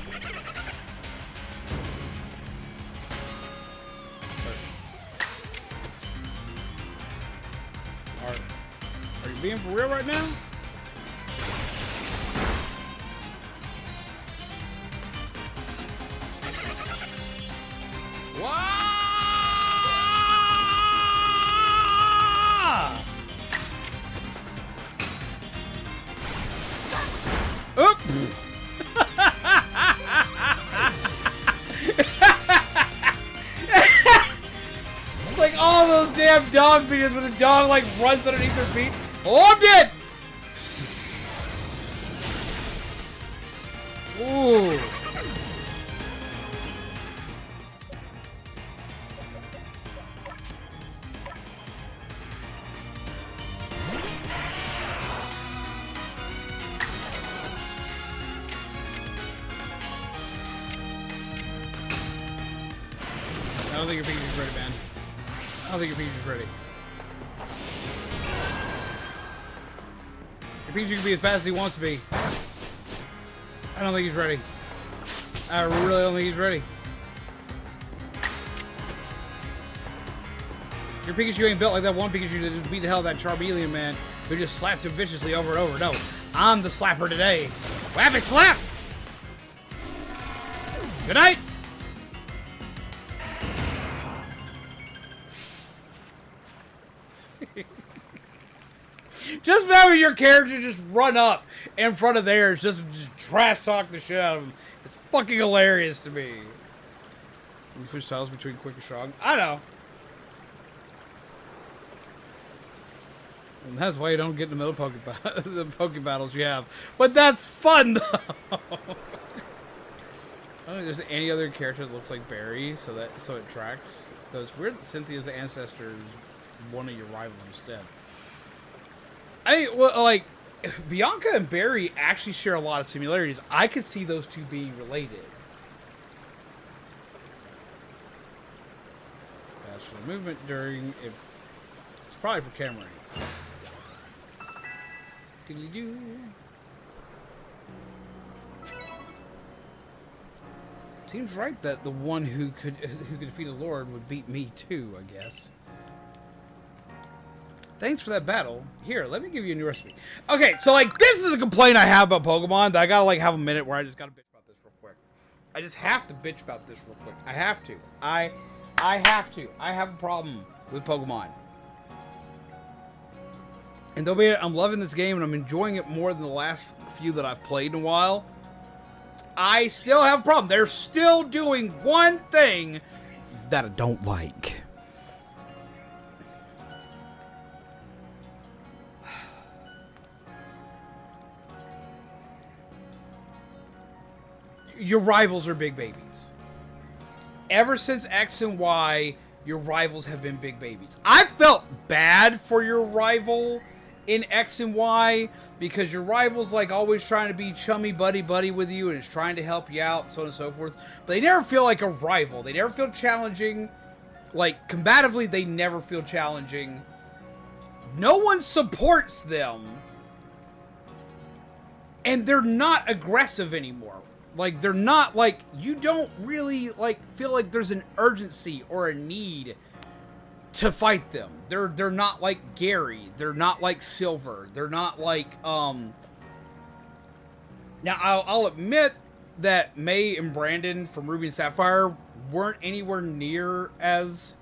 Are you being for real right now? Oop! It's like all those damn dog videos where the dog like runs underneath their feet. Oh, I'm dead! Ooh. I don't think your Pikachu's ready, man. I don't think your Pikachu's ready. Your Pikachu can be as fast as he wants to be. I don't think he's ready. I really don't think he's ready. Your Pikachu ain't built like that one Pikachu that just beat the hell out of that Charmeleon man who just slaps him viciously over and over. No, I'm the slapper today. Whap it, slap! Good night! Just having your character just run up in front of theirs, just trash talk the shit out of them. It's fucking hilarious to me. You switch styles between quick and strong. I know. And that's why you don't get in the middle of the Poke battles you have. But that's fun, though. I don't think there's any other character that looks like Barry, so it tracks. Though it's weird that Cynthia's ancestor is one of your rivals instead. Like, Bianca and Barry actually share a lot of similarities. I could see those two being related. As for the movement during it, it's probably for Cameron. Diddly-doo. Seems right that the one who could defeat a lord would beat me too, I guess. Thanks for that battle. Here, let me give you a new recipe. Okay, so like this is a complaint I have about Pokemon that I gotta like have a minute where I just gotta bitch about this real quick. I just have to bitch about this real quick. I have to. I have to. I have a problem with Pokemon. And though I'm loving this game and I'm enjoying it more than the last few that I've played in a while, I still have a problem. They're still doing one thing that I don't like. Your rivals are big babies. Ever since X and Y, your rivals have been big babies. I felt bad for your rival in X and Y because your rival's like always trying to be chummy buddy with you and is trying to help you out, so on and so forth. But they never feel like a rival. They never feel challenging. Like, combatively, they never feel challenging. No one supports them. And they're not aggressive anymore. Like, they're not, like, you don't really, like, feel like there's an urgency or a need to fight them. They're not like Gary. They're not like Silver. They're not like, Now, I'll admit that May and Brandon from Ruby and Sapphire weren't anywhere near as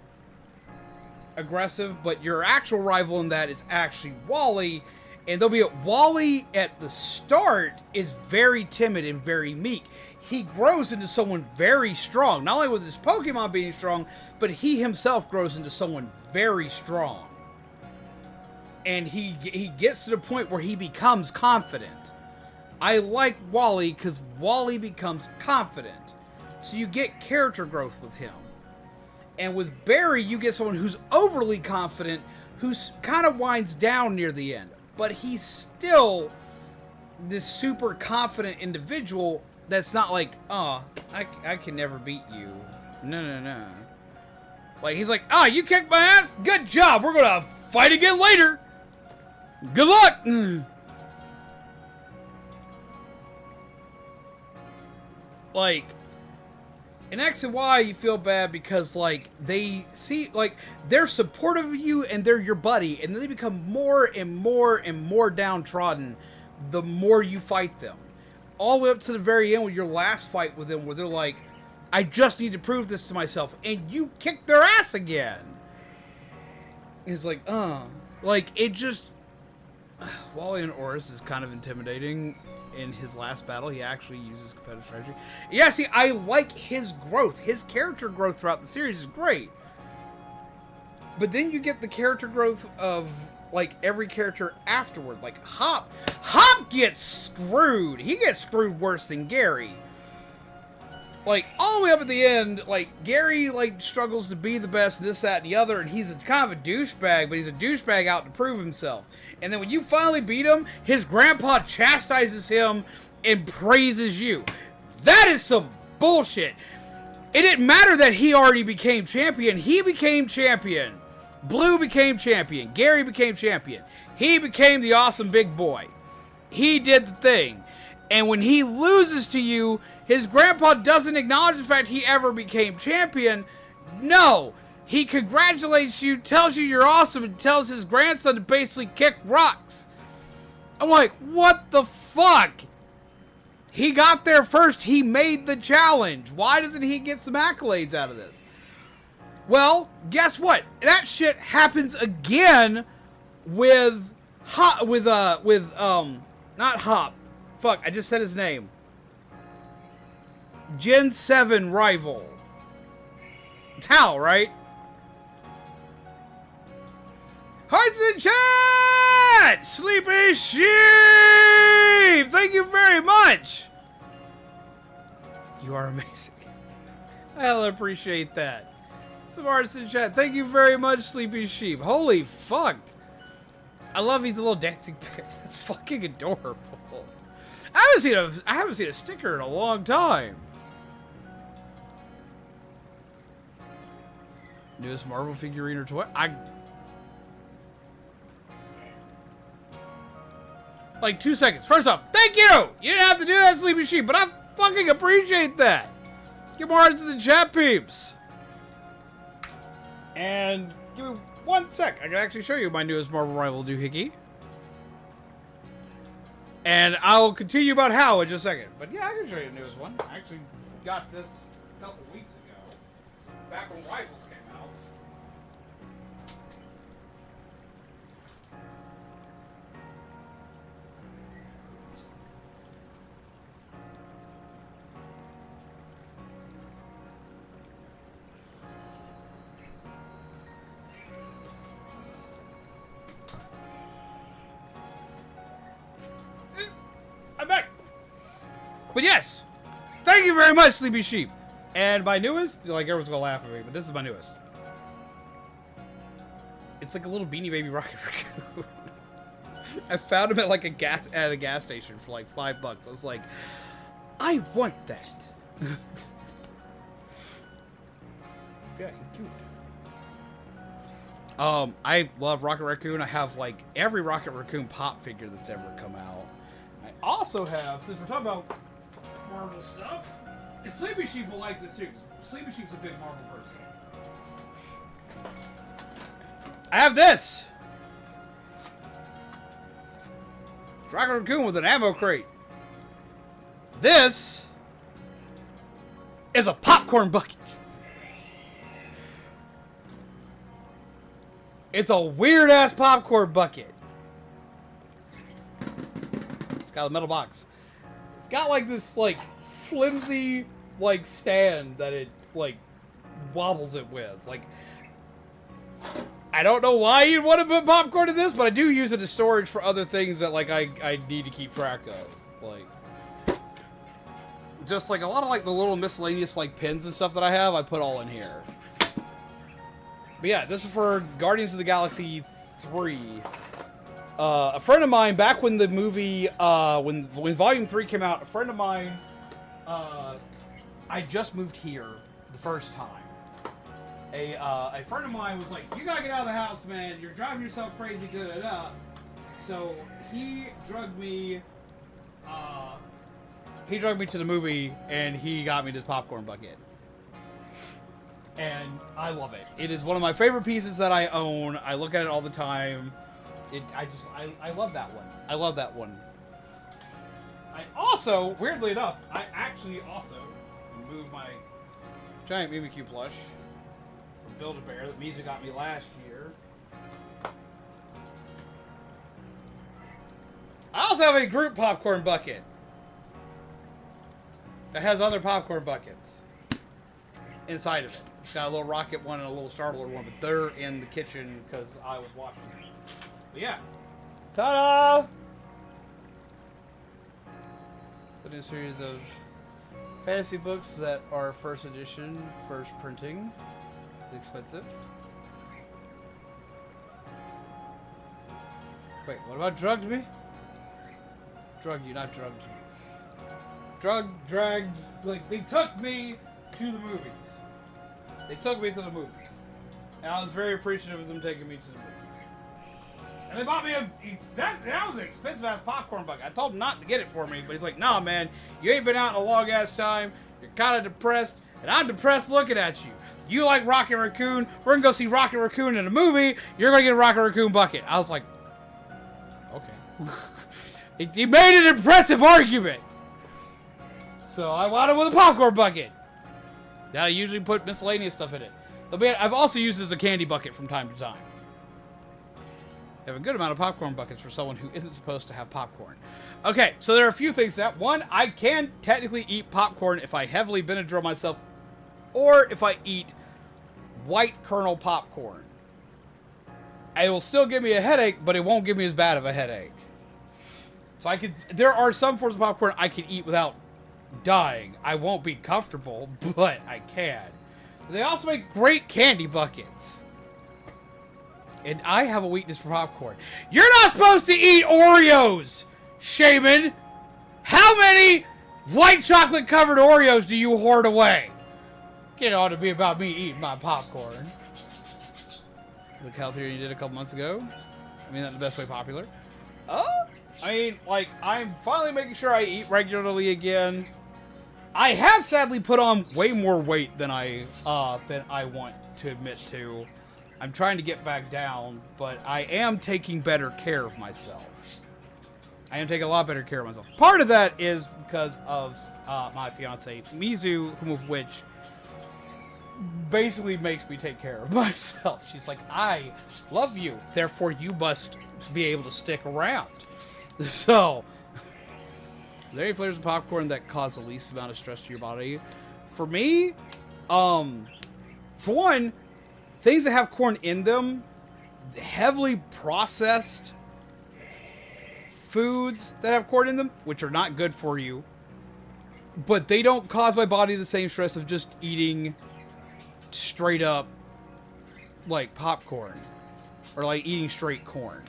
aggressive, but your actual rival in that is actually Wally. And they'll be at Wally at the start is very timid and very meek. He grows into someone very strong. Not only with his Pokemon being strong, but he himself grows into someone very strong. And he gets to the point where he becomes confident. I like Wally because Wally becomes confident. So you get character growth with him. And with Barry, you get someone who's overly confident, who's kind of winds down near the end. But he's still this super confident individual that's not like, oh, I can never beat you. No. Like, he's like, oh, you kicked my ass? Good job. We're going to fight again later. Good luck. Like, in X and Y, you feel bad because, like, they see, like, they're supportive of you and they're your buddy, and they become more and more and more downtrodden the more you fight them. All the way up to the very end with your last fight with them, where they're like, I just need to prove this to myself, and you kick their ass again. It's like, like, it just, Wally and Oris is kind of intimidating. In his last battle, he actually uses competitive strategy. Yeah, see, I like his growth. His character growth throughout the series is great. But then you get the character growth of, like, every character afterward. Like, Hop. Hop gets screwed. He gets screwed worse than Gary. Like, all the way up at the end, like, Gary, like, struggles to be the best, this, that, and the other, and he's kind of a douchebag, but he's a douchebag out to prove himself. And then when you finally beat him, his grandpa chastises him and praises you. That is some bullshit. It didn't matter that he already became champion. He became champion. Blue became champion. Gary became champion. He became the awesome big boy. He did the thing. And when he loses to you, his grandpa doesn't acknowledge the fact he ever became champion. No. He congratulates you, tells you you're awesome, and tells his grandson to basically kick rocks. I'm like, what the fuck? He got there first. He made the challenge. Why doesn't he get some accolades out of this? Well, guess what? That shit happens again with not Hop. Fuck, I just said his name. Gen 7 rival. It's Hal, right? Hearts in chat! Sleepy Sheep! Thank you very much! You are amazing. I'll appreciate that. Some hearts in chat. Thank you very much, Sleepy Sheep. Holy fuck. I love these little dancing pigs. That's fucking adorable. I haven't seen a sticker in a long time. Newest Marvel figurine or toy? Like 2 seconds. First off, thank you! You didn't have to do that, Sleepy Sheep, but I fucking appreciate that. Get more hearts in the chat, peeps. And give me 1 sec. I can actually show you my newest Marvel rival doohickey. And I'll continue about how in just a second. But yeah, I can show you the newest one. I actually got this a couple weeks ago. Back when Rivals came out. I'm back. But yes, thank you very much, Sleepy Sheep. And my newest, like everyone's gonna laugh at me, but this is my newest. It's like a little Beanie Baby Rocket Raccoon. I found him at like a gas station for like $5. I was like, I want that. Yeah, he's cute. I love Rocket Raccoon. I have like every Rocket Raccoon pop figure that's ever come out. I also have, since we're talking about Marvel stuff, and Sleepy Sheep will like this too. Sleepy Sheep's a big Marvel person. I have this! Rocket Raccoon with an ammo crate. This is a popcorn bucket. It's a weird ass popcorn bucket. It's got a metal box. It's got like this like flimsy like stand that it like wobbles it with. Like, I don't know why you'd want to put popcorn in this, but I do use it as storage for other things that like I need to keep track of. Like, just like a lot of like the little miscellaneous like pins and stuff that I have, I put all in here. But yeah, this is for Guardians of the Galaxy 3. A friend of mine, back when the movie, when Volume 3 came out, a friend of mine, I just moved here the first time. A friend of mine was like, you gotta get out of the house, man. You're driving yourself crazy, da-da-da. So he drugged me to the movie, and he got me this popcorn bucket. And I love it. It is one of my favorite pieces that I own. I look at it all the time. I love that one. I love that one. I also, weirdly enough, I actually also moved my giant Mimikyu plush from Build-A-Bear that Mizu got me last year. I also have a group popcorn bucket that has other popcorn buckets inside of it. It's got a little rocket one and a little Star-Lord one, but they're in the kitchen because I was washing it. But yeah. Ta-da! A new series of fantasy books that are first edition, first printing. It's expensive. Wait, what about drugged me? Drugged you, not drugged you. Dragged, like, they took me to the movies. They took me to the movies. And I was very appreciative of them taking me to the movies. And they bought me that was an expensive ass popcorn bucket. I told him not to get it for me, but he's like, nah, man, you ain't been out in a long ass time. You're kind of depressed, and I'm depressed looking at you. You like Rocket Raccoon. We're gonna go see Rocket Raccoon in a movie. You're gonna get a Rocket Raccoon bucket. I was like, okay. He made an impressive argument. So I wound up with a popcorn bucket. That I usually put miscellaneous stuff in it. But I've also used it as a candy bucket from time to time. I have a good amount of popcorn buckets for someone who isn't supposed to have popcorn. Okay, so there are a few things to that. One, I can technically eat popcorn if I heavily Benadryl myself, or if I eat white kernel popcorn. It will still give me a headache, but it won't give me as bad of a headache. So there are some forms of popcorn I can eat without dying. I won't be comfortable, but I can. They also make great candy buckets. And I have a weakness for popcorn. You're not supposed to eat Oreos, Shaman! How many white chocolate covered Oreos do you hoard away? It ought to be about me eating my popcorn. Look how theory you did a couple months ago. I mean, that's the best way popular. I mean, like, I'm finally making sure I eat regularly again. I have sadly put on way more weight than I want to admit to. I'm trying to get back down, but I am taking better care of myself. I am taking a lot better care of myself. Part of that is because of my fiance, Mizu, whom of which basically makes me take care of myself. She's like, I love you, therefore you must be able to stick around. So, are there any flavors of popcorn that cause the least amount of stress to your body? For me, for one, things that have corn in them, heavily processed foods that have corn in them, which are not good for you, but they don't cause my body the same stress of just eating straight up, like, popcorn. Or, like, eating straight corn.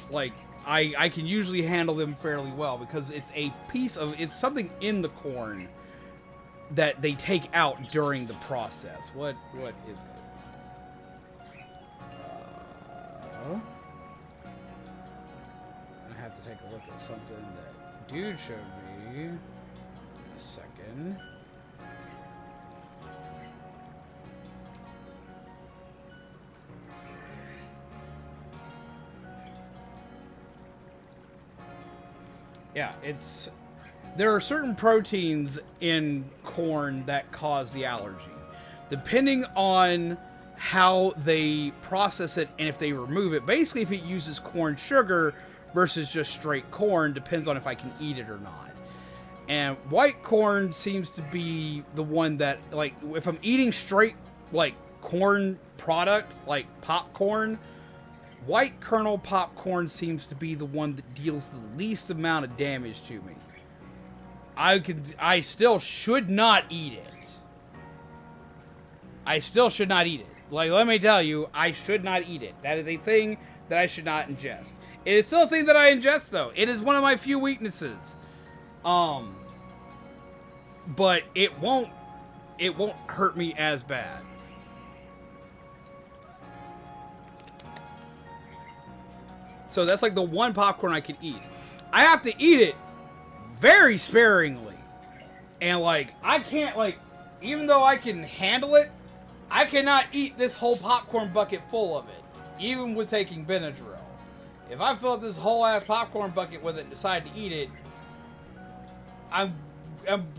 Like, I can usually handle them fairly well because it's it's something in the corn that they take out during the process. What is it? I have to take a look at something that dude showed me in a second. Yeah, there are certain proteins in corn that cause the allergy. Depending on how they process it and if they remove it, basically if it uses corn sugar versus just straight corn, depends on if I can eat it or not. And white corn seems to be the one that, like, if I'm eating straight, like, corn product, like popcorn, white kernel popcorn seems to be the one that deals the least amount of damage to me. I still should not eat it. I still should not eat it. Like, let me tell you, I should not eat it. That is a thing that I should not ingest. It is still a thing that I ingest, though. It is one of my few weaknesses. But it won't hurt me as bad. So that's like the one popcorn I can eat. I have to eat it very sparingly. And, like, I can't, like, even though I can handle it, I cannot eat this whole popcorn bucket full of it, even with taking Benadryl. If I fill up this whole ass popcorn bucket with it and decide to eat it, I'm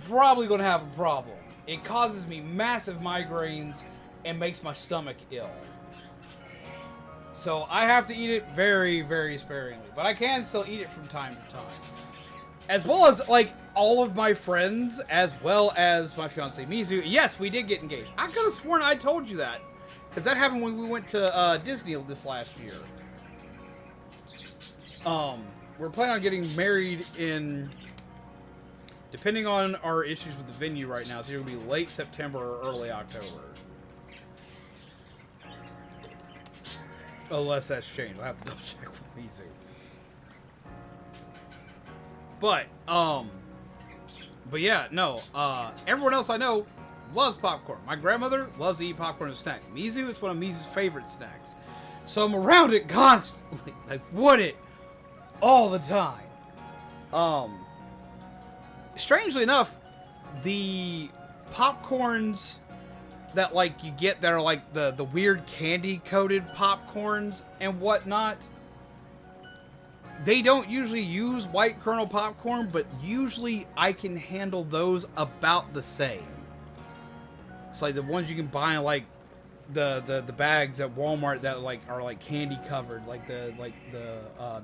probably going to have a problem. It causes me massive migraines and makes my stomach ill. So I have to eat it very, very sparingly. But I can still eat it from time to time. As well as, like, all of my friends, as well as my fiancée Mizu. Yes, we did get engaged. I could have sworn I told you that. Because that happened when we went to Disney this last year. We're planning on getting married in, depending on our issues with the venue right now, it's either going to be late September or early October. Unless that's changed. I'll have to double check with Mizu. But yeah, no, everyone else I know loves popcorn. My grandmother loves to eat popcorn as a snack. Mizu, it's one of Mizu's favorite snacks. So I'm around it constantly. I want it all the time. Strangely enough, the popcorns that, like, you get that are like the weird candy coated popcorns and whatnot, they don't usually use white kernel popcorn, but usually I can handle those about the same. It's like the ones you can buy in, like, the bags at Walmart that, like, are like candy covered, like the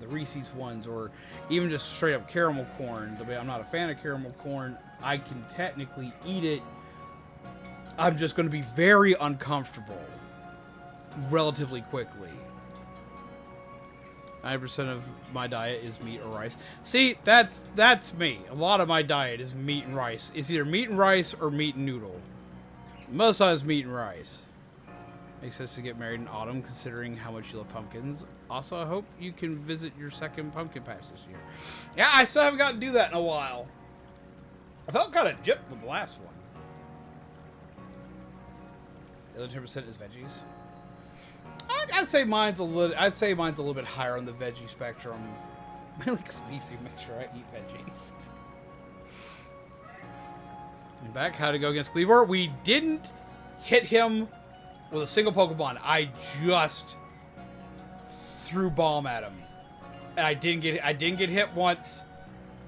Reese's ones, or even just straight up caramel corn. I'm not a fan of caramel corn. I can technically eat it. I'm just going to be very uncomfortable relatively quickly. 90% of my diet is meat or rice. See, that's me. A lot of my diet is meat and rice. It's either meat and rice or meat and noodle. Most of it's meat and rice. Makes sense to get married in autumn, considering how much you love pumpkins. Also, I hope you can visit your second pumpkin patch this year. Yeah, I still haven't gotten to do that in a while. I felt kind of gypped with the last one. The other 10% is veggies. I'd say mine's a little bit higher on the veggie spectrum. Mainly because Mizu makes sure I eat veggies. And back, how to go against Kleavor. We didn't hit him with a single Pokemon. I just threw bomb at him. And I didn't get hit once,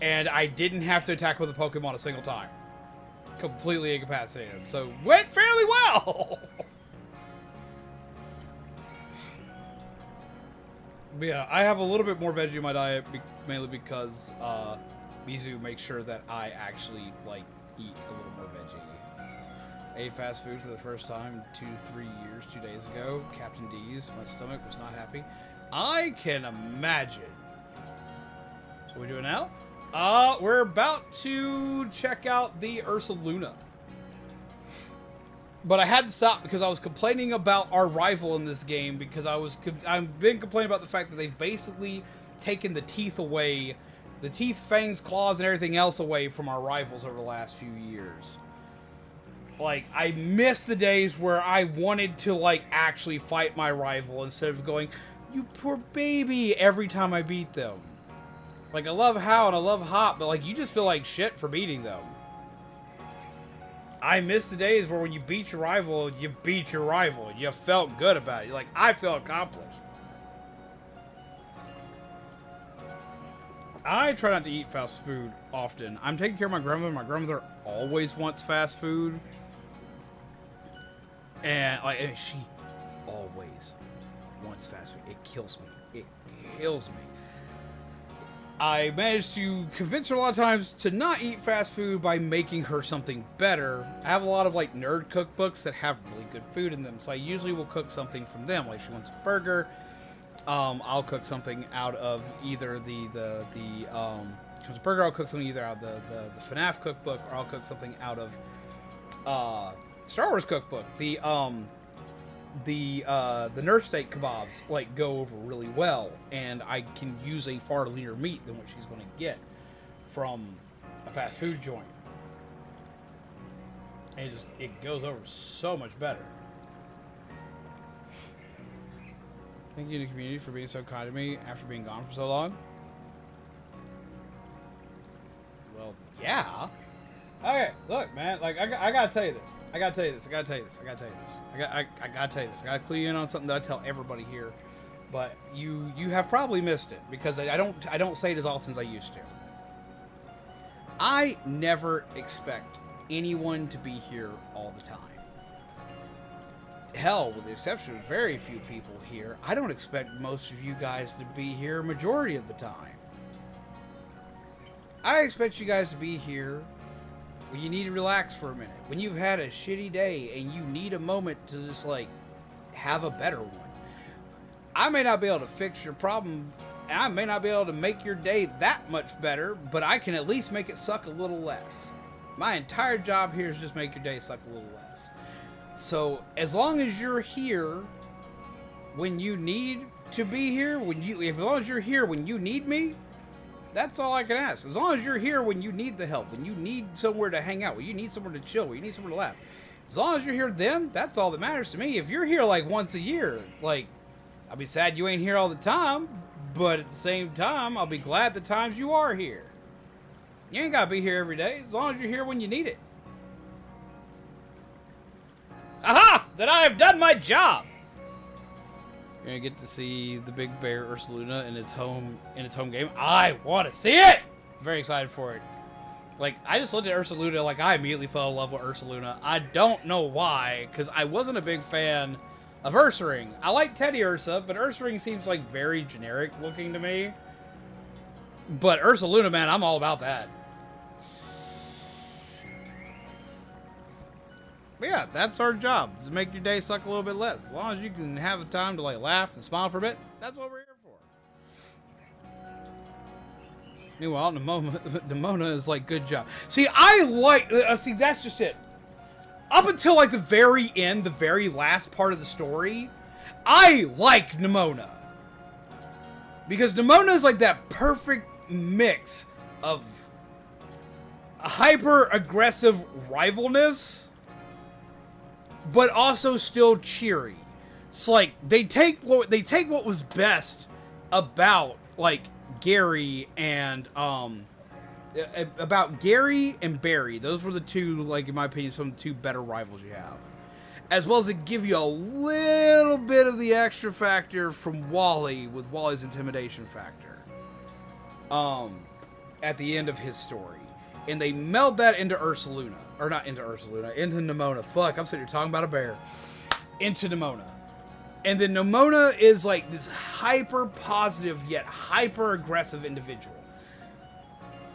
and I didn't have to attack with a Pokemon a single time. Completely incapacitated him. So went fairly well. But yeah, I have a little bit more veggie in my diet, mainly because Mizu makes sure that I actually like eat a little more veggie. Ate fast food for the first time in 2-3 years, 2 days ago. Captain D's. My stomach was not happy. I can imagine. So what are we doing now? We're about to check out the Ursaluna. But I had to stop because I was complaining about our rival in this game because I've been complaining about the fact that they've basically taken the teeth away, the teeth, fangs, claws, and everything else away from our rivals over the last few years. Like, I miss the days where I wanted to, like, actually fight my rival instead of going, you poor baby, every time I beat them. Like, I love How and I love Hop, but, like, you just feel like shit for beating them. I miss the days where when you beat your rival, you beat your rival. You felt good about it. You're like, I feel accomplished. I try not to eat fast food often. I'm taking care of my grandmother. My grandmother always wants fast food. And like, she always wants fast food. It kills me. It kills me. I managed to convince her a lot of times to not eat fast food by making her something better. I have a lot of like nerd cookbooks that have really good food in them, so I usually will cook something from them. Like she wants a burger, I'll cook something out of either she wants a burger. I'll cook something either out of the FNAF cookbook, or I'll cook something out of Star Wars cookbook. The Nerf steak kebabs like go over really well, and I can use a far leaner meat than what she's going to get from a fast food joint. And it goes over so much better. Thank you to the community for being so kind to me after being gone for so long. Well, yeah. Okay, look, man. Like, I gotta tell you this. I gotta tell you this. I gotta tell you this. I gotta tell you this. I gotta tell you this. I gotta clue you in on something that I tell everybody here, but you have probably missed it because I don't say it as often as I used to. I never expect anyone to be here all the time. Hell, with the exception of very few people here, I don't expect most of you guys to be here majority of the time. I expect you guys to be here when you need to relax for a minute, when you've had a shitty day and you need a moment to just like have a better one. I may not be able to fix your problem, and I may not be able to make your day that much better, but I can at least make it suck a little less. My entire job here is just make your day suck a little less. So as long as you're here when you need to be here, as long as you're here when you need me, that's all I can ask. As long as you're here when you need the help, when you need somewhere to hang out, when you need somewhere to chill, when you need somewhere to laugh. As long as you're here then, that's all that matters to me. If you're here like once a year, like, I'll be sad you ain't here all the time, but at the same time, I'll be glad the times you are here. You ain't gotta be here every day, as long as you're here when you need it. Aha! Then I have done my job! You're gonna get to see the big bear Ursaluna in its home game. I want to see it! I'm very excited for it. Like, I just looked at Ursaluna, like, I immediately fell in love with Ursaluna. I don't know why, because I wasn't a big fan of Ursaring. I like Teddy Ursa, but Ursaring seems like very generic looking to me. But Ursaluna, man, I'm all about that. But yeah, that's our job, is to make your day suck a little bit less. As long as you can have the time to like laugh and smile for a bit, that's what we're here for. Meanwhile, Nimona is like, good job. See, I like, see, that's just it. Up until like the very end, the very last part of the story, I like Nimona. Because Nimona is like that perfect mix of hyper-aggressive rivalness, but also still cheery. It's like they take what was best about like Gary and Barry. Those were the two, like in my opinion, some of the two better rivals you have. As well as it give you a little bit of the extra factor from Wally with Wally's intimidation factor. At the end of his story. And they meld that into Ursaluna. Or not into Ursaluna, into Nimona. Fuck, I'm sitting here talking about a bear. Into Nimona. And then Nimona is like this hyper positive yet hyper aggressive individual.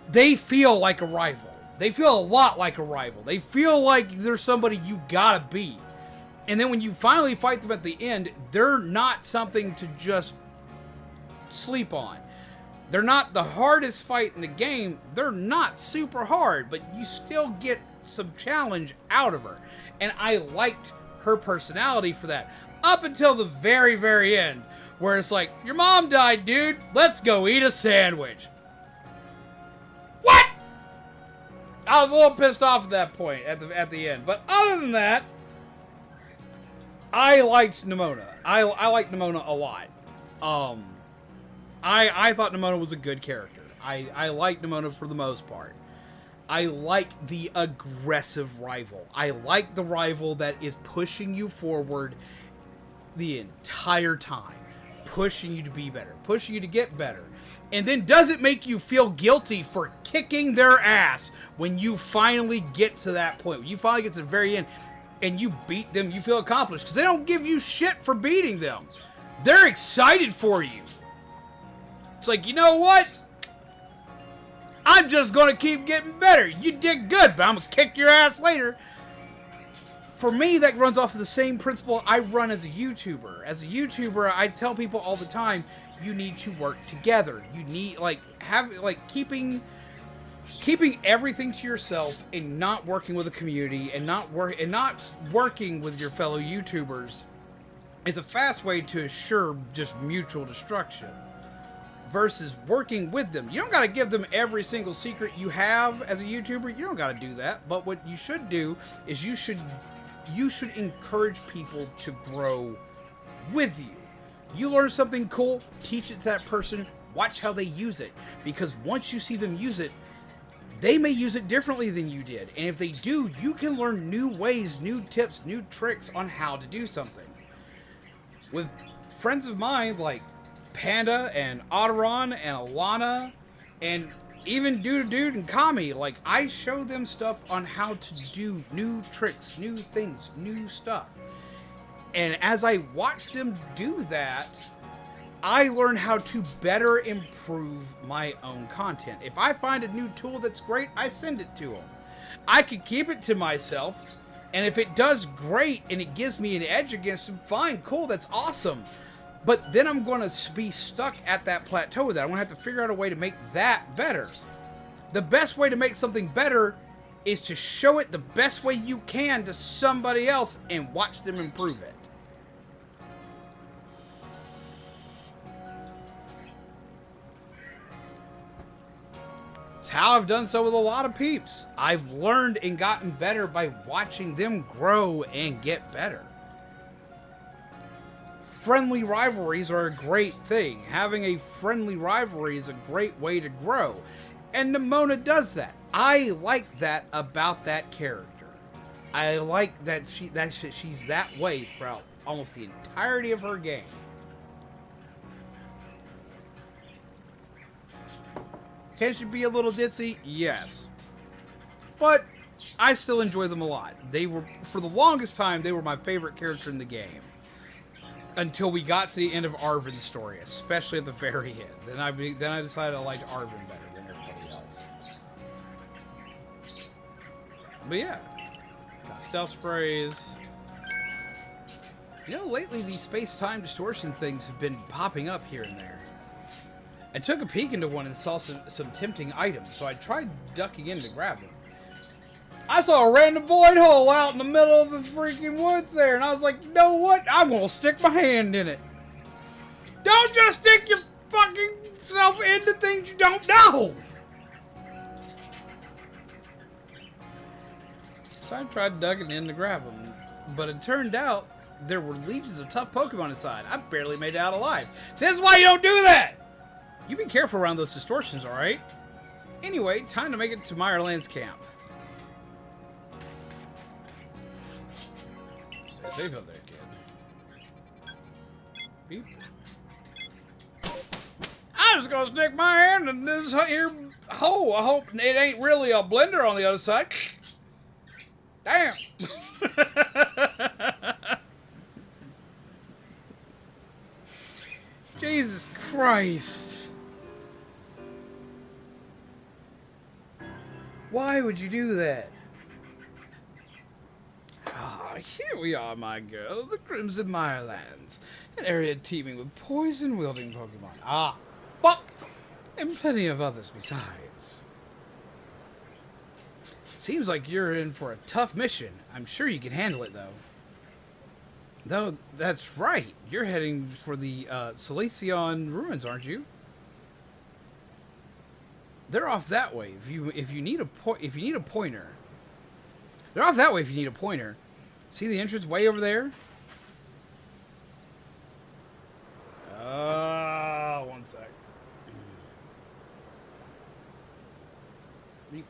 They feel like a rival. They feel a lot like a rival. They feel like there's somebody you gotta beat. And then when you finally fight them at the end, they're not something to just sleep on. They're not the hardest fight in the game. They're not super hard, but you still get some challenge out of her. And I liked her personality for that. Up until the very, very end, where it's like, your mom died, dude. Let's go eat a sandwich. What? I was a little pissed off at that point, at the end. But other than that, I liked Nimona. I liked Nimona a lot. I thought Nimona was a good character. I liked Nimona for the most part. I like the aggressive rival. I like the rival that is pushing you forward the entire time. Pushing you to be better. Pushing you to get better. And then doesn't make you feel guilty for kicking their ass when you finally get to that point. When you finally get to the very end and you beat them, you feel accomplished. Because they don't give you shit for beating them. They're excited for you. It's like, you know what? I'm just going to keep getting better. You did good, but I'm going to kick your ass later. For me, that runs off of the same principle I run as a YouTuber. As a YouTuber, I tell people all the time, you need to work together. You need, keeping everything to yourself and not working with a community and not working with your fellow YouTubers is a fast way to assure just mutual destruction. Versus working with them. You don't got to give them every single secret you have as a YouTuber. You don't got to do that. But what you should do is you should encourage people to grow with you. You learn something cool, teach it to that person, watch how they use it. Because once you see them use it, they may use it differently than you did. And if they do, you can learn new ways, new tips, new tricks on how to do something. With friends of mine like Panda and Aderan and Alanna and even Dude and Kami, like I show them stuff on how to do new tricks, new things, new stuff. And as I watch them do that, I learn how to better improve my own content. If I find a new tool that's great, I send it to them. I could keep it to myself, and if it does great and it gives me an edge against them, fine, cool, that's awesome. But then I'm going to be stuck at that plateau with that. I'm going to have to figure out a way to make that better. The best way to make something better is to show it the best way you can to somebody else and watch them improve it. It's how I've done so with a lot of peeps. I've learned and gotten better by watching them grow and get better. Friendly rivalries are a great thing. Having a friendly rivalry is a great way to grow. And Nimona does that. I like that about that character. I like that she's that way throughout almost the entirety of her game. Can she be a little ditzy? Yes. But I still enjoy them a lot. They were, for the longest time, they were my favorite character in the game. Until we got to the end of Arven's story, especially at the very end. Then I decided I liked Arven better than everybody else. But yeah, Got stealth sprays. You know, lately these space-time distortion things have been popping up here and there. I took a peek into one and saw some tempting items, so I tried ducking in to grab them. I saw a random void hole out in the middle of the freaking woods there, and I was like, you know what? I'm gonna stick my hand in it. Don't just stick your fucking self into things you don't know! So I tried ducking in to grab them, but it turned out there were legions of tough Pokemon inside. I barely made it out alive. So this is why you don't do that! You be careful around those distortions, alright? Anyway, time to make it to Meyerland's camp. Stay safe out there, kid. Beep. I'm just gonna stick my hand in this here hole. I hope it ain't really a blender on the other side. Damn. Jesus Christ. Why would you do that? Ah, here we are, my girl. The Crimson Mirelands. An area teeming with poison wielding Pokemon. Ah, fuck! And plenty of others besides. Seems like you're in for a tough mission. I'm sure you can handle it, though. Though, that's right. You're heading for the Solaceon ruins, aren't you? They're off that way. If you need a pointer. They're off that way if you need a pointer. See the entrance way over there? One sec. Beep.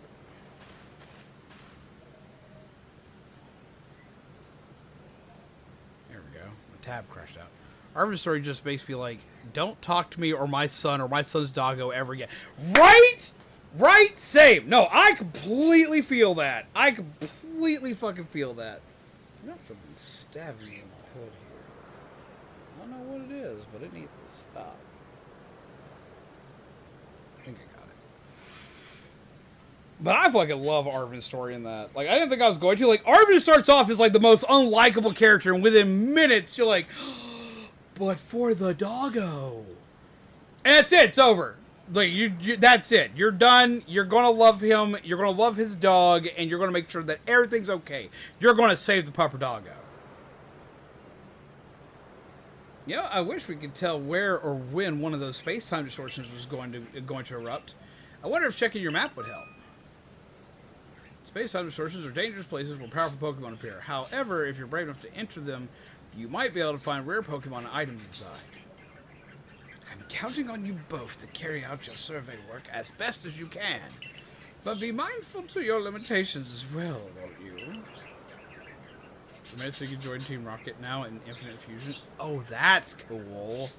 There we go. The tab crashed out. Our story just makes me like, don't talk to me or my son's doggo ever again. Right? Right? Same. No, I completely feel that. I completely fucking feel that. I got something stabbing me in my hood here. I don't know what it is, but it needs to stop. I think I got it. But I fucking love Arven's story in that. Like, I didn't think I was going to. Like, Arven starts off as like the most unlikable character, and within minutes you're like, but for the doggo. And that's it. It's over. Like that's it. You're done. You're gonna love him. You're gonna love his dog, and you're gonna make sure that everything's okay. You're gonna save the pupper doggo. Yeah, I wish we could tell where or when one of those space-time distortions was going to erupt. I wonder if checking your map would help. Space-time distortions are dangerous places where powerful Pokemon appear. However, if you're brave enough to enter them, you might be able to find rare Pokemon and items inside. I'm counting on you both to carry out your survey work as best as you can. But be mindful to your limitations as well, won't you? So you can join Team Rocket now in Infinite Fusion. Oh, that's cool.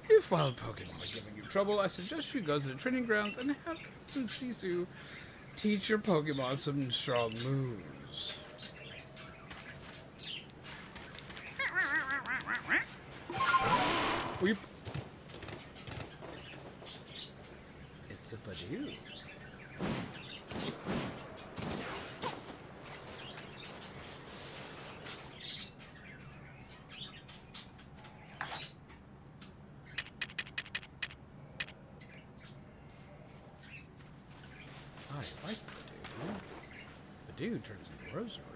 If wild Pokemon are giving you trouble, I suggest you go to the training grounds and have Captain Sisu teach your Pokemon some strong moves. Weep. It's a Badoo. I like Badoo. Badoo turns into Roserade.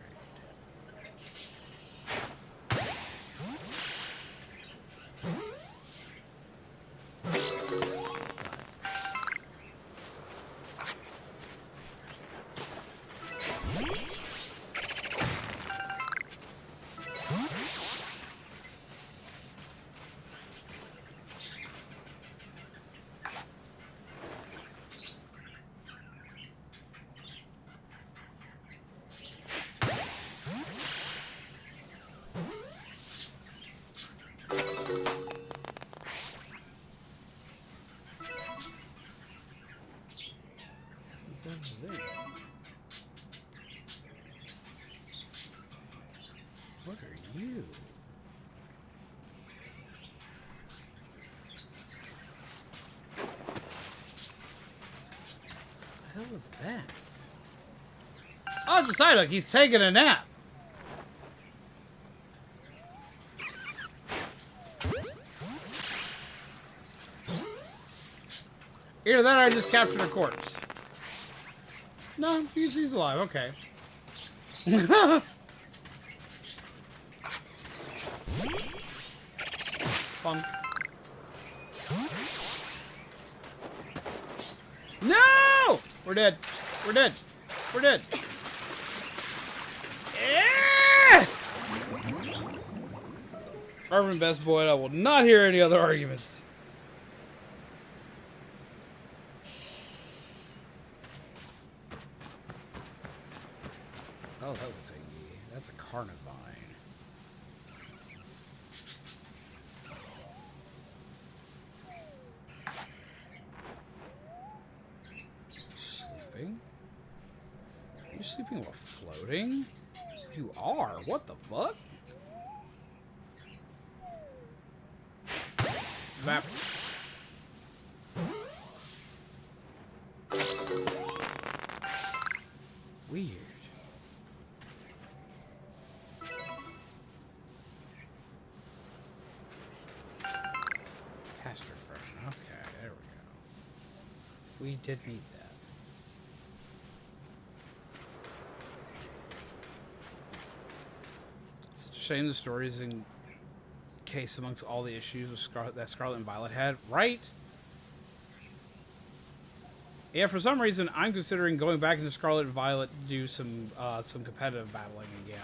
What are you? What the hell is that? Oh, it's a Psyduck. He's taking a nap. Either that or I just captured a corpse. No, he's alive. Okay. Fun. No! We're dead. We're dead. We're dead. Yeah! Arvin, best boy, I will not hear any other arguments. Oh, that's a Carnivine. Sleeping? Are you sleeping while floating? You are? What the fuck? Map. Weird. Caster friend. Okay, there we go. We did need that. Such a shame the story is in case amongst all the issues with that Scarlet and Violet had, right? Yeah, for some reason, I'm considering going back into Scarlet and Violet to do some competitive battling again.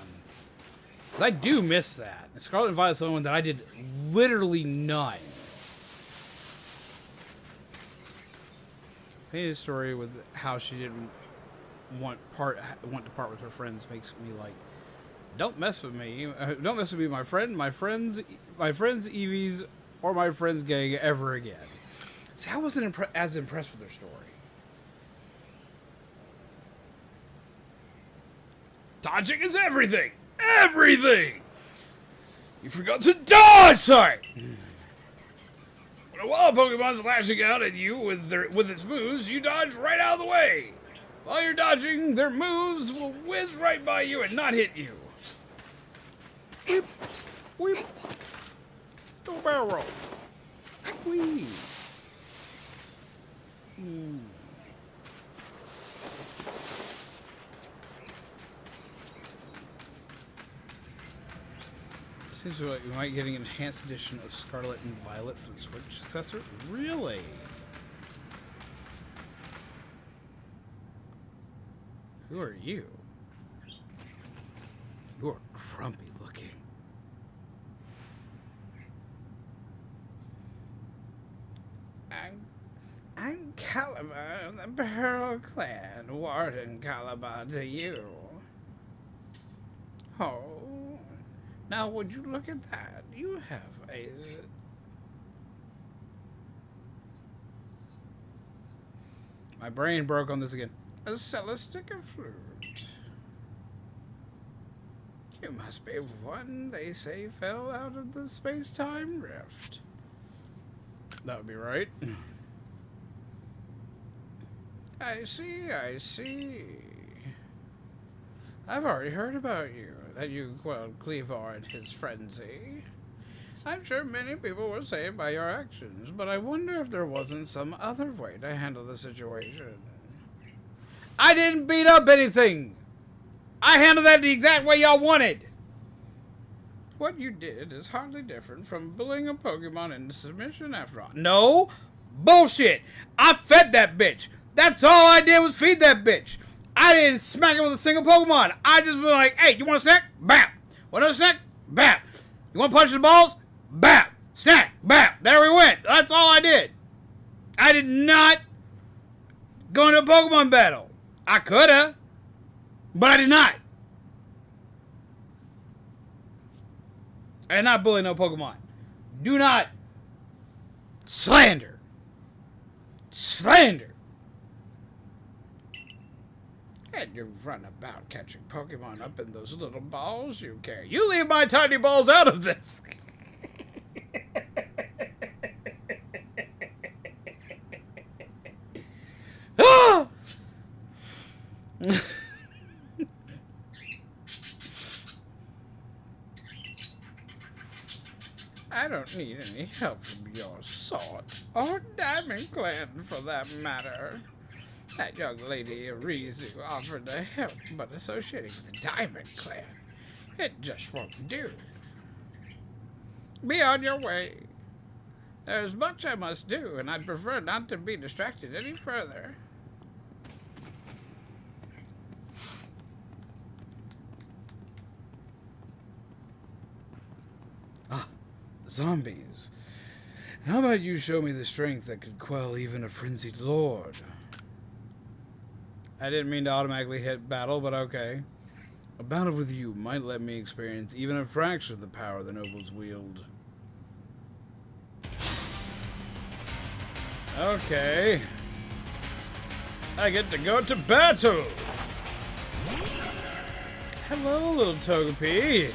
Because I do miss that. And Scarlet and Violet's the only one that I did literally none. Painted a story with how she didn't want to part with her friends makes me like, don't mess with me. Don't mess with me, my friends, Eevees, or my friends gang ever again. See, I wasn't as impressed with their story. Dodging is everything! Everything! You forgot to dodge! Sorry! When a wild Pokemon's lashing out at you with its moves, you dodge right out of the way! While you're dodging, their moves will whiz right by you and not hit you. Whip! Whip! Do a barrel roll. Whee! Seems like we might get an enhanced edition of Scarlet and Violet for the Switch successor. Really? Who are you? You're grumpy looking. I'm Kleavor, the Pearl Clan, Warden Kleavor to you. Oh. Now, would you look at that? You have a... My brain broke on this again. A celestica flute. You must be one they say fell out of the space-time rift. That would be right. I see, I see. I've already heard about you, that you quelled Kleavor and his frenzy. I'm sure many people were saved by your actions, but I wonder if there wasn't some other way to handle the situation. I didn't beat up anything! I handled that the exact way y'all wanted! What you did is hardly different from bullying a Pokemon into submission after all. No! Bullshit! I fed that bitch! That's all I did was feed that bitch! I didn't smack him with a single Pokemon. I just was like, hey, you want a snack? Bap. Want another snack? Bap. You want to punch the balls? Bap. Snack. Bap. There we went. That's all I did. I did not go into a Pokemon battle. I could have, but I did not. I did not bully no Pokemon. Do not slander. Slander. And you run about catching Pokemon up in those little balls you carry. You leave my tiny balls out of this. don't need any help from your sort, or Diamond Clan for that matter. That young lady Arizu offered to help, but associating with the Diamond Clan, it just won't do. Be on your way. There's much I must do, and I'd prefer not to be distracted any further. Ah, zombies. How about you show me the strength that could quell even a frenzied lord? I didn't mean to automatically hit battle, but okay. A battle with you might let me experience even a fraction of the power the nobles wield. Okay. I get to go to battle! Hello, little Togepi.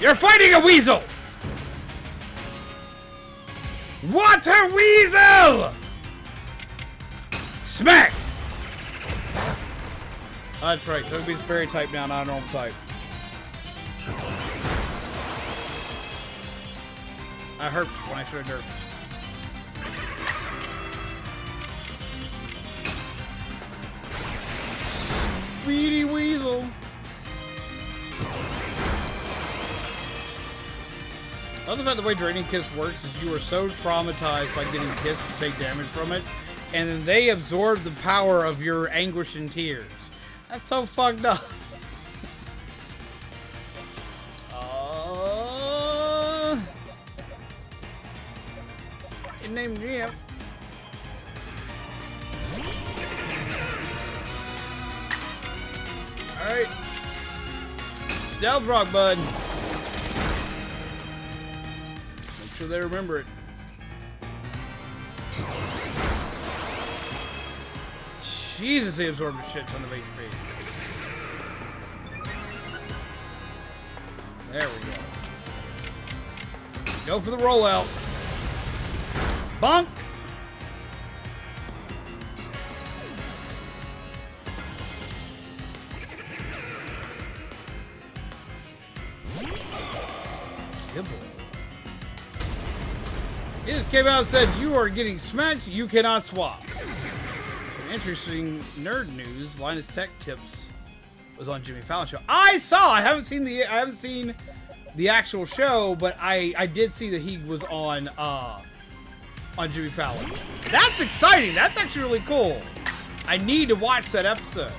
You're fighting a weasel! What's a weasel? Smack! Oh, that's right. Togepi's fairy type now, not a normal type. I herped when I should have derped. Speedy weasel. I love the fact the way Draining Kiss works is you are so traumatized by getting kissed to take damage from it, and then they absorb the power of your anguish and tears. That's so fucked up. Your name's Jim. Alright. Stealth rock, bud. Make sure they remember it. Jesus, he absorbed a shit ton of HP. There we go. Go for the rollout. Bonk! Kibble. He just came out and said, you are getting smacked, you cannot swap. Some interesting nerd news. Linus Tech Tips was on Jimmy Fallon show. I haven't seen the actual show, but I did see that he was on Jimmy Fallon. That's exciting. That's actually really cool. I need to watch that episode.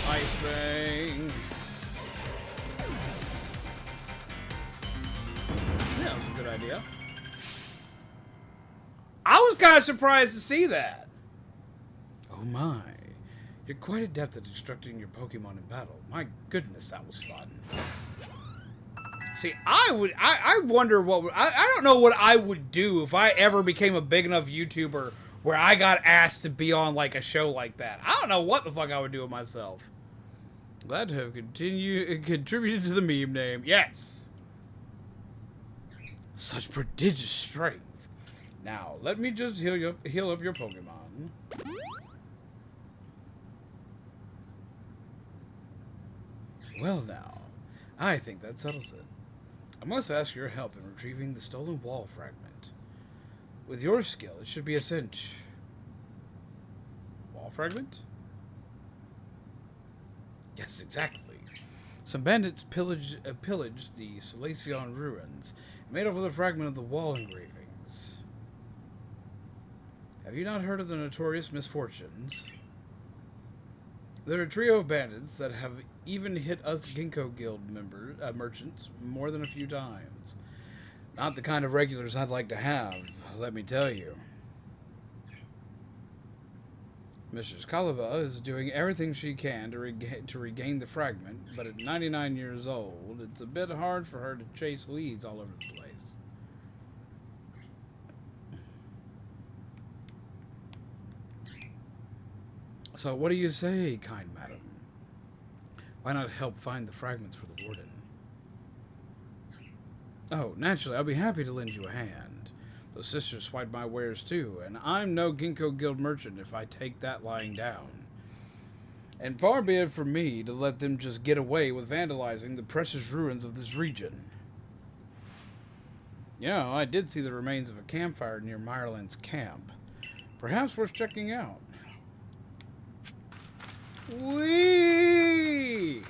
Ice Bang. Yeah, that was a good idea. I was kind of surprised to see that. Oh my. You're quite adept at instructing your Pokemon in battle. My goodness, that was fun. See, I wonder what, I don't know what I would do if I ever became a big enough YouTuber where I got asked to be on like a show like that. I don't know what the fuck I would do with myself. Glad to have contributed to the meme name. Yes. Such prodigious strength. Now, let me just heal up your Pokemon. Well now, I think that settles it. I must ask your help in retrieving the stolen wall fragment. With your skill, it should be a cinch. Wall fragment? Yes, exactly. Some bandits pillaged the Solaceon ruins and made off with a fragment of the wall engravings. Have you not heard of the notorious misfortunes? They're a trio of bandits that have even hit us Ginkgo Guild merchants more than a few times. Not the kind of regulars I'd like to have, let me tell you. Mrs. Kalava is doing everything she can to regain the fragment, but at 99 years old, it's a bit hard for her to chase leads all over the place. So what do you say, kind madam? Why not help find the fragments for the warden? Oh, naturally, I'll be happy to lend you a hand. Those sisters swiped my wares too, and I'm no Ginkgo Guild merchant if I take that lying down. And far be it from me to let them just get away with vandalizing the precious ruins of this region. You know, I did see the remains of a campfire near Meyerland's camp. Perhaps worth checking out. Whee!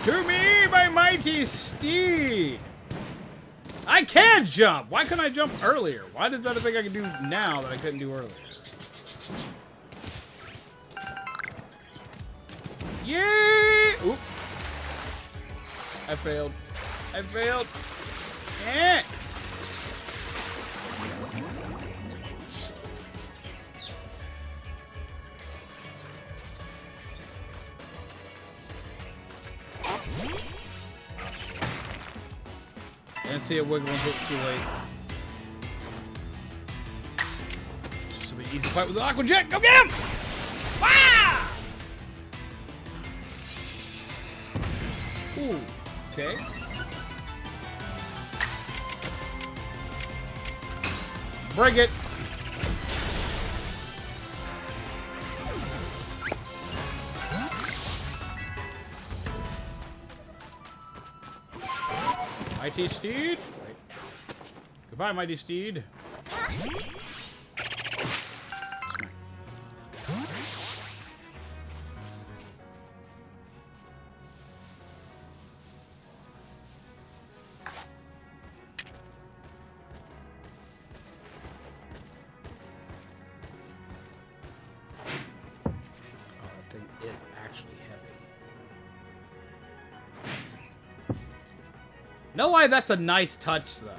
To me, my mighty steed! I can jump! Why couldn't I jump earlier? Why does that a thing I can do now that I couldn't do earlier? Yay! Oop. I failed. I failed. Eh! Didn't see it wiggle until it's too late. It's just a bit easy to fight with an aqua jet. Go get him! Ah! Ooh. Okay. Break it. Mighty Steed. Wait. Goodbye, Mighty Steed. No lie, that's a nice touch, though.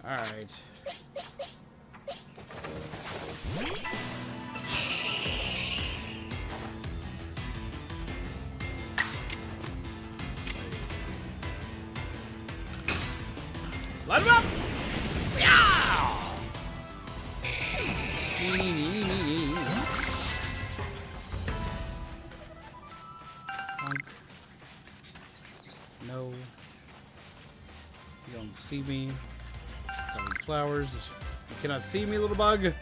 All right. Light him up! Yeah! No. You don't see me. Covered flowers. You cannot see me, little bug. Ooh.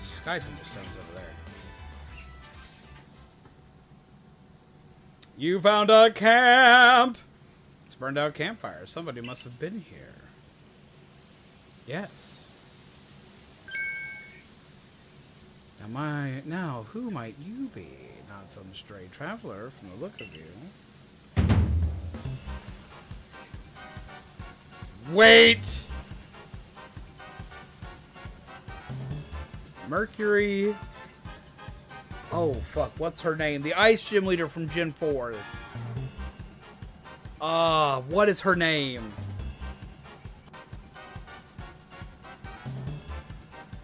Sky thunderstorms over there. You found a camp! It's burned out campfire. Somebody must have been here. Yes. Now, who might you be? Not some stray traveler from the look of you. Wait! Mercury. Oh, fuck. What's her name? The ice gym leader from Gen 4. What is her name?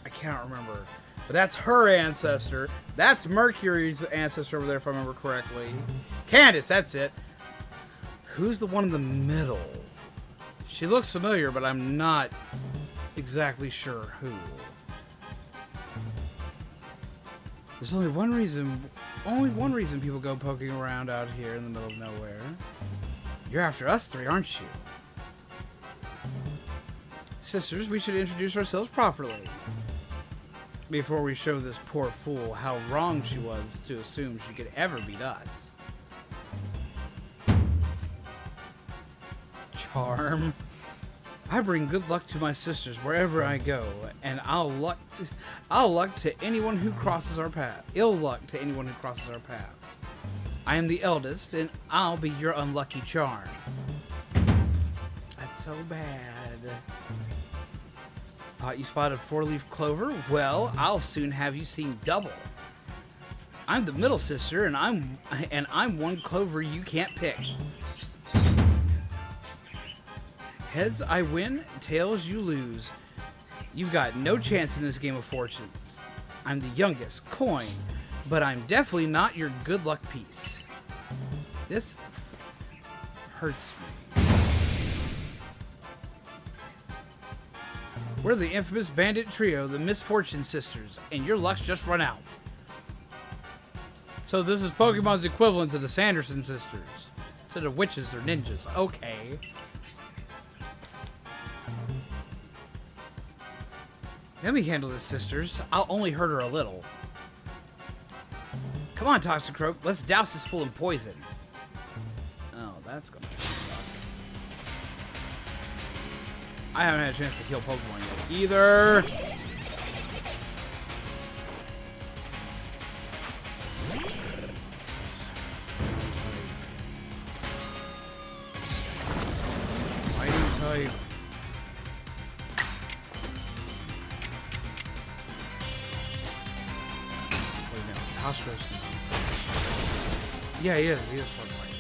I can't remember. But that's her ancestor. That's Mercury's ancestor over there, if I remember correctly. Candace, that's it. Who's the one in the middle? She looks familiar, but I'm not exactly sure who. There's only one reason people go poking around out here in the middle of nowhere. You're after us three, aren't you? Sisters, we should introduce ourselves properly before we show this poor fool how wrong she was to assume she could ever beat us. Charm. I bring good luck to my sisters wherever I go, and I'll luck to anyone who crosses our path. Ill luck to anyone who crosses our paths. I am the eldest, and I'll be your unlucky charm. That's so bad. Thought you spotted four-leaf clover? Well, I'll soon have you seen double. I'm the middle sister, and I'm one clover you can't pick. Heads, I win. Tails, you lose. You've got no chance in this game of fortunes. I'm the youngest. Coin. but I'm definitely not your good luck piece. This hurts me. We're the infamous bandit trio, the Misfortune Sisters, and your luck's just run out. So this is Pokemon's equivalent to the Sanderson sisters. Instead of witches, they're ninjas. Okay. Let me handle this, sisters. I'll only hurt her a little. Come on, Toxicroak. Let's douse this fool in poison. Oh, that's gonna suck. I haven't had a chance to kill Pokemon yet either. Fighting type. Yeah, he is. He is part fight.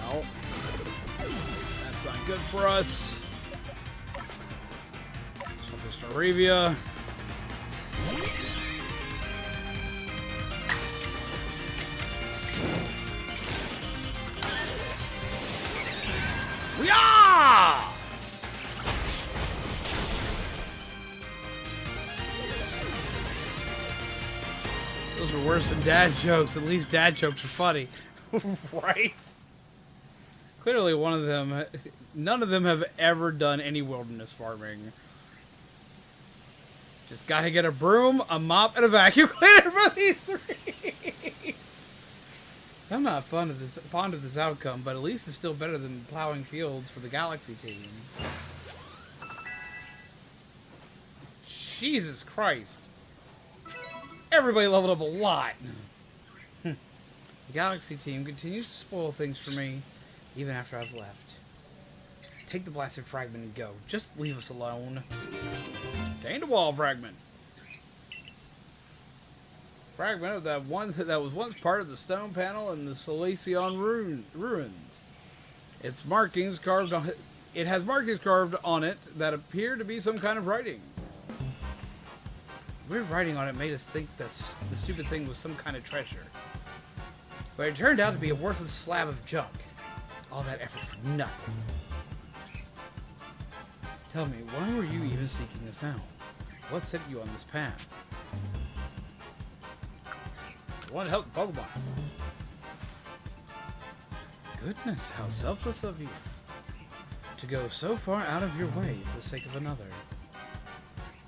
No. That's not good for us. So this Staravia. Yeah! Those are worse than dad jokes. At least dad jokes are funny. Right? Clearly none of them have ever done any wilderness farming. Just gotta get a broom, a mop, and a vacuum cleaner for these three. I'm not fond of this outcome, but at least it's still better than plowing fields for the Galaxy team. Jesus Christ. Everybody leveled up a lot. The Galaxy team continues to spoil things for me, even after I've left. Take the blasted fragment and go. Just leave us alone. Gained a wall fragment. Fragment of that was once part of the stone panel in the Selacion ruins. Its markings carved on it has markings carved on it that appear to be some kind of writing. Weird writing on it made us think that the stupid thing was some kind of treasure. But it turned out to be a worthless slab of junk. All that effort for nothing. Tell me, why were you even seeking this out? What set you on this path? I want to help the Pokemon. Goodness, how selfless of you. To go so far out of your way for the sake of another.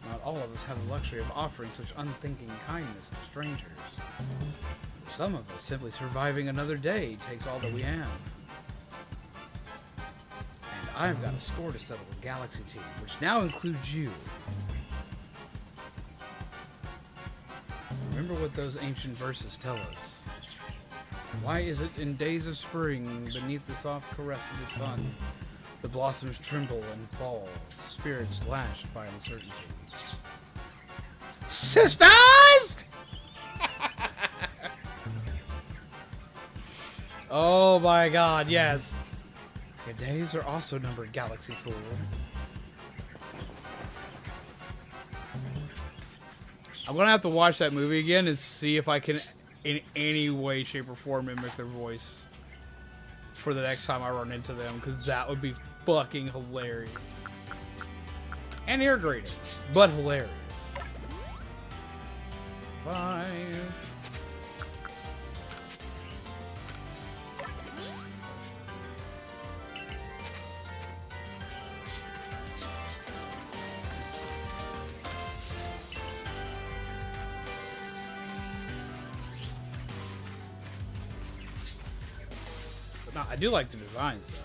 Not all of us have the luxury of offering such unthinking kindness to strangers. For some of us, simply surviving another day takes all that we have. And I've got a score to settle with Galaxy Team, which now includes you. Remember what those ancient verses tell us. Why is it in days of spring, beneath the soft caress of the sun, the blossoms tremble and fall, spirits lashed by uncertainty? Sisters! Oh my god, yes. Your days are also numbered, Galaxy Fool. I'm gonna have to watch that movie again and see if I can, in any way, shape, or form, mimic their voice for the next time I run into them, because that would be fucking hilarious. And irritating, but hilarious. 5. But no, I do like the designs though.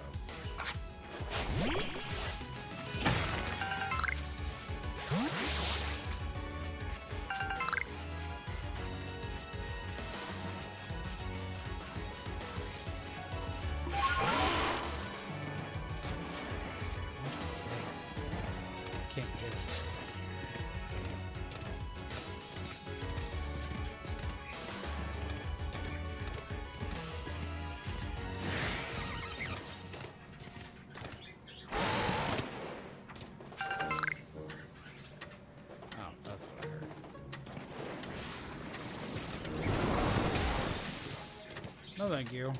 Can't get it. No, thank you.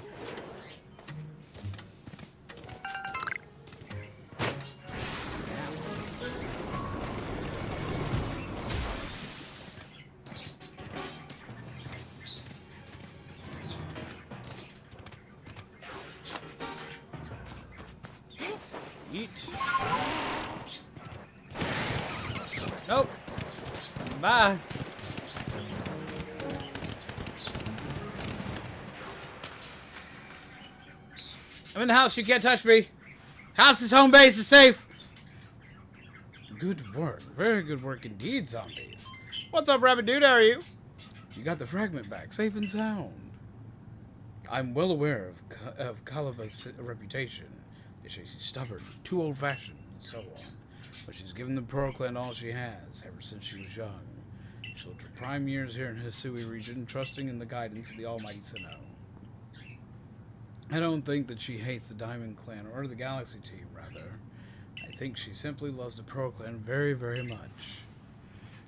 Eat. Nope. Bye. I'm in the house. You can't touch me. House is home base. Is safe. Good work. Very good work indeed, zombies. What's up, Rabbit Dude? How are you? You got the fragment back, safe and sound. I'm well aware of Kleavor's reputation. She's stubborn, too old-fashioned, and so on. But she's given the Pearl Clan all she has, ever since she was young. She lived her prime years here in Hisui region, trusting in the guidance of the almighty Sinnoh. I don't think that she hates the Diamond Clan, or the Galaxy team, rather. I think she simply loves the Pearl Clan very, very much.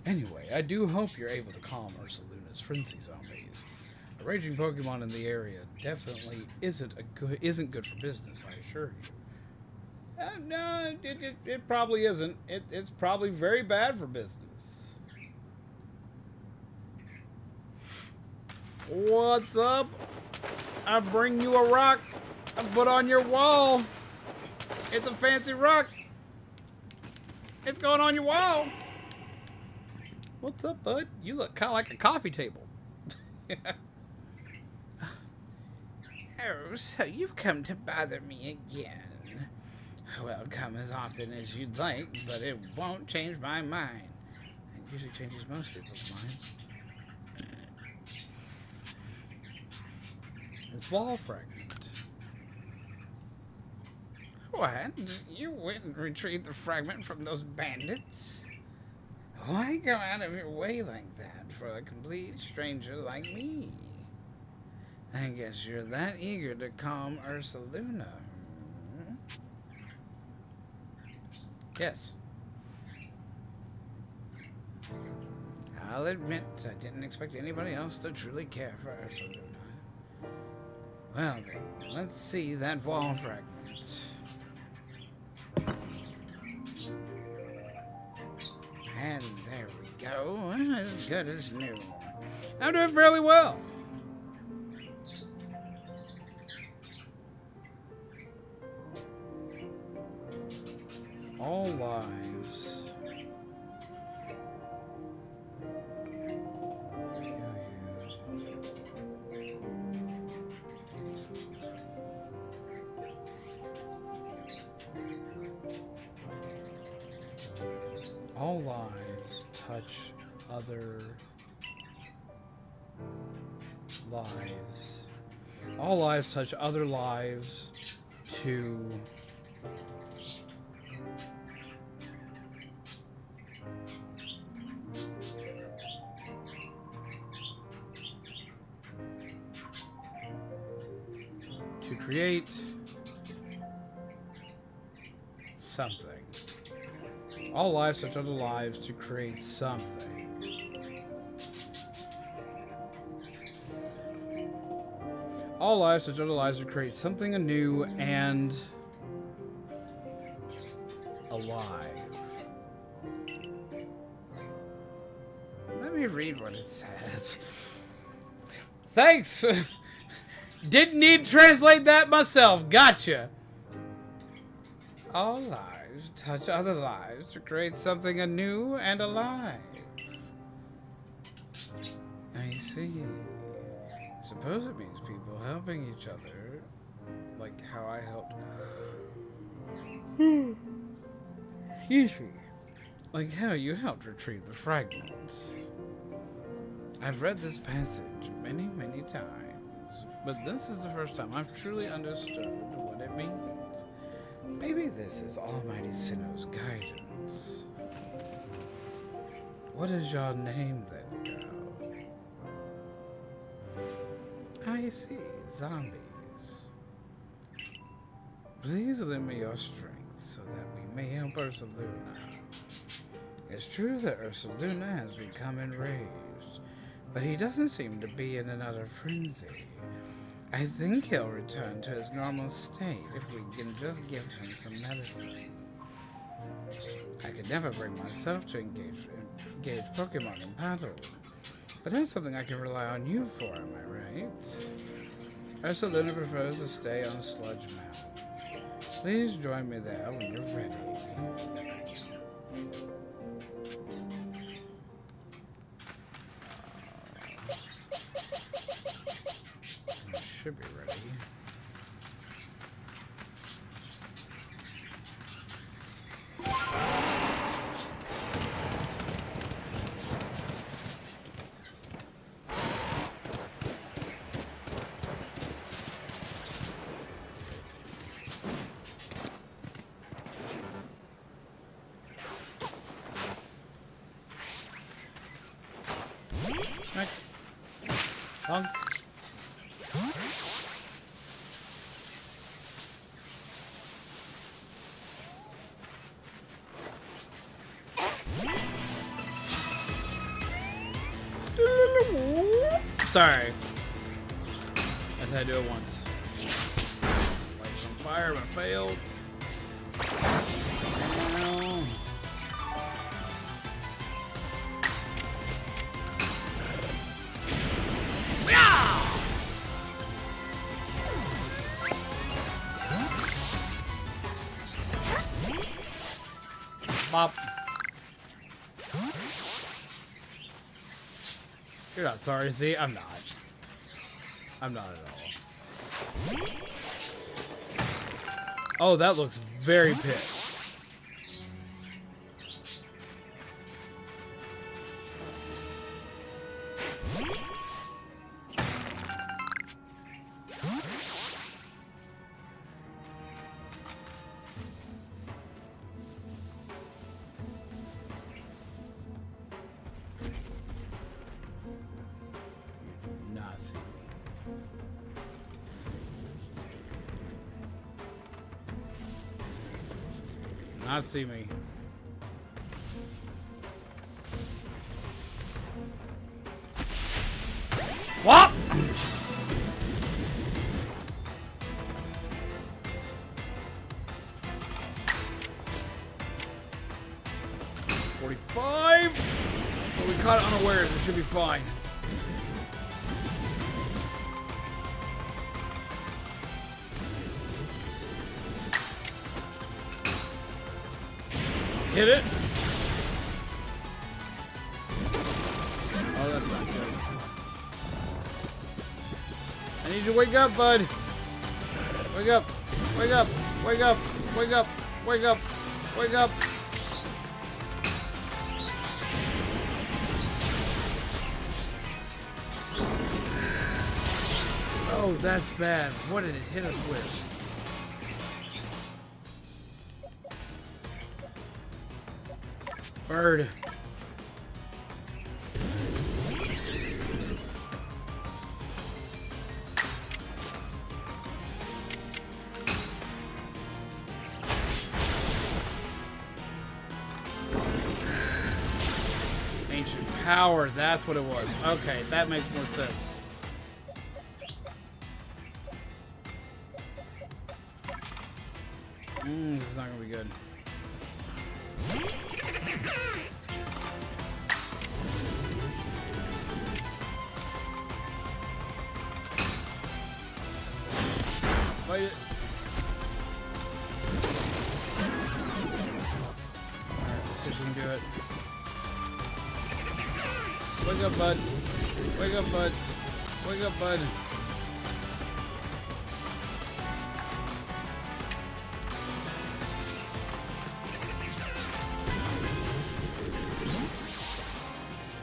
Anyway, I do hope you're able to calm Ursaluna's frenzy zombies. A raging Pokemon in the area definitely isn't good for business, I assure you. No, it probably isn't. It's probably very bad for business. What's up? I bring you a rock I put on your wall. It's a fancy rock. It's going on your wall. What's up, bud? You look kind of like a coffee table. Oh, so you've come to bother me again. Well, come as often as you'd like, but it won't change my mind. It usually changes most people's minds. This wall fragment. What? You went and retrieved the fragment from those bandits? Why go out of your way like that for a complete stranger like me? I guess you're that eager to calm Ursaluna. Yes. I'll admit I didn't expect anybody else to truly care for Ursaluna. Well then, let's see that wall fragment. And there we go, as good as new. I'm doing fairly well. All lives. All lives touch other lives. All lives touch other lives to create something. All lives touch other lives to create something. All lives touch other lives to create something anew and alive. Let me read what it says. Thanks! Didn't need to translate that myself. Gotcha. All lives touch other lives to create something anew and alive. I see. I suppose it means people helping each other, like how I helped. Excuse me. Like how you helped retrieve the fragments. I've read this passage many, many times, but this is the first time I've truly understood what it means. Maybe this is Almighty Sinnoh's guidance. What is your name then, girl? I see, zombies. Please lend me your strength so that we may help Ursaluna. It's true that Ursaluna has become enraged, but he doesn't seem to be in another frenzy. I think he'll return to his normal state if we can just give him some medicine. I could never bring myself to engage Pokemon in battle, but that's something I can rely on you for, am I right? Ursaluna prefers to stay on Sludge Mountain. Please join me there when you're ready. Should be ready. Honk. Sorry. I had to do it once. Lights on fire, but I failed. No. Bop. You're not sorry, see? I'm not. I'm not at all. Oh, that looks very pissed. Not see me. What? $45. But we caught it unawares. It should be fine. Hit it. Oh, that's not good. I need you to wake up, bud. Wake up. Wake up. Wake up. Wake up. Wake up. Wake up. Oh, that's bad. What did it hit us with? Bird. Ancient power, that's what it was. Okay, that makes more sense. This is not gonna be good. Fight it. Alright, let's see if we can do it. Wake up, bud. Wake up, bud. Wake up, bud.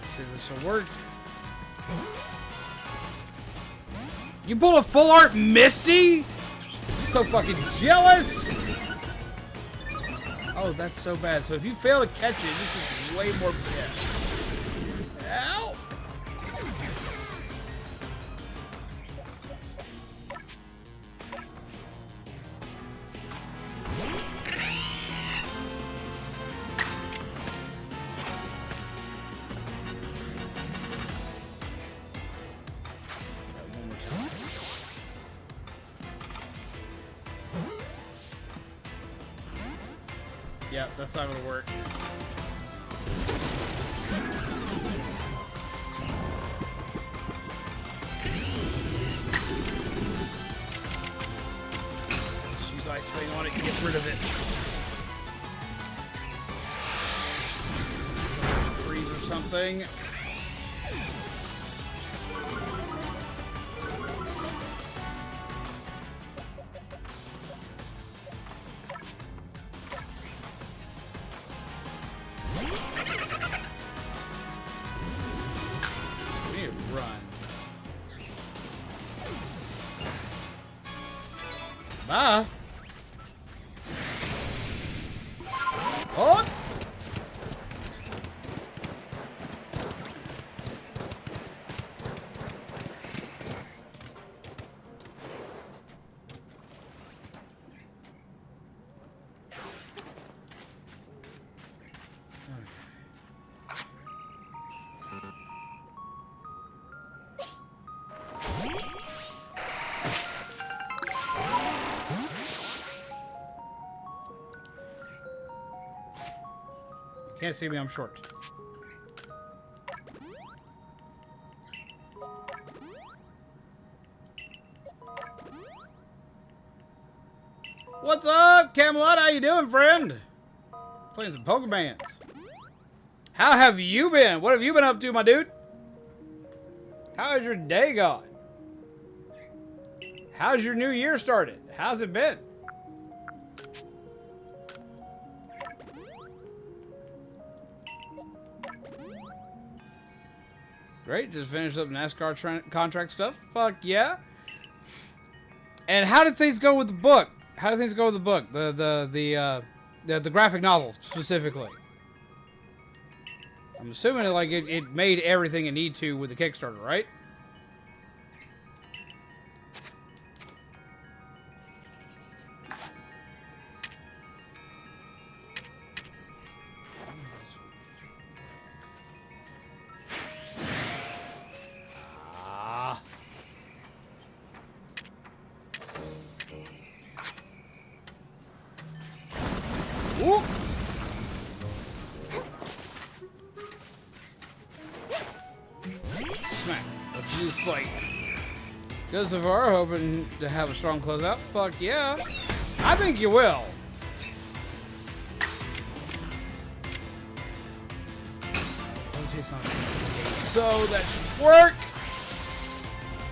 See, this will work. You pull a full art Misty? So fucking jealous. Oh, that's so bad. So if you fail to catch it, this is way more pissed. Ow! Yeah, that's not gonna work. Use ice thing on it and get rid of it. Freeze or something. Bye. Oh! Can't see me, I'm short. What's up, Camelot? How you doing, friend? Playing some Pokemans. How have you been? What have you been up to, my dude? How has your day gone? How's your new year started? How's it been? Great, just finished up NASCAR contract stuff. Fuck yeah. And how did things go with the book? How did things go with the book? The graphic novel specifically. I'm assuming it made everything it need to with the Kickstarter, right? Ooh. Smack. Let's do this fight. Good so far, hoping to have a strong closeout. Fuck yeah. I think you will. So that should work.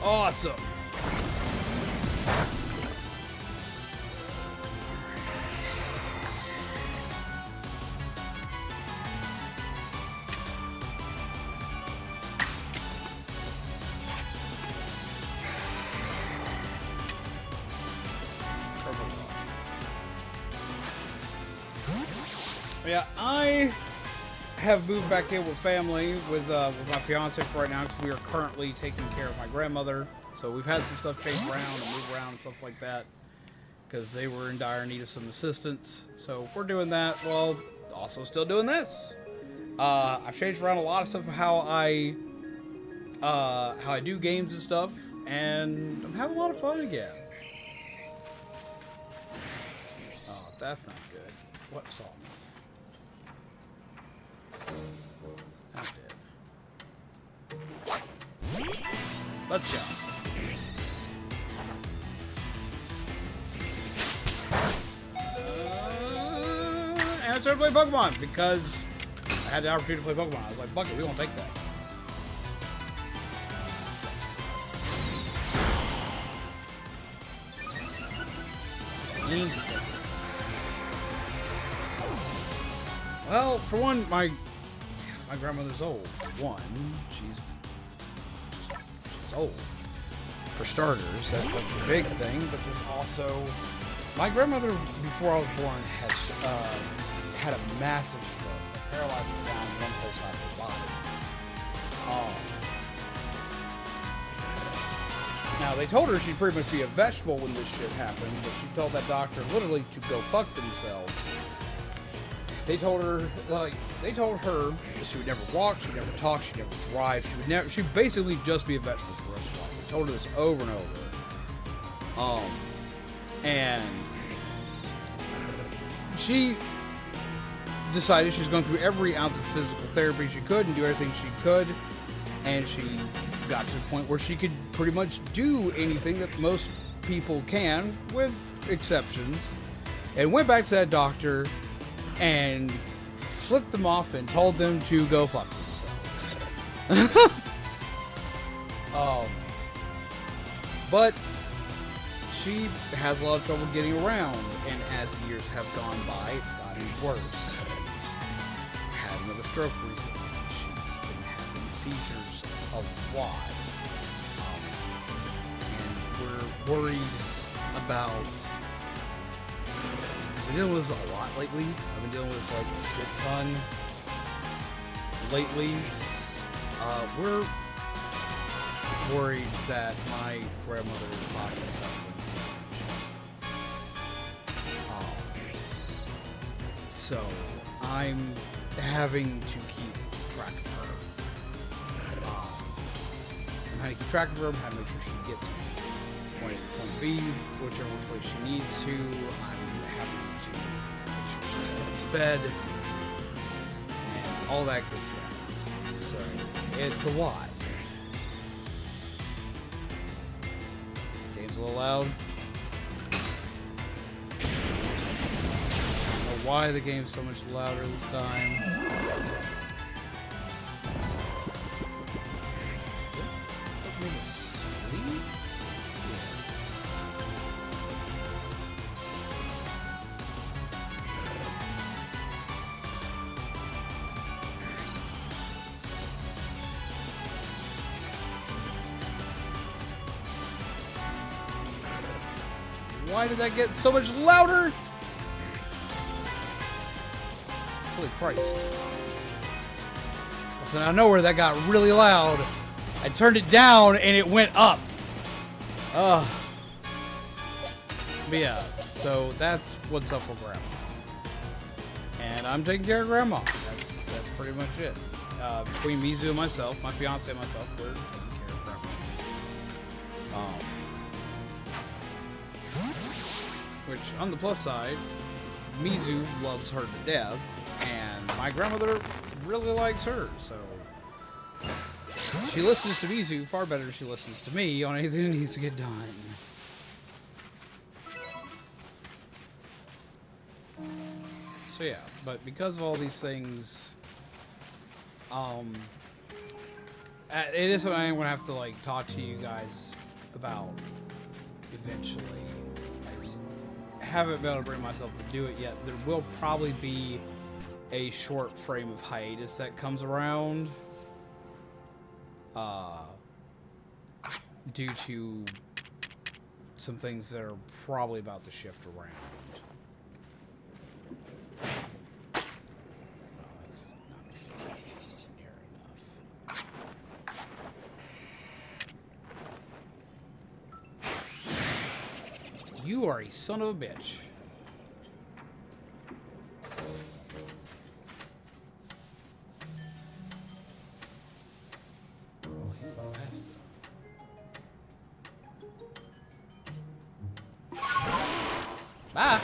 Awesome. Yeah, I have moved back in with family with my fiance for right now because we are currently taking care of my grandmother. So we've had some stuff changed around and move around and stuff like that because they were in dire need of some assistance. So we're doing that while also still doing this. I've changed around a lot of stuff how I do games and stuff, and I'm having a lot of fun again. Oh, that's not good. What song? I'm dead. Let's go. And I started playing Pokemon because I had the opportunity to play Pokemon. I was like, fuck it, we won't take that. Well, for one, my grandmother's old. For one, she's old. For starters, that's a big thing. But there's also my grandmother before I was born had a massive stroke, that paralyzed her down one place out of her body. Now they told her she'd pretty much be a vegetable when this shit happened, but she told that doctor literally to go fuck themselves. They told her that she would never walk, she'd never talk, she'd never drive, she'd basically just be a vegetable for the rest of her life. They told her this over and over. And decided she was going through every ounce of physical therapy she could and do everything she could, and she got to the point where she could pretty much do anything that most people can, with exceptions, and went back to that doctor and flipped them off and told them to go fuck themselves. But she has a lot of trouble getting around, and as years have gone by, it's gotten worse. She's had another stroke recently. She's been having seizures a lot. And we're worried about... I've been dealing with this a lot lately. I've been dealing with this like a shit ton lately. We're worried that my grandmother is possibly suffering from dementia. So I'm having to keep track of her. I'm having to keep track of her. I'm having to make sure she gets from point A to point B, whichever which way she needs to. I'm having to make sure she stays fed and all that good jazz. So it's a lot. Game's a little loud. I don't know why the game's so much louder this time. Why did that get so much louder? Holy Christ. So out of nowhere that got really loud. I turned it down and it went up. Ugh. But yeah, so that's what's up with Grandma. And I'm taking care of Grandma. That's pretty much it. Between Mizu and myself, my fiance and myself, we're taking care of Grandma. Which, on the plus side, Mizu loves her to death, and my grandmother really likes her, so she listens to Mizu far better than she listens to me on anything that needs to get done. So yeah, but because of all these things, it is something I'm going to have to, like, talk to you guys about eventually. Haven't been able to bring myself to do it yet. There will probably be a short frame of hiatus that comes around due to some things that are probably about to shift around. Oh, that's not near enough. You are a son of a bitch. Bye.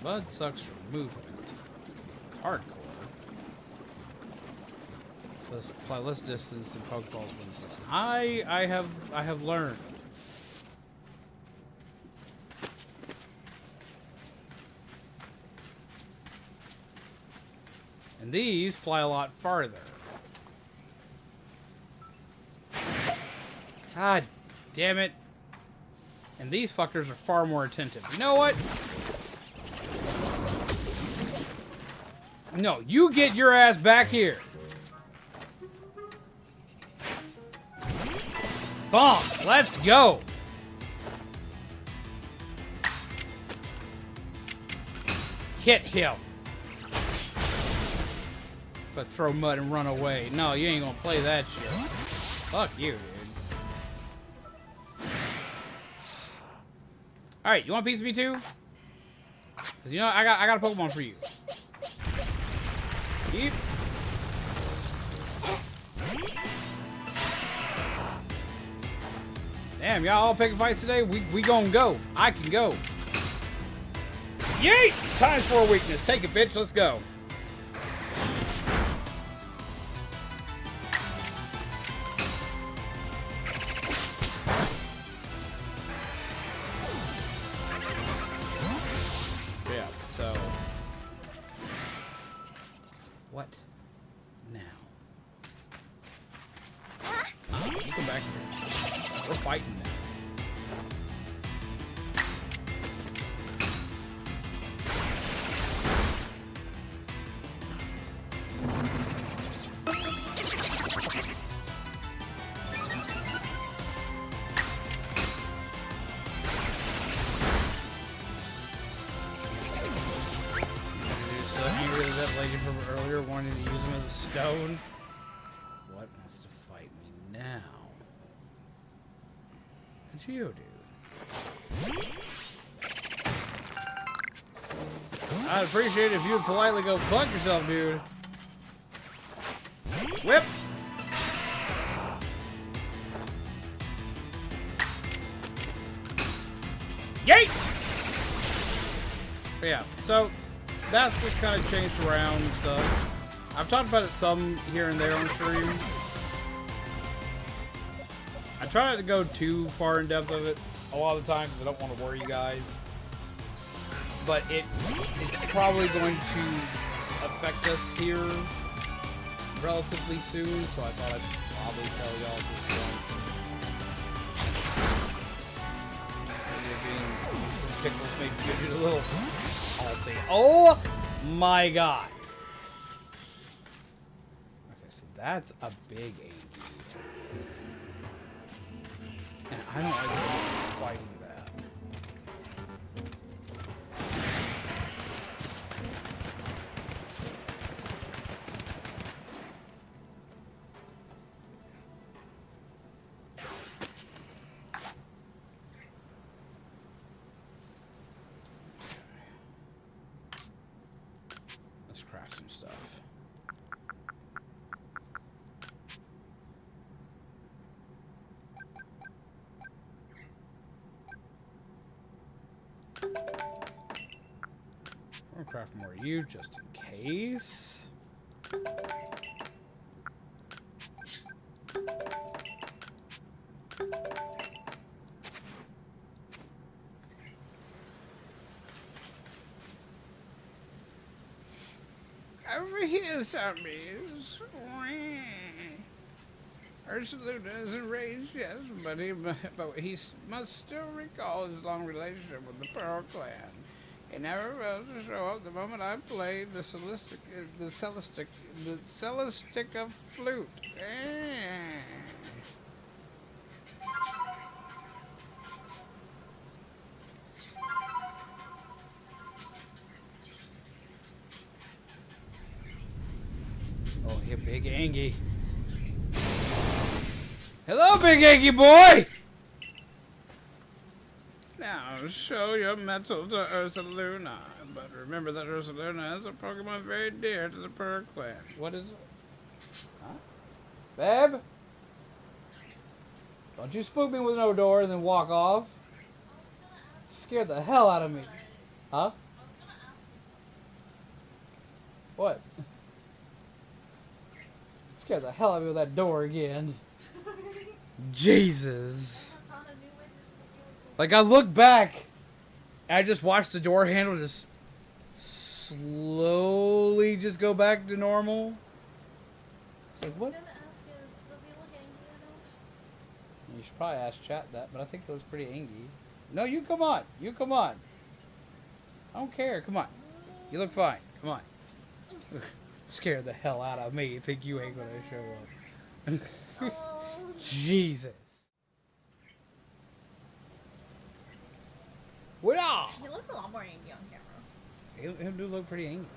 Bud sucks for movement. Hardcore. Fly less distance than Pokeballs wins. I have learned. And these fly a lot farther. God damn it. And these fuckers are far more attentive. You know what? No, you get your ass back here. Bonk, let's go. Hit him. But throw mud and run away. No, you ain't gonna play that shit. Fuck you, dude. Alright, you want a piece of me too? 'Cause you know, I got a Pokemon for you. Yeep. Damn, y'all all picking fights today? We gonna go. I can go. Yeet! Times for a weakness. Take it, bitch. Let's go. Yeah, so... What? Now. You come back here. We're fighting now. That lady from earlier wanted to use him as a stone. What wants to fight me now? A Geodude. I'd appreciate it if you would politely go fuck yourself, dude. Whip! Yeet! But yeah, so that's just kind of changed around and stuff. I've talked about it some here and there on stream. I try not to go too far in depth of it a lot of the time because I don't want to worry you guys. But it is probably going to affect us here relatively soon, so I thought I'd probably tell y'all at this point. Maybe pickles maybe give you a little salty. Oh my god. Okay, so that's a big AD. And I don't like fighting that. Let's craft some stuff. I'll craft more of you just in case. Over here, zombies. Ursula isn't raised yet, but he must still recall his long relationship with the Pearl Clan. He never fails to show up the moment I played the celestic of flute. Oh, here, Big Angie. Hello, Big Angie boy! Now, show your mettle to Ursaluna. But remember that Ursaluna is a Pokemon very dear to the Pearl Clan. What is it? Huh? Babe? Don't you spook me with no door and then walk off. Scared the hell out of me. Huh? What? Scared the hell out of me with that door again. Jesus. Like, I look back, and I just watched the door handle just slowly just go back to normal. It's like, what? Does he look angry enough? You should probably ask chat that, but I think it looks pretty angry. No, you come on. You come on. I don't care. Come on. You look fine. Come on. Scared the hell out of me. Think you ain't gonna show up. Oh. Jesus. What up? He looks a lot more angry on camera. Him do look pretty angry.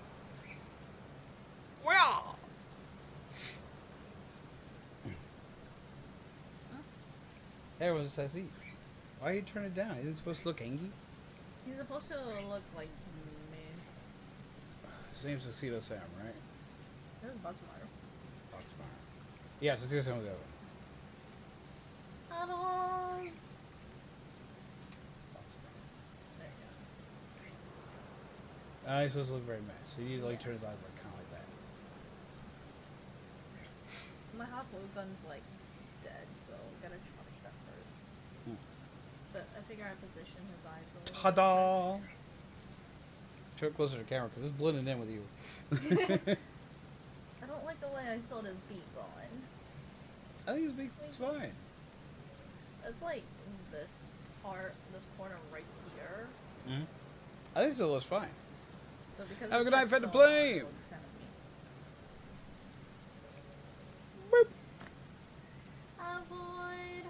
Well. There was a sassy. Why you turn it down? Isn't it supposed to look angry? He's supposed to look like me. His name's Tuxedo Sam, right? This is Buttsmarter. That's smart. Yeah, Tuxedo Sam was the other one. Animals! He's supposed to look very mad. So you need to like turn his eyes like kind of like that. My hot glue gun's like dead, so gotta charge that first. But I figure I position his eyes a little bit Hada! Turn closer to the camera because it's blending in with you. first. I don't like the way I saw his beak going. I think his beak's fine. It's like this part, this corner right here. Mm-hmm. I think so. Looks fine. But because Have a it's, good night, like, Fed the so long, Flame. it looks kind of neat. Avoid.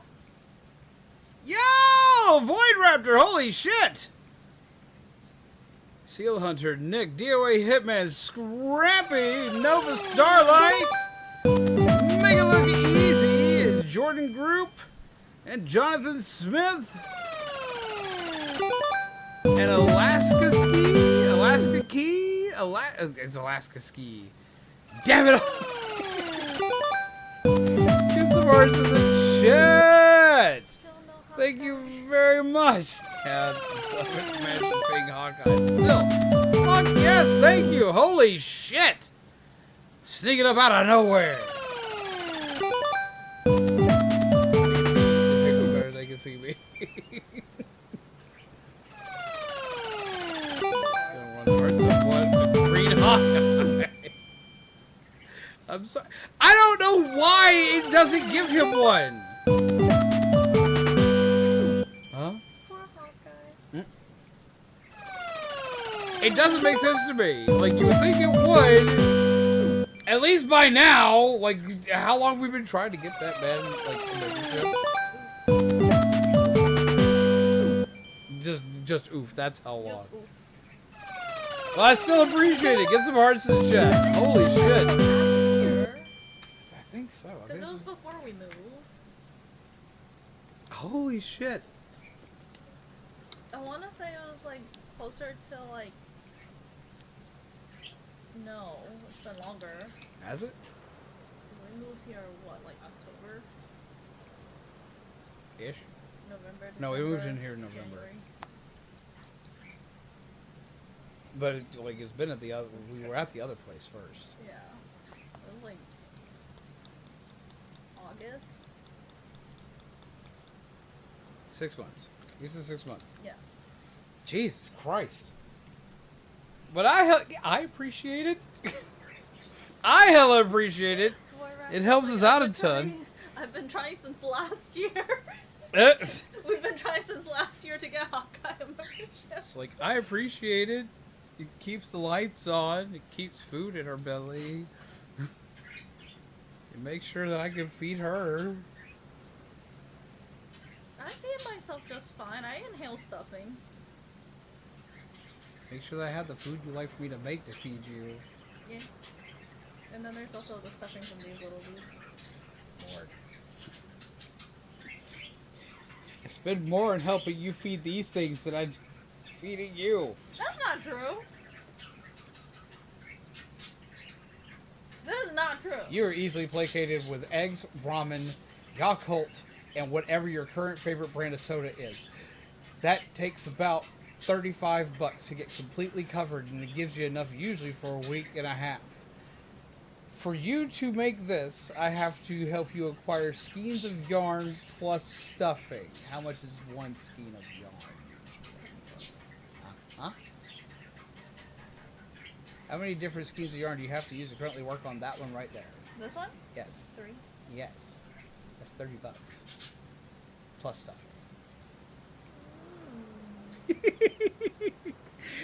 Yo! Void Raptor, holy shit! Seal Hunter, Nick, DOA Hitman, Scrappy, Nova Starlight, Make It Look Easy, Jordan Group, and Jonathan Smith, and Alaska Ski, it's Alaska Ski. Damn it! Get some hearts in the chat! Still no hot Thank you guy. very much. Yeah, imagine being Hawkeye. Still, fuck yes, thank you. Holy shit! Sneaking up out of nowhere. They can see me. Gonna run towards someone. Green Hawkeye. I'm sorry. I don't know why it doesn't give him one. Huh? Poor Hawkeye. It doesn't make sense to me. Like, you would think it would. At least by now. Like, how long have we been trying to get that man, like, in the ship? Just oof. That's how long. Just oof. Well, I still appreciate it. Get some hearts in the chat. Holy shit. I think so. I Because think it was so. before we moved. Holy shit. I want to say it was like closer to like. No, it's been longer. Has it? We moved here, what, like October? Ish. November? No, we December, moved in here in November. January. But, like, it's been at the other... We were at the other place first. Yeah. It was like August? 6 months. You said 6 months. Yeah. Jesus Christ. But I appreciate it. I hella appreciate it. Boy, It helps us out a ton. I've been trying since last year. It's We've been trying since last year to get Hawkeye membership. like, I appreciate it. It keeps the lights on. It keeps food in her belly. It makes sure that I can feed her. I feed myself just fine. I inhale stuffing. Make sure that I have the food you like for me to make to feed you. Yeah. And then there's also the stuffing from these little dudes. Lord. I spend more on helping you feed these things than I'm feeding you. That's not true. That is not true. You are easily placated with eggs, ramen, Yakult, and whatever your current favorite brand of soda is. That takes about $35 to get completely covered, and it gives you enough usually for a week and a half. For you to make this, I have to help you acquire skeins of yarn plus stuffing. How much is one skein of yarn? Huh? How many different skeins of yarn do you have to use to currently work on that one right there? This one? Yes. 3. Yes. That's $30. Plus stuffing.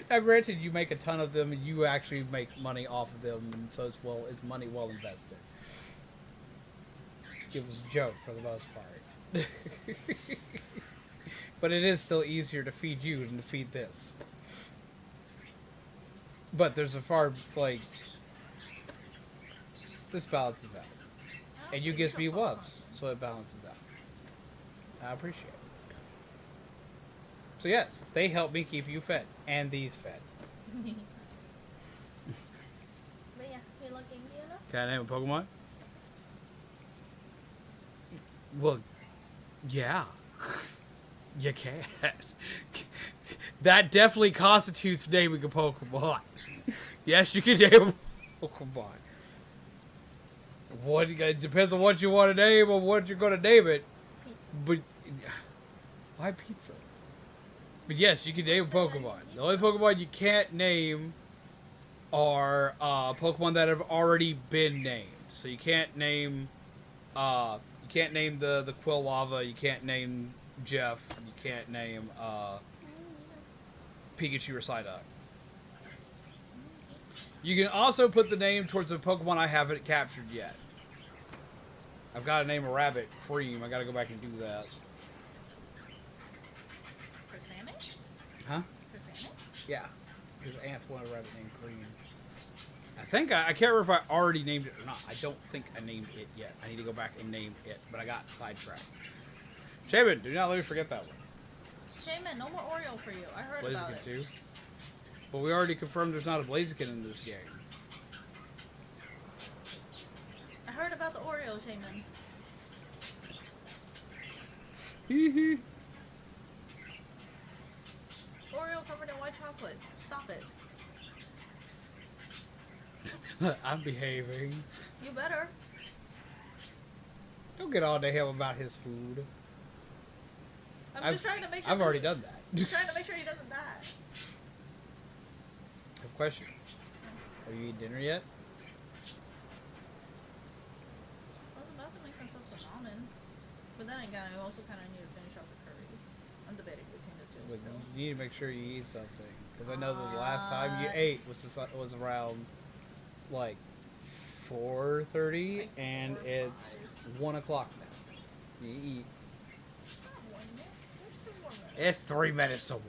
Now, granted, you make a ton of them, and you actually make money off of them, and so it's money well invested. It was a joke for the most part, but it is still easier to feed you than to feed this. But there's a far this balances out, and you gives me wubs, so it balances out. I appreciate it. So yes, they help me keep you fed, and these fed. But yeah, you looking good enough? Can I name a Pokemon? Well, yeah. You can. That definitely constitutes naming a Pokemon. Yes, you can name a Pokemon. It depends on what you want to name or what you're going to name it. But why pizza? But yes, you can name a Pokemon. The only Pokemon you can't name are Pokemon that have already been named. So you can't name the Quillava, you can't name Jeff, you can't name Pikachu or Psyduck. You can also put the name towards a Pokemon I haven't captured yet. I've got to name a rabbit Cream. I got to go back and do that. For Sanish? Huh? For Sanish? Yeah. Because Anth wanted a rabbit named Cream. I can't remember if I already named it or not. I don't think I named it yet. I need to go back and name it, but I got sidetracked. Shaman, do not let me forget that one. Shaman, no more Oreo for you. I heard about it. Blaziken too. But we already confirmed there's not a Blaziken in this game. I heard about the Oreo, Shaman. Hee Oreo covered in white chocolate. Stop it. I'm behaving. You better. Don't get on to him about his food. I'm just trying to make sure. I've already done that. I'm trying to make sure he doesn't die. I have a question. Have you eaten dinner yet? I was about to make myself some ramen. But then again, I also kind of need to finish off the curry. I'm debating between the two But still. you need to make sure you eat something. Because I know that the last time you ate was around like 4:30, like and 4 or it's 1 o'clock now. You eat. It's not 1 minute. There's still 1 minute. It's 3 minutes to 1.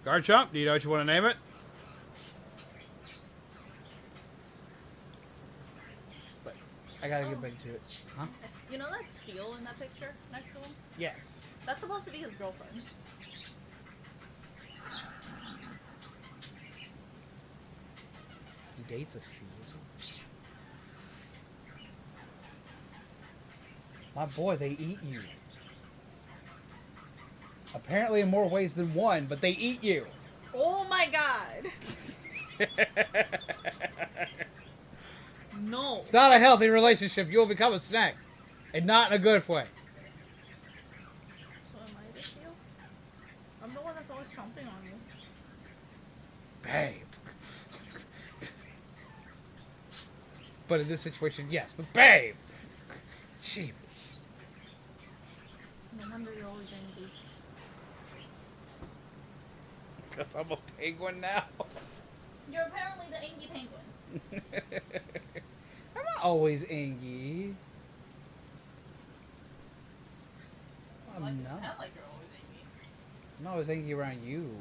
Garchomp, do you know what you want to name it? But I gotta get back to it. Huh? You know that seal in that picture next to him? Yes. That's supposed to be his girlfriend. He dates a seal. My boy, they eat you. Apparently in more ways than one, but they eat you. Oh my god! No. It's not a healthy relationship. You'll become a snack. And not in a good way. So am I the seal? I'm the one that's always chomping on you. Babe. But in this situation, yes. But babe! Jeez. No wonder you're always angry. Because I'm a penguin now. You're apparently the angry penguin. I'm not always angry. I'm not. I like you're always angry. I'm not always angry around you.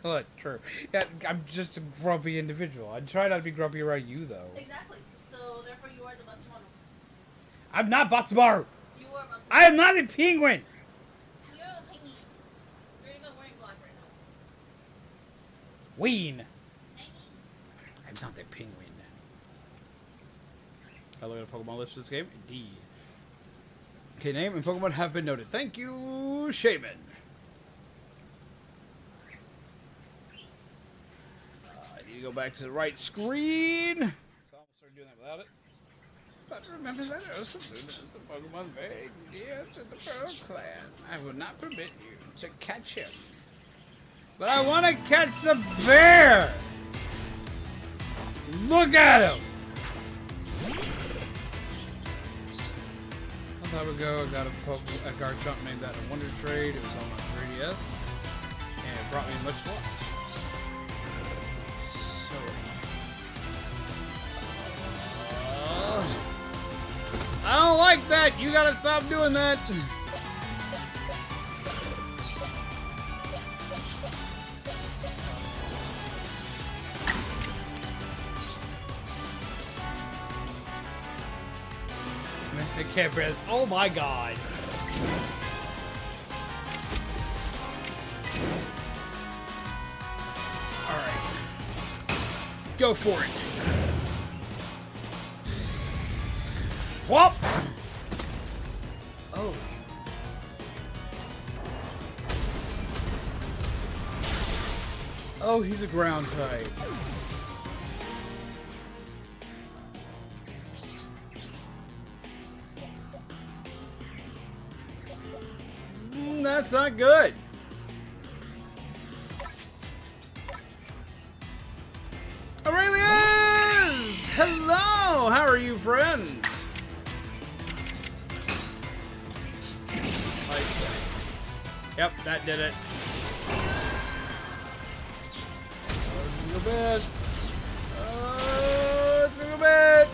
Look, true. Yeah, I'm just a grumpy individual. I try not to be grumpy around you, though. Exactly. So therefore you are the Batsumaru. I'm not Batsumaru. You are Batsumaru. I am not a penguin. You're a penguin. You're even wearing black right now. Ween. Penguin. I'm not a penguin. I look at a Pokemon list for this game. Indeed. Okay, name and Pokemon have been noted. Thank you, Shaman. I need to go back to the right screen. So I almost started doing that without it. But remember that Ursaluna is a Pokemon very dear to the Pearl Clan. I will not permit you to catch him. But I want to catch the bear! Look at him! A long time ago, I got a Garchomp named that in Wonder Trade. It was on my 3DS. And it brought me much luck. So... I don't like that! You gotta stop doing that! The cameras. Oh my god. Alright. Go for it. Whoop! Oh. Oh, he's a ground type. That's not good. Aurelius! Hello! How are you, friend? Yep, that did it. Let's go bad. Let's go bad.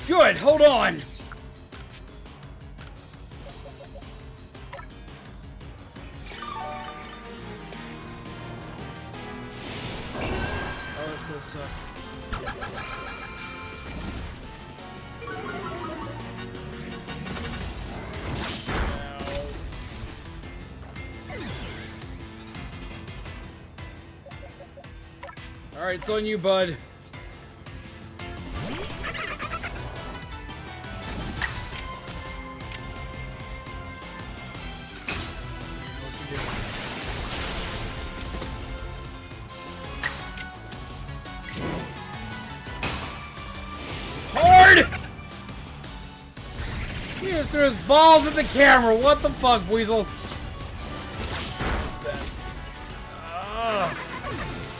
Good, hold on. Oh, that's gonna suck. All right, it's on you, bud. He just threw his balls at the camera. What the fuck, Weasel?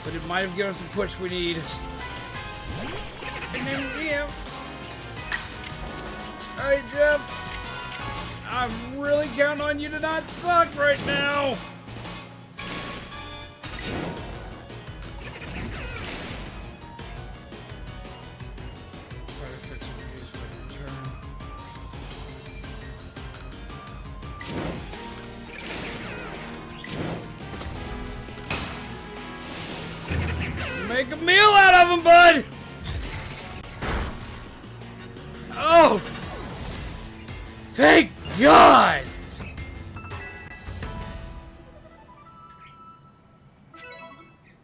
But it might have given us the push we need. And then, yeah. Alright, Jeff. I'm really counting on you to not suck right now. Make a meal out of him, bud! Oh! Thank God!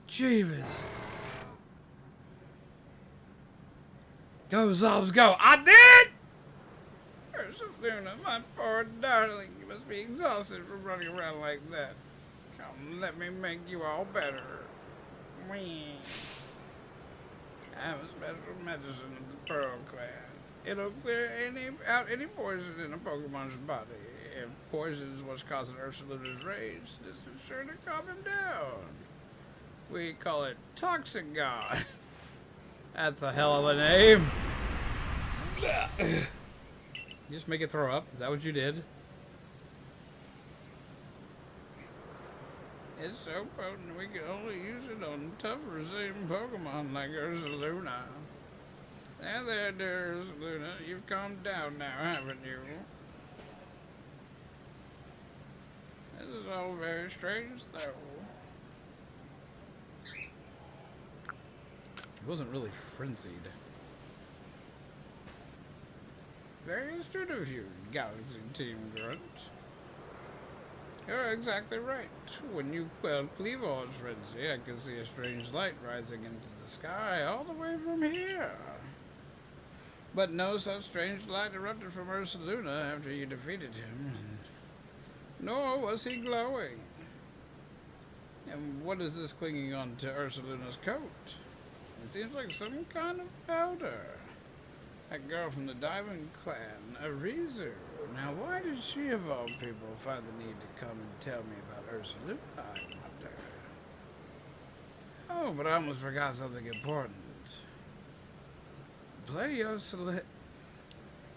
Jeebus. Go, Zobs, go. I did! Ursula, my poor darling. You must be exhausted from running around like that. Come, let me make you all better. Wee. I have a special medicine of the Pearl Clan. It'll clear out any poison in a Pokemon's body. If poison is what's causing Ursula's rage, this is sure to calm him down. We call it Toxic God. That's a hell of a name. You just make it throw up? Is that what you did? It's so potent we can only use it on tough resistant Pokemon like Ursaluna. There, dear Ursaluna. You've calmed down now, haven't you? This is all very strange, though. He wasn't really frenzied. Very astute of you, Galaxy Team Grunt. You're exactly right. When you quelled Kleavor's frenzy, I could see a strange light rising into the sky all the way from here. But no such strange light erupted from Ursaluna after you defeated him, nor was he glowing. And what is this clinging on to Ursaluna's coat? It seems like some kind of powder. That girl from the Diamond Clan, Arizu. Now, why did she, of all people, find the need to come and tell me about Ursaluna, I wonder? Oh, but I almost forgot something important. Play your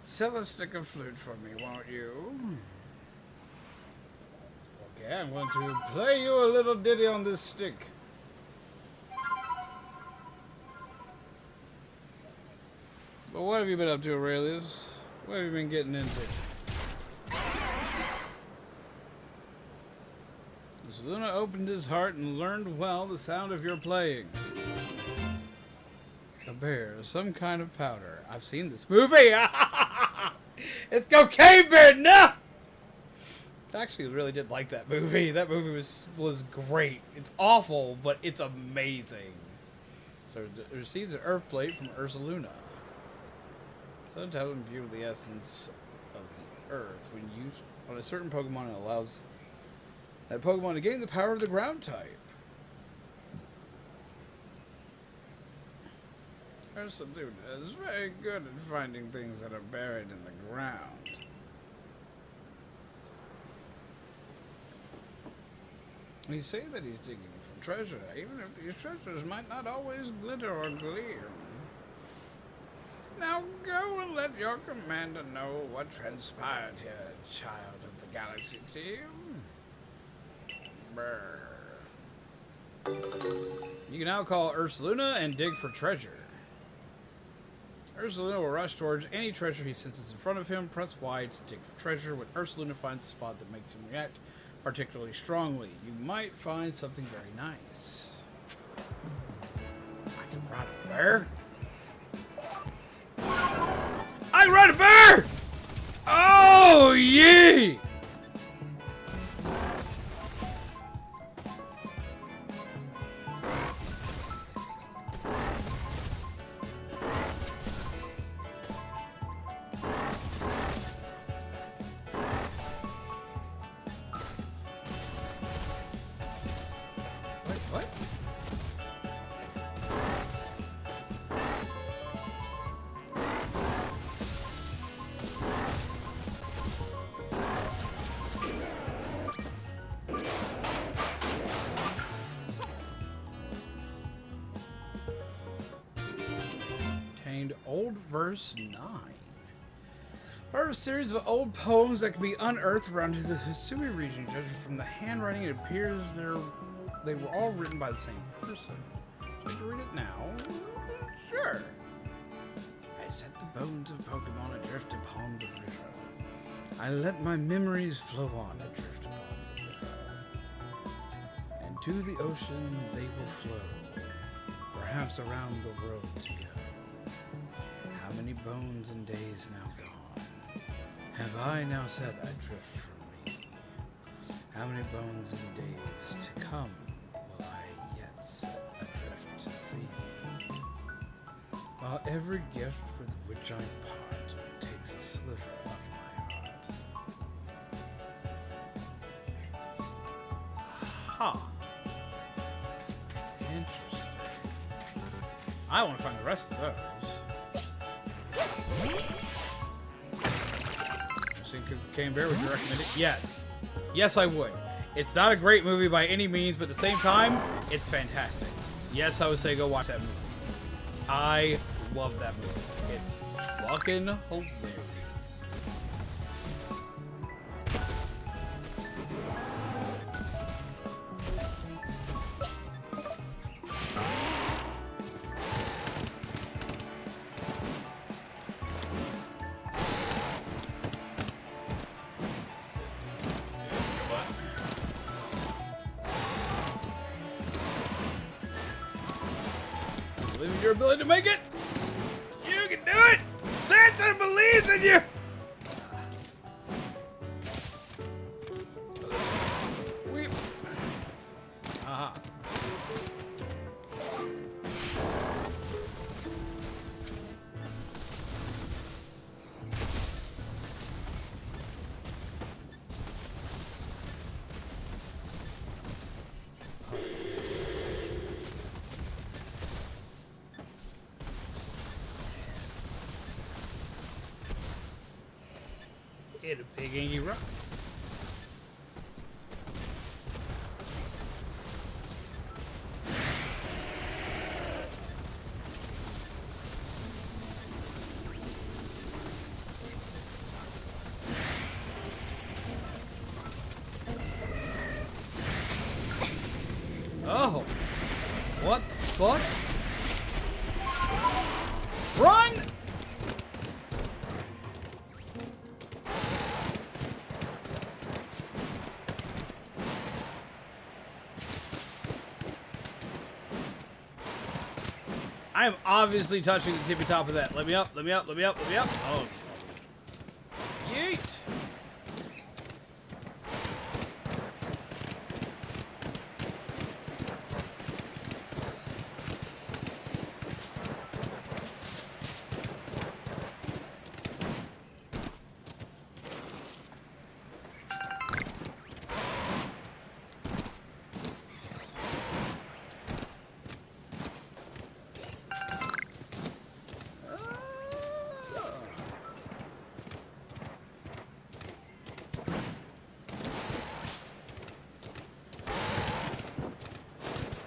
Celestica flute for me, won't you? Okay, I'm going to play you a little ditty on this stick. But what have you been up to, Aurelius? What have you been getting into? Ursaluna opened his heart and learned well the sound of your playing. A bear, some kind of powder. I've seen this movie! It's cocaine bear, no! I actually really did like that movie. That movie was great. It's awful, but it's amazing. So it receives an earth plate from Ursaluna. So to have imbue the essence of the earth when used on a certain Pokemon, it allows that Pokemon to gain the power of the ground type. Ursaluna is very good at finding things that are buried in the ground. We say that he's digging for treasure, even if these treasures might not always glitter or gleam. Now go and let your commander know what transpired here, child of the galaxy team. Brr. You can now call Ursaluna and dig for treasure. Ursaluna will rush towards any treasure he senses in front of him. Press Y to dig for treasure. When Ursaluna finds a spot that makes him react particularly strongly, you might find something very nice. I can ride a bear? I can ride a bear! Oh, yee! Old Verse 9. Part of a series of old poems that can be unearthed around the Hisui region. Judging from the handwriting, it appears they were all written by the same person. Should I read it now? Sure. I set the bones of Pokemon adrift upon the river. I let my memories flow on adrift upon the river. And to the ocean they will flow, perhaps around the world together. How many bones and days now gone have I now set adrift from me? How many bones and days to come will I yet set adrift to sea? While every gift with which I part takes a sliver of my heart. Ha! Interesting. I want to find the rest of those. Cocaine Bear, would you recommend it? Yes. Yes, I would. It's not a great movie by any means, but at the same time, it's fantastic. Yes, I would say go watch that movie. I love that movie. It's fucking hilarious. Your ability to make it. You can do it. Santa believes in you. Aha. Hit a big angry rock. Oh, what the fuck? Run! I am obviously touching the tippy top of that. Let me up, let me up, let me up, let me up. Oh. Yeet!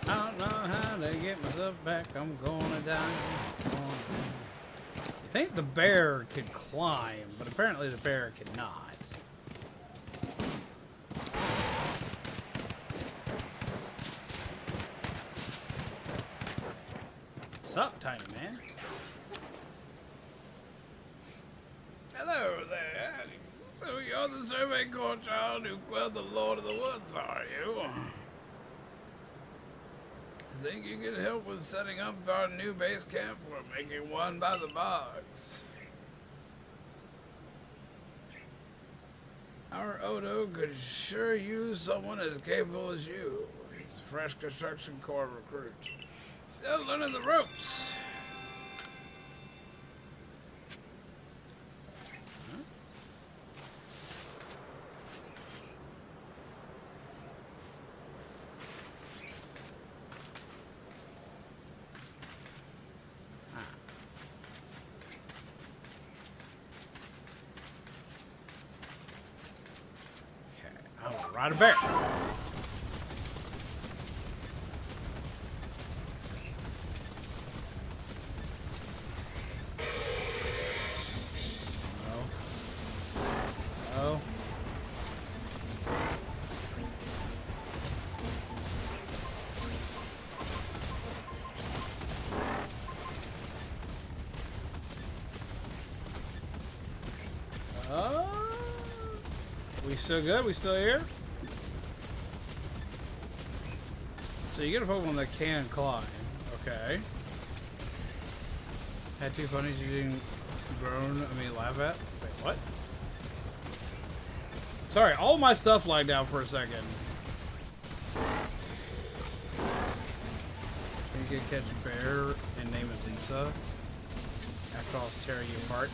I don't know how to get myself back. I'm gonna die. I think the bear could climb, but apparently the bear cannot. Sup, tiny man? Hello there. So you're the Survey Corps child who quelled the Lord of the Woods, are you? Think you could help with setting up our new base camp? We're making one by the box. Our Odo could sure use someone as capable as you. He's a fresh construction corps recruit. Still learning the ropes. Ride a bear. Oh. Oh. We still good? We still here? So you get a Pokemon that can climb. Okay. Had two funnies you didn't laugh at? Wait, what? Sorry, all my stuff lagged out for a second. You can catch a bear and name it Lisa. After all, it's tearing you apart.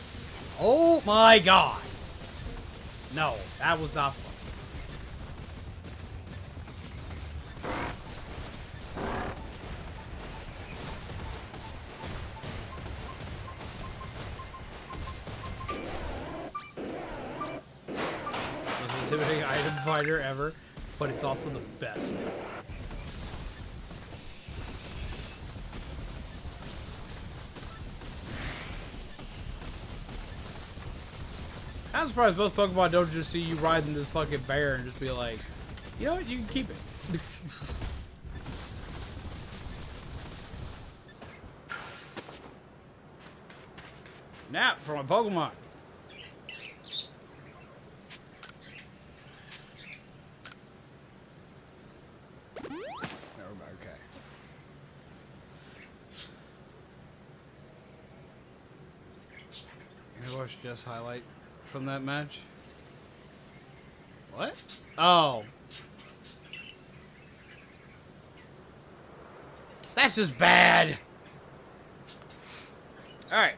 Oh my god! No, that was not fun. Intimidating item fighter ever, but it's also the best one. I'm surprised most Pokemon don't just see you riding this fucking bear and just be like, you know what, you can keep it. Nap for my Pokemon. Okay. You watch just highlight from that match? What? Oh. That's just bad. Alright.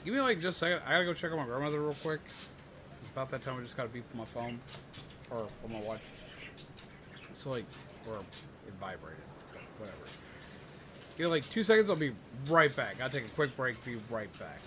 Give me like just a second. I gotta go check on my grandmother real quick. It's about that time I just gotta beep on my phone. Or on my watch. So like, or it vibrated. Whatever. Give me like 2 seconds, I'll be right back. I'll take a quick break, be right back.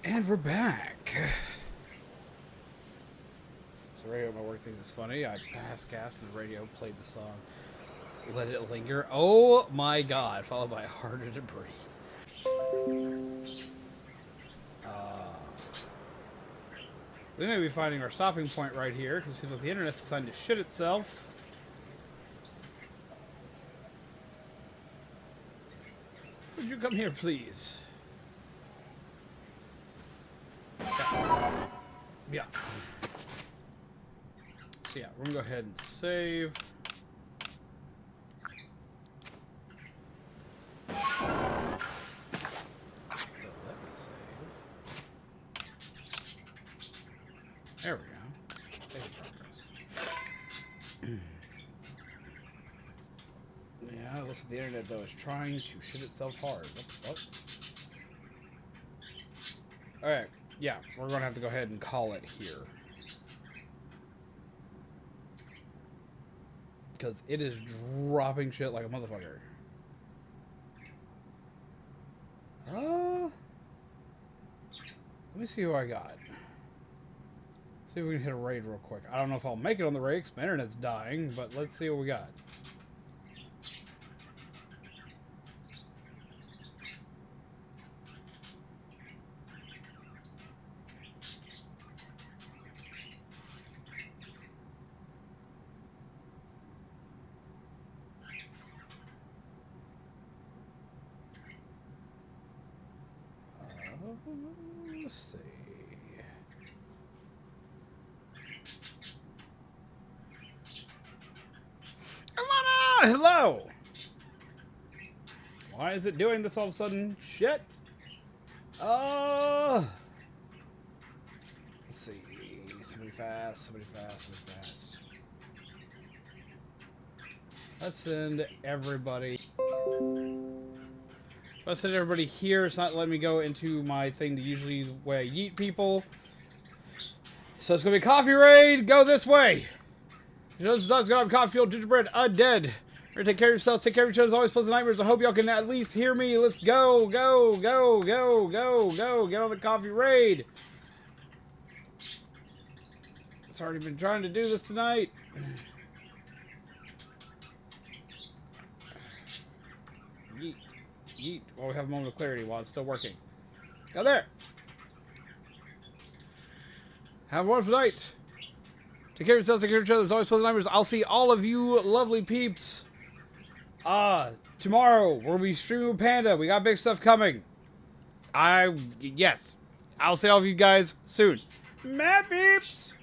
And we're back. So radio at my work thinks it's funny. I passed gas and the radio played the song Let It Linger. Oh my god. Followed by Harder to Breathe. We may be finding our stopping point right here, because it seems like the internet's deciding to shit itself. Would you come here, please? Yeah. So yeah, we're gonna go ahead and save. There we go. Save progress. Yeah, listen, the internet though is trying to shit itself hard. What? Alright, yeah, we're gonna have to go ahead and call it here. Because it is dropping shit like a motherfucker. Let me see who I got. See if we can hit a raid real quick. I don't know if I'll make it on the raid because my internet's dying, but let's see what we got. Let's see. Alanna! Hello! Why is it doing this all of a sudden? Shit! Let's see. Somebody fast, somebody fast, somebody fast. Let's send everybody. Let's send everybody here. It's not letting me go into my thing to usually the way I yeet people. So it's gonna be coffee raid. Go this way. Just got coffee, fuel, gingerbread, dead. Take care of yourselves. Take care of each other. Always pleasant nightmares. I hope y'all can at least hear me. Let's go, go, go, go, go, go. Get on the coffee raid. It's already been trying to do this tonight. Yeet. Yeet. Well, we have a moment of clarity while it's still working. Go there. Have a wonderful night. Take care of yourselves. Take care of each other. There's always pleasant nightmares. I'll see all of you lovely peeps. Tomorrow we'll be streaming with Panda. We got big stuff coming. Yes. I'll see all of you guys soon. Mad peeps.